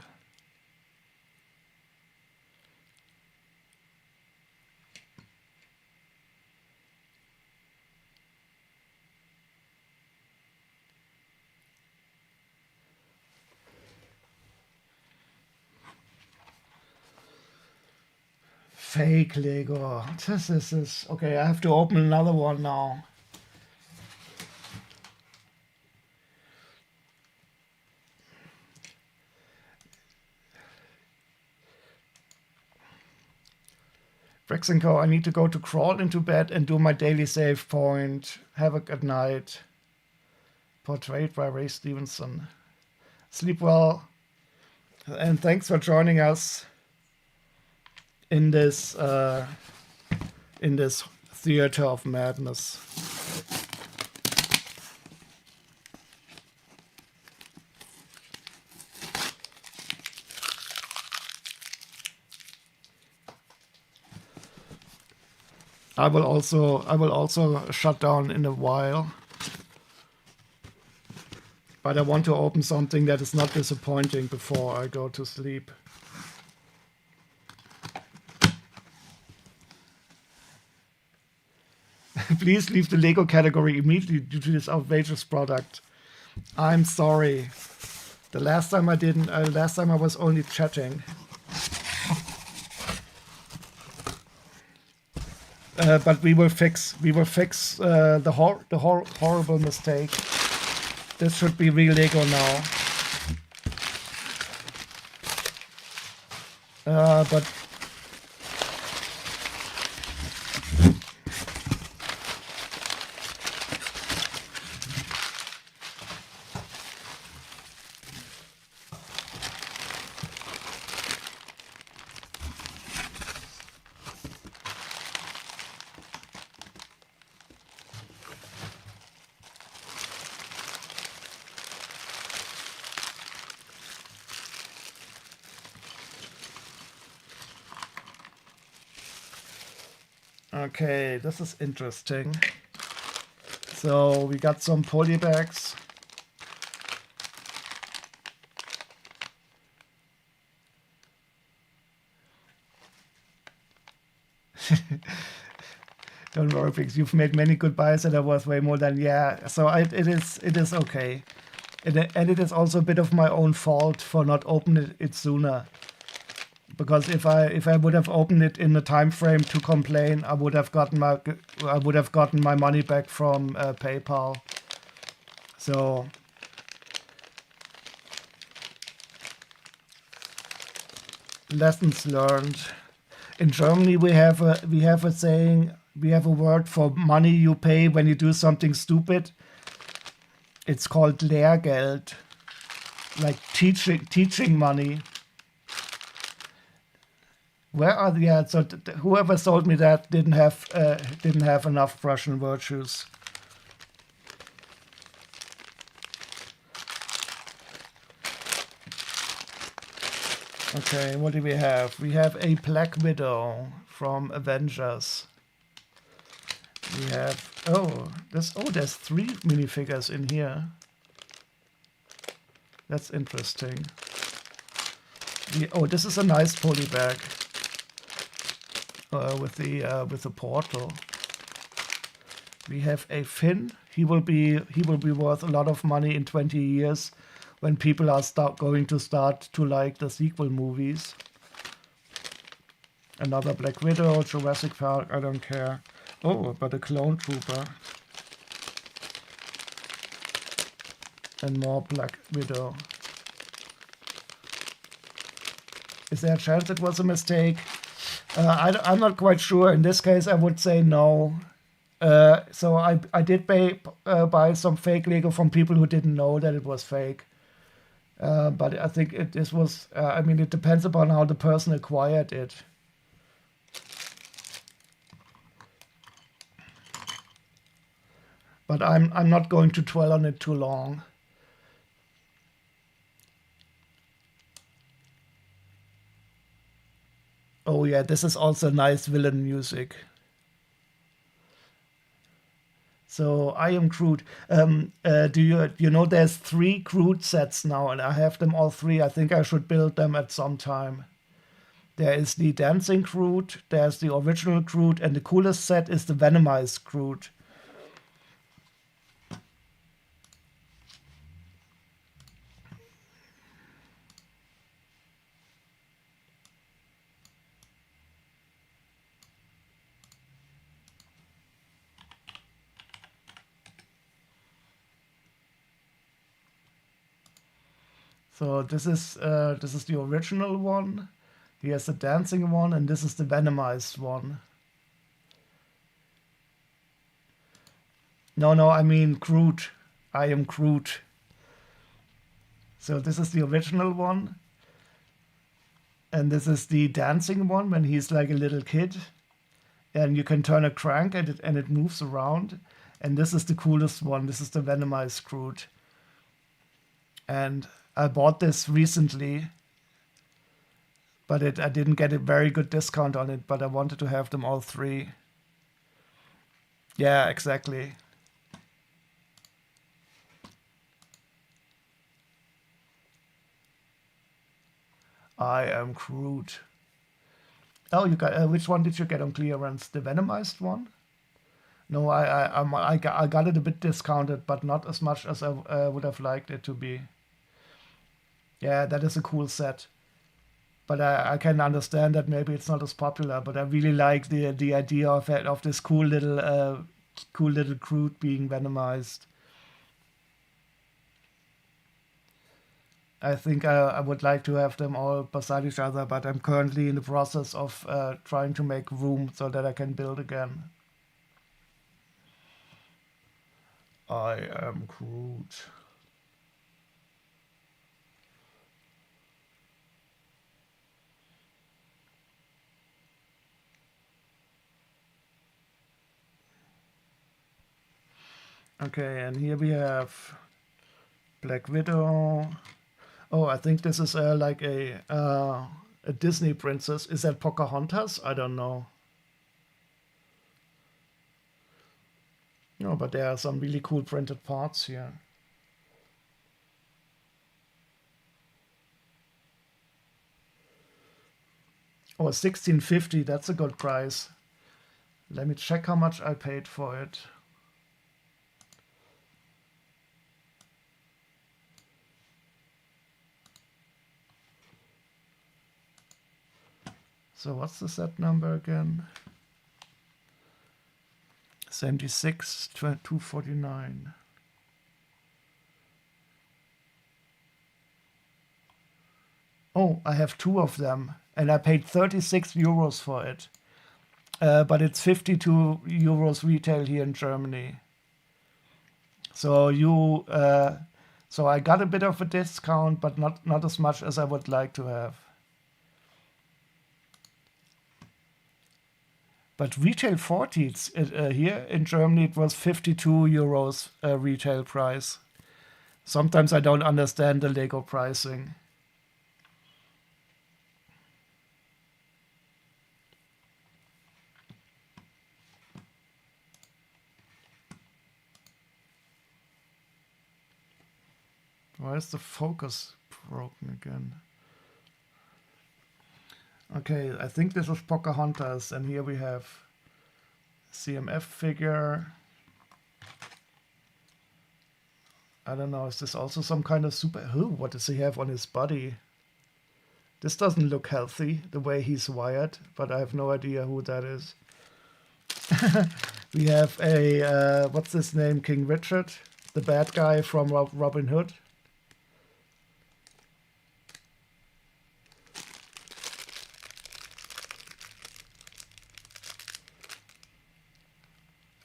Fake Lego. This is okay. I have to open another one now. Brexenco, I need to go to crawl into bed and do my daily save point. Have a good night. Portrayed by Ray Stevenson. Sleep well. And thanks for joining us in this theater of madness. I will also shut down in a while. But I want to open something that is not disappointing before I go to sleep. Please leave the Lego category immediately due to this outrageous product. I'm sorry. The last time I didn't. Last time I was only chatting. But we will fix the horrible mistake. This should be real Lego now. But okay, this is interesting. So we got some poly bags. Don't worry, Pix. You've made many good buys that are worth way more than So it is okay, and it is also a bit of my own fault for not opening it sooner. Because if I would have opened it in the time frame to complain, I would have gotten my money back from PayPal. So lessons learned. In Germany, we have a saying. We have a word for money you pay when you do something stupid. It's called Lehrgeld, like teaching money. Where are the so whoever sold me that didn't have enough Prussian virtues. Okay, what do we have? We have a Black Widow from Avengers. We have there's 3 minifigures in here. That's interesting. This is a nice poly bag with the portal. We have a Finn. He will be worth a lot of money in 20 years when people are going to start to like the sequel movies. Another Black Widow, Jurassic Park, I don't care. Oh, but a clone trooper. And more Black Widow. Is there a chance it was a mistake? I'm not quite sure. In this case, I would say no. So I did buy some fake Lego from people who didn't know that it was fake. But I think it depends upon how the person acquired it. But I'm not going to dwell on it too long. Oh yeah, this is also nice villain music. So I am Groot. Do you know there's 3 Groot sets now, and I have them all 3. I think I should build them at some time. There is the dancing Groot, there's the original Groot, and the coolest set is the Venomized Groot. So this is the original one. Here's the dancing one, and this is the Venomized one. No, I mean Groot. I am Groot. So this is the original one. And this is the dancing one when he's like a little kid. And you can turn a crank and it moves around. And this is the coolest one. This is the Venomized Groot. And I bought this recently. But I didn't get a very good discount on it. But I wanted to have them all 3. Yeah, exactly. I am Groot. Oh, you got which one did you get on clearance? The Venomized one? No, I got it a bit discounted, but not as much as I would have liked it to be. Yeah, that is a cool set. But I can understand that maybe it's not as popular. But I really like the idea of this cool little Groot being Venomized. I think I would like to have them all beside each other, but I'm currently in the process of trying to make room so that I can build again. I am Groot. Okay, and here we have Black Widow. Oh, I think this is like a Disney princess. Is that Pocahontas? I don't know. No, but there are some really cool printed parts here. Oh, 1650, that's a good price. Let me check how much I paid for it. So what's the set number again? 76, 249. Oh, I have two of them, and I paid 36 euros for it. But it's 52 euros retail here in Germany. So so I got a bit of a discount, but not as much as I would like to have. But retail 40, here in Germany, it was 52 euros retail price. Sometimes I don't understand the Lego pricing. Why is the focus broken again? Okay, I think this is Pocahontas, and here we have CMF figure. I don't know, is this also some kind of super... Oh, what does he have on his body? This doesn't look healthy, the way he's wired, but I have no idea who that is. We have a, what's his name, King Richard, the bad guy from Robin Hood.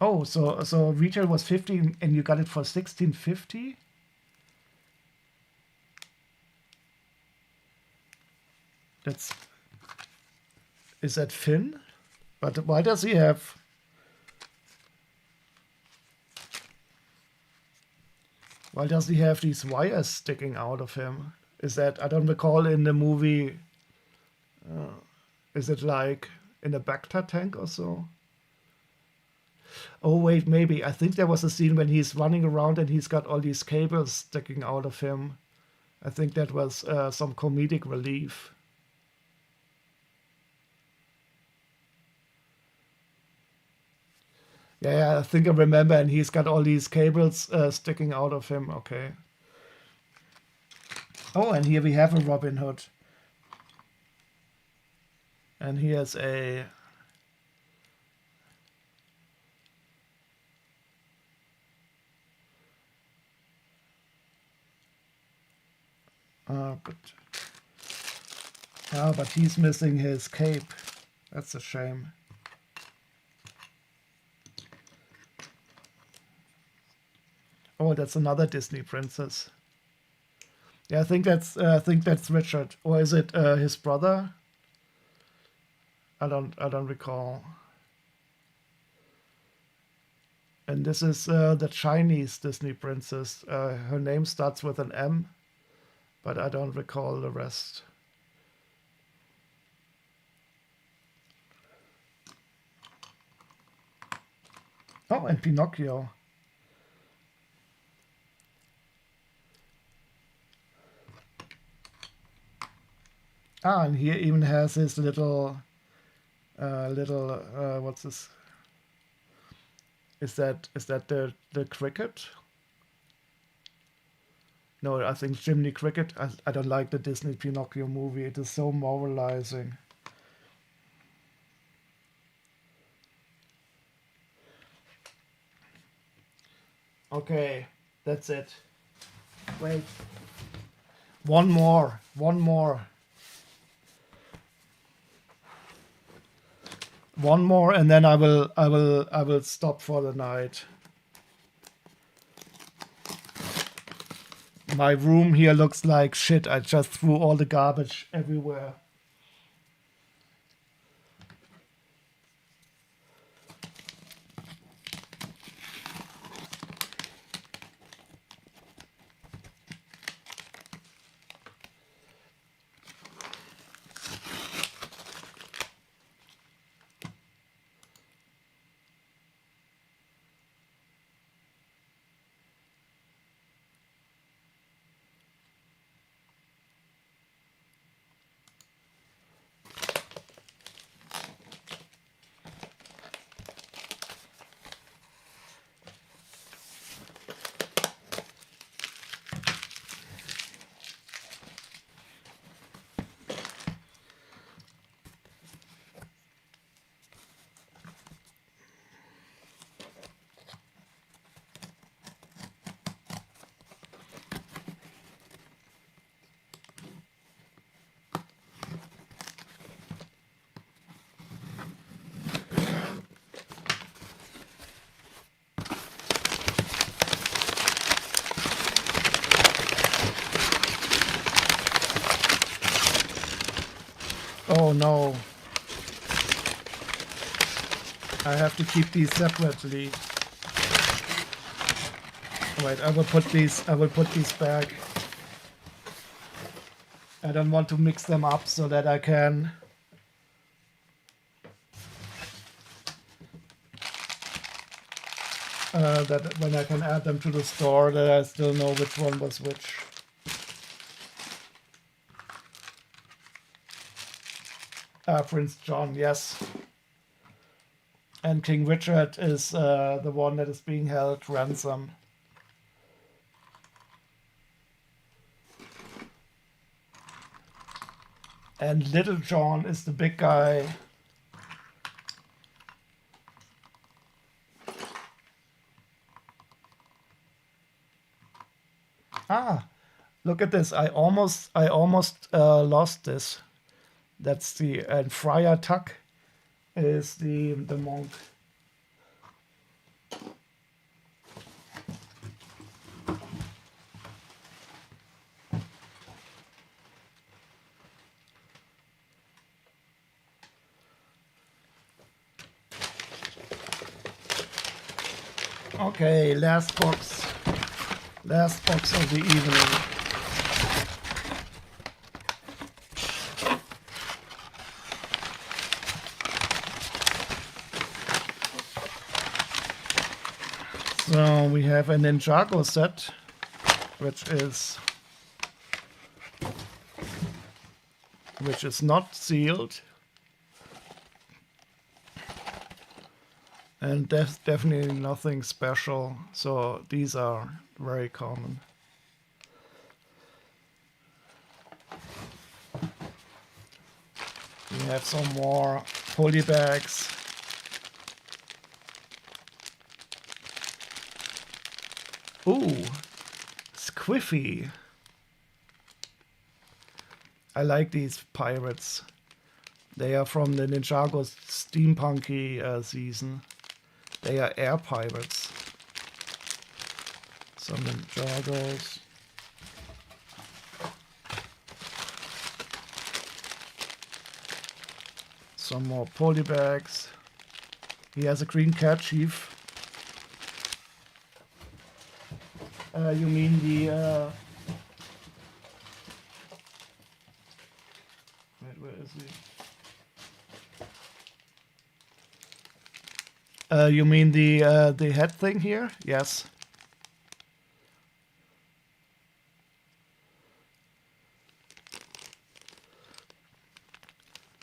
Oh, so retail was 15 and you got it for 16.50? Is that Finn? But why does he have... Why does he have these wires sticking out of him? Is that, I don't recall in the movie, is it like in a Bacta tank or so? Oh wait, maybe. I think there was a scene when he's running around and he's got all these cables sticking out of him. I think that was some comedic relief. Yeah, I think I remember, and he's got all these cables sticking out of him. Okay. Oh, and here we have a Robin Hood. And here's a... but he's missing his cape. That's a shame. Oh, that's another Disney princess. Yeah, I think that's Richard, or is it his brother? I don't recall. And this is the Chinese Disney princess. Her name starts with an M, but I don't recall the rest. Oh, and Pinocchio. Ah, and here even has his little, what's this? Is that the cricket? No, I think Jiminy Cricket. I don't like the Disney Pinocchio movie. It is so moralizing. Okay, that's it. Wait. One more. One more, and then I will stop for the night. My room here looks like shit. I just threw all the garbage everywhere. Oh no. I have to keep these separately. Wait, I will put these back. I don't want to mix them up so that I can that when I can add them to the store, that I still know which one was which. Prince John, yes. And King Richard is the one that is being held ransom. And Little John is the big guy. Ah, look at this. I almost lost this. That's the and Friar Tuck is the monk. Okay, last box of the evening. So we have a Ninjago set, which is not sealed, and there's definitely nothing special. So these are very common. We have some more poly bags. Ooh, Squiffy. I like these pirates. They are from the Ninjago steampunky season. They are air pirates. Some Ninjagos. Some more polybags. He has a green cat chief. You mean the wait, where is he? You mean the head thing here? Yes.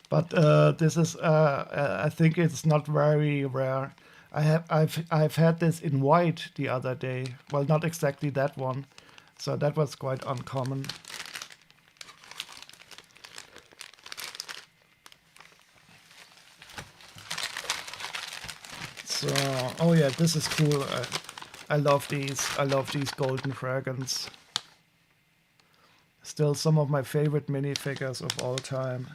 But this is I think it's not very rare. I've had this in white the other day. Well, not exactly that one. So that was quite uncommon. So, oh yeah, this is cool. I love these. I love these golden dragons. Still some of my favorite minifigures of all time.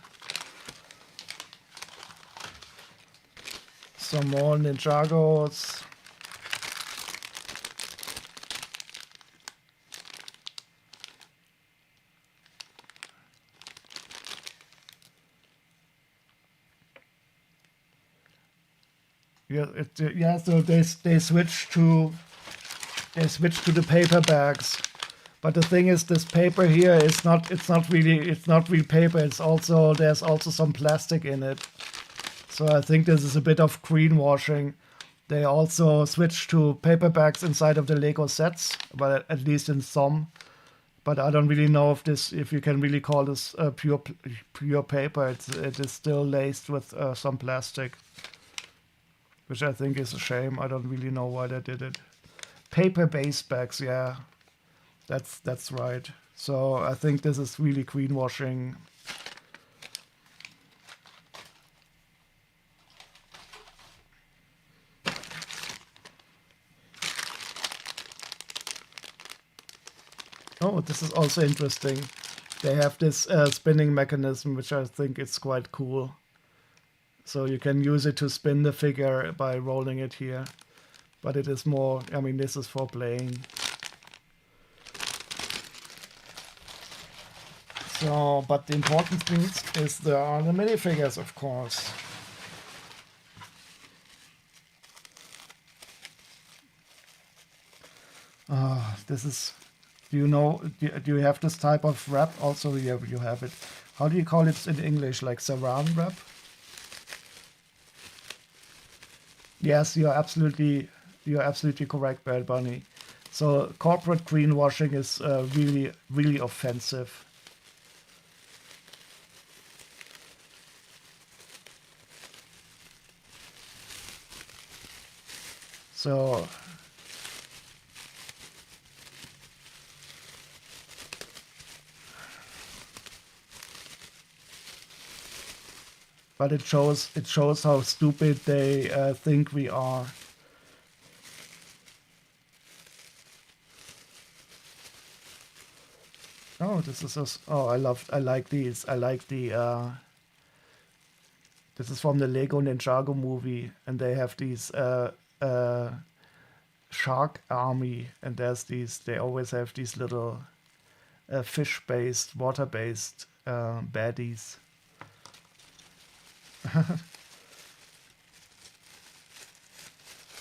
Some more Ninjagos. Yeah, so they switch to the paper bags. But the thing is, this paper here is not real paper. There's also some plastic in it. So I think this is a bit of greenwashing. They also switch to paper bags inside of the Lego sets, but at least in some. But I don't really know if you can really call this pure paper. It is still laced with some plastic, which I think is a shame. I don't really know why they did it. Paper base bags, yeah, that's right. So I think this is really greenwashing. Oh, this is also interesting. They have this spinning mechanism, which I think is quite cool. So you can use it to spin the figure by rolling it here. But it is more, I mean, this is for playing. So, but the important things is there are the minifigures, of course. This is, do you know, do you have this type of wrap? Also, you have it. How do you call it in English? Like saran wrap? Yes, you're absolutely correct, Bad Bunny. So corporate greenwashing is really, really offensive. So, but it shows how stupid they think we are. Oh, this is oh, I like these. I like the this is from the Lego Ninjago movie, and they have these shark army, and they always have these little fish-based, water-based baddies.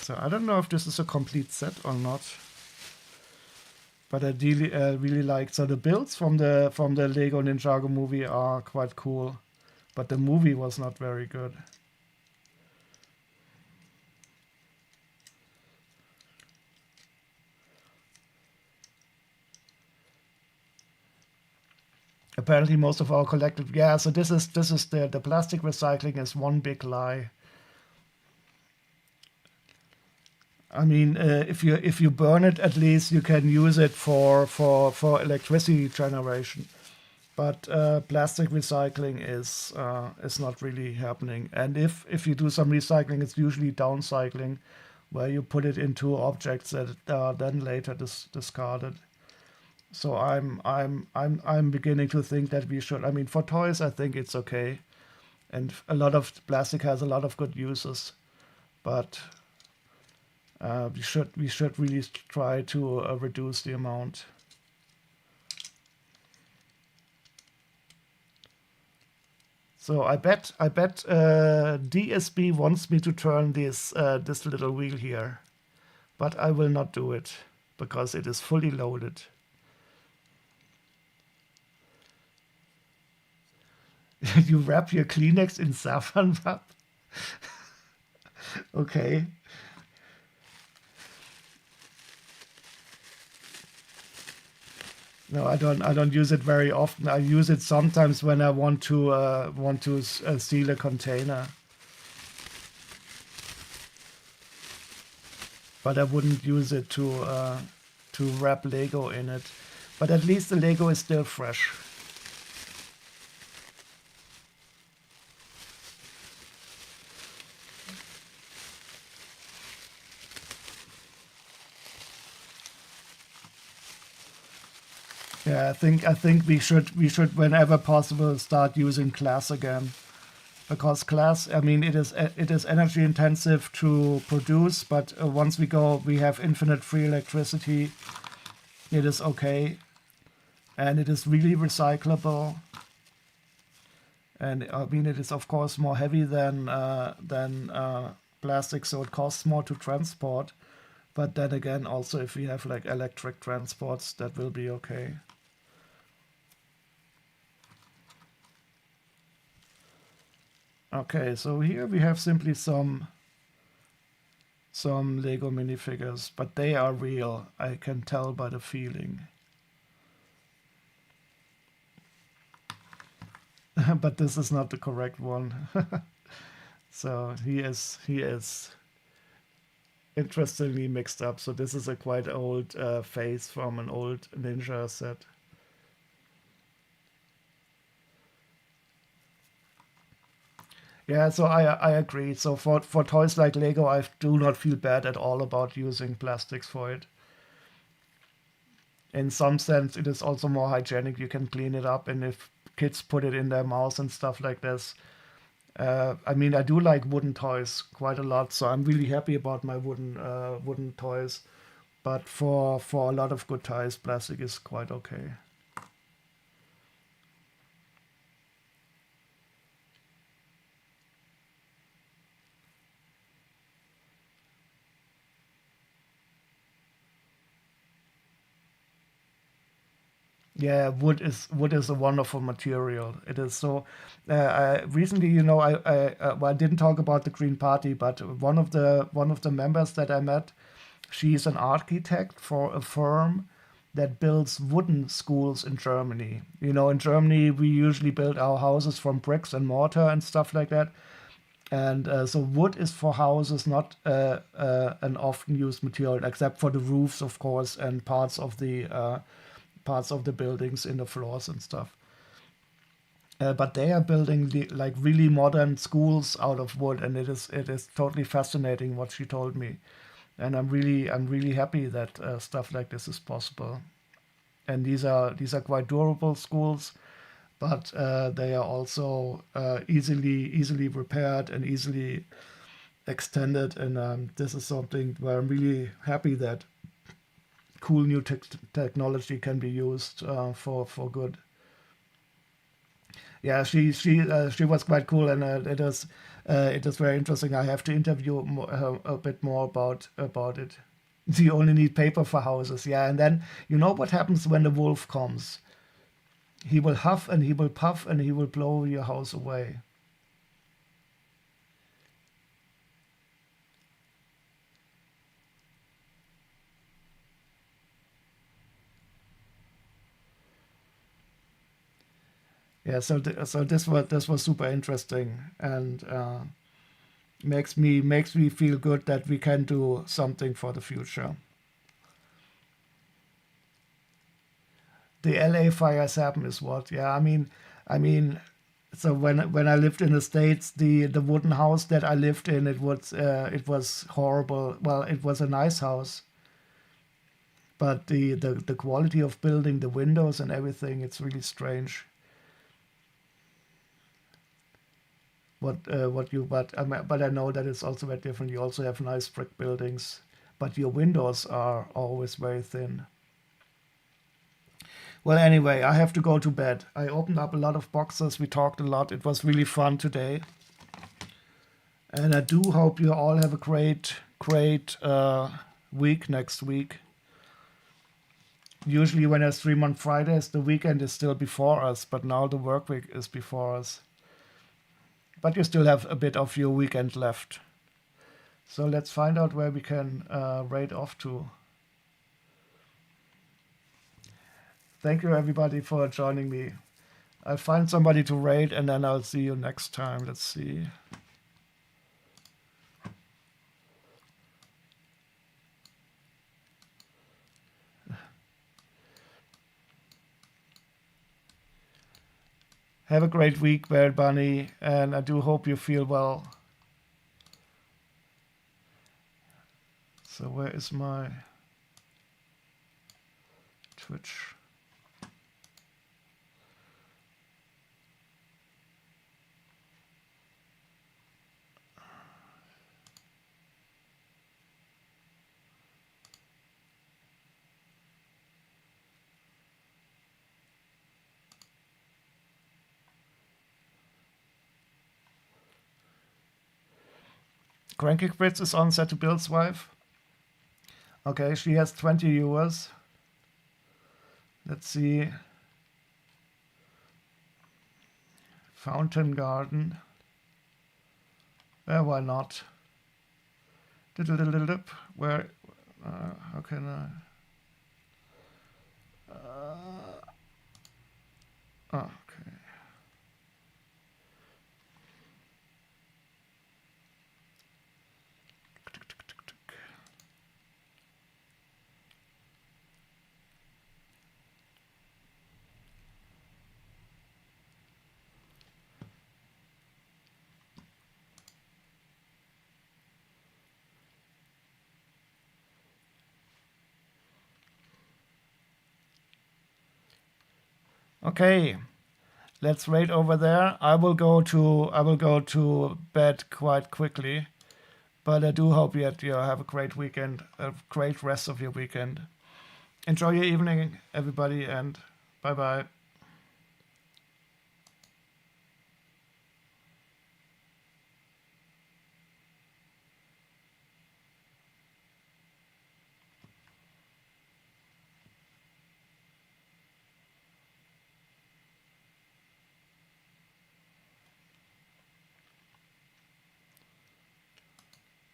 So I don't know if this is a complete set or not, but I really like. So the builds from the Lego Ninjago movie are quite cool, but the movie was not very good. Apparently, most of our collective, yeah. So this is the plastic recycling is one big lie. I mean, if you burn it, at least you can use it for electricity generation. But plastic recycling is not really happening. And if you do some recycling, it's usually downcycling, where you put it into objects that are then later discarded. So I'm beginning to think that we should. I mean, for toys, I think it's okay, and a lot of plastic has a lot of good uses, but we should really try to reduce the amount. So I bet DSB wants me to turn this little wheel here, but I will not do it because it is fully loaded. You wrap your Kleenex in saffron wrap? Okay. No, I don't use it very often. I use it sometimes when I want to seal a container, but I wouldn't use it to wrap Lego in it. But at least the Lego is still fresh. Yeah, I think we should whenever possible start using glass again, because glass, I mean, it is energy intensive to produce, but once we have infinite free electricity, it is okay, and it is really recyclable. And I mean, it is of course more heavy than plastic, so it costs more to transport. But then again, also if we have like electric transports, that will be okay. Okay, so here we have simply some Lego minifigures, but they are real. I can tell by the feeling. But this is not the correct one. So he is interestingly mixed up. So this is a quite old face from an old ninja set. Yeah, so I agree. So for toys like Lego, I do not feel bad at all about using plastics for it. In some sense, it is also more hygienic. You can clean it up, and if kids put it in their mouths and stuff like this. I mean, I do like wooden toys quite a lot, so I'm really happy about my wooden toys. But for a lot of good toys, plastic is quite okay. Yeah, wood is a wonderful material. It is so. Recently, well, I didn't talk about the Green Party, but one of the members that I met, she's an architect for a firm that builds wooden schools in Germany. In Germany, we usually build our houses from bricks and mortar and stuff like that. And so wood is for houses not an often used material, except for the roofs, of course, and parts of the buildings in the floors and stuff. But they are building like really modern schools out of wood, and it is totally fascinating what she told me. And I'm really happy that stuff like this is possible. And these are quite durable schools, but they are also easily repaired and easily extended. And this is something where I'm really happy that cool new technology can be used for good. Yeah, she was quite cool, and it is very interesting. I have to interview a bit more about it. You only need paper for houses, yeah. And then you know what happens when the wolf comes? He will huff and he will puff and he will blow your house away. Yeah, so this was super interesting, and makes me feel good that we can do something for the future. The LA fires happen is what? Yeah, I mean, so when I lived in the States, the wooden house that I lived in, it was horrible. Well, it was a nice house, but the quality of building, the windows and everything, it's really strange. But I know that it's also very different. You also have nice brick buildings, but your windows are always very thin. Well, anyway, I have to go to bed. I opened up a lot of boxes. We talked a lot. It was really fun today. And I do hope you all have a great week next week. Usually, when I stream on Fridays, the weekend is still before us, but now the work week is before us. But you still have a bit of your weekend left. So let's find out where we can raid off to. Thank you, everybody, for joining me. I'll find somebody to raid, and then I'll see you next time. Let's see. Have a great week, Bear Bunny, and I do hope you feel well. So where is my Twitch? Cranky Crits is on set to Bill's wife. Okay, she has 20 viewers. Let's see. Fountain Garden. Why not? Where? How can I? Okay. Okay, let's raid over there. I will go to bed quite quickly, but I do hope that you have a great weekend, a great rest of your weekend. Enjoy your evening, everybody, and bye bye.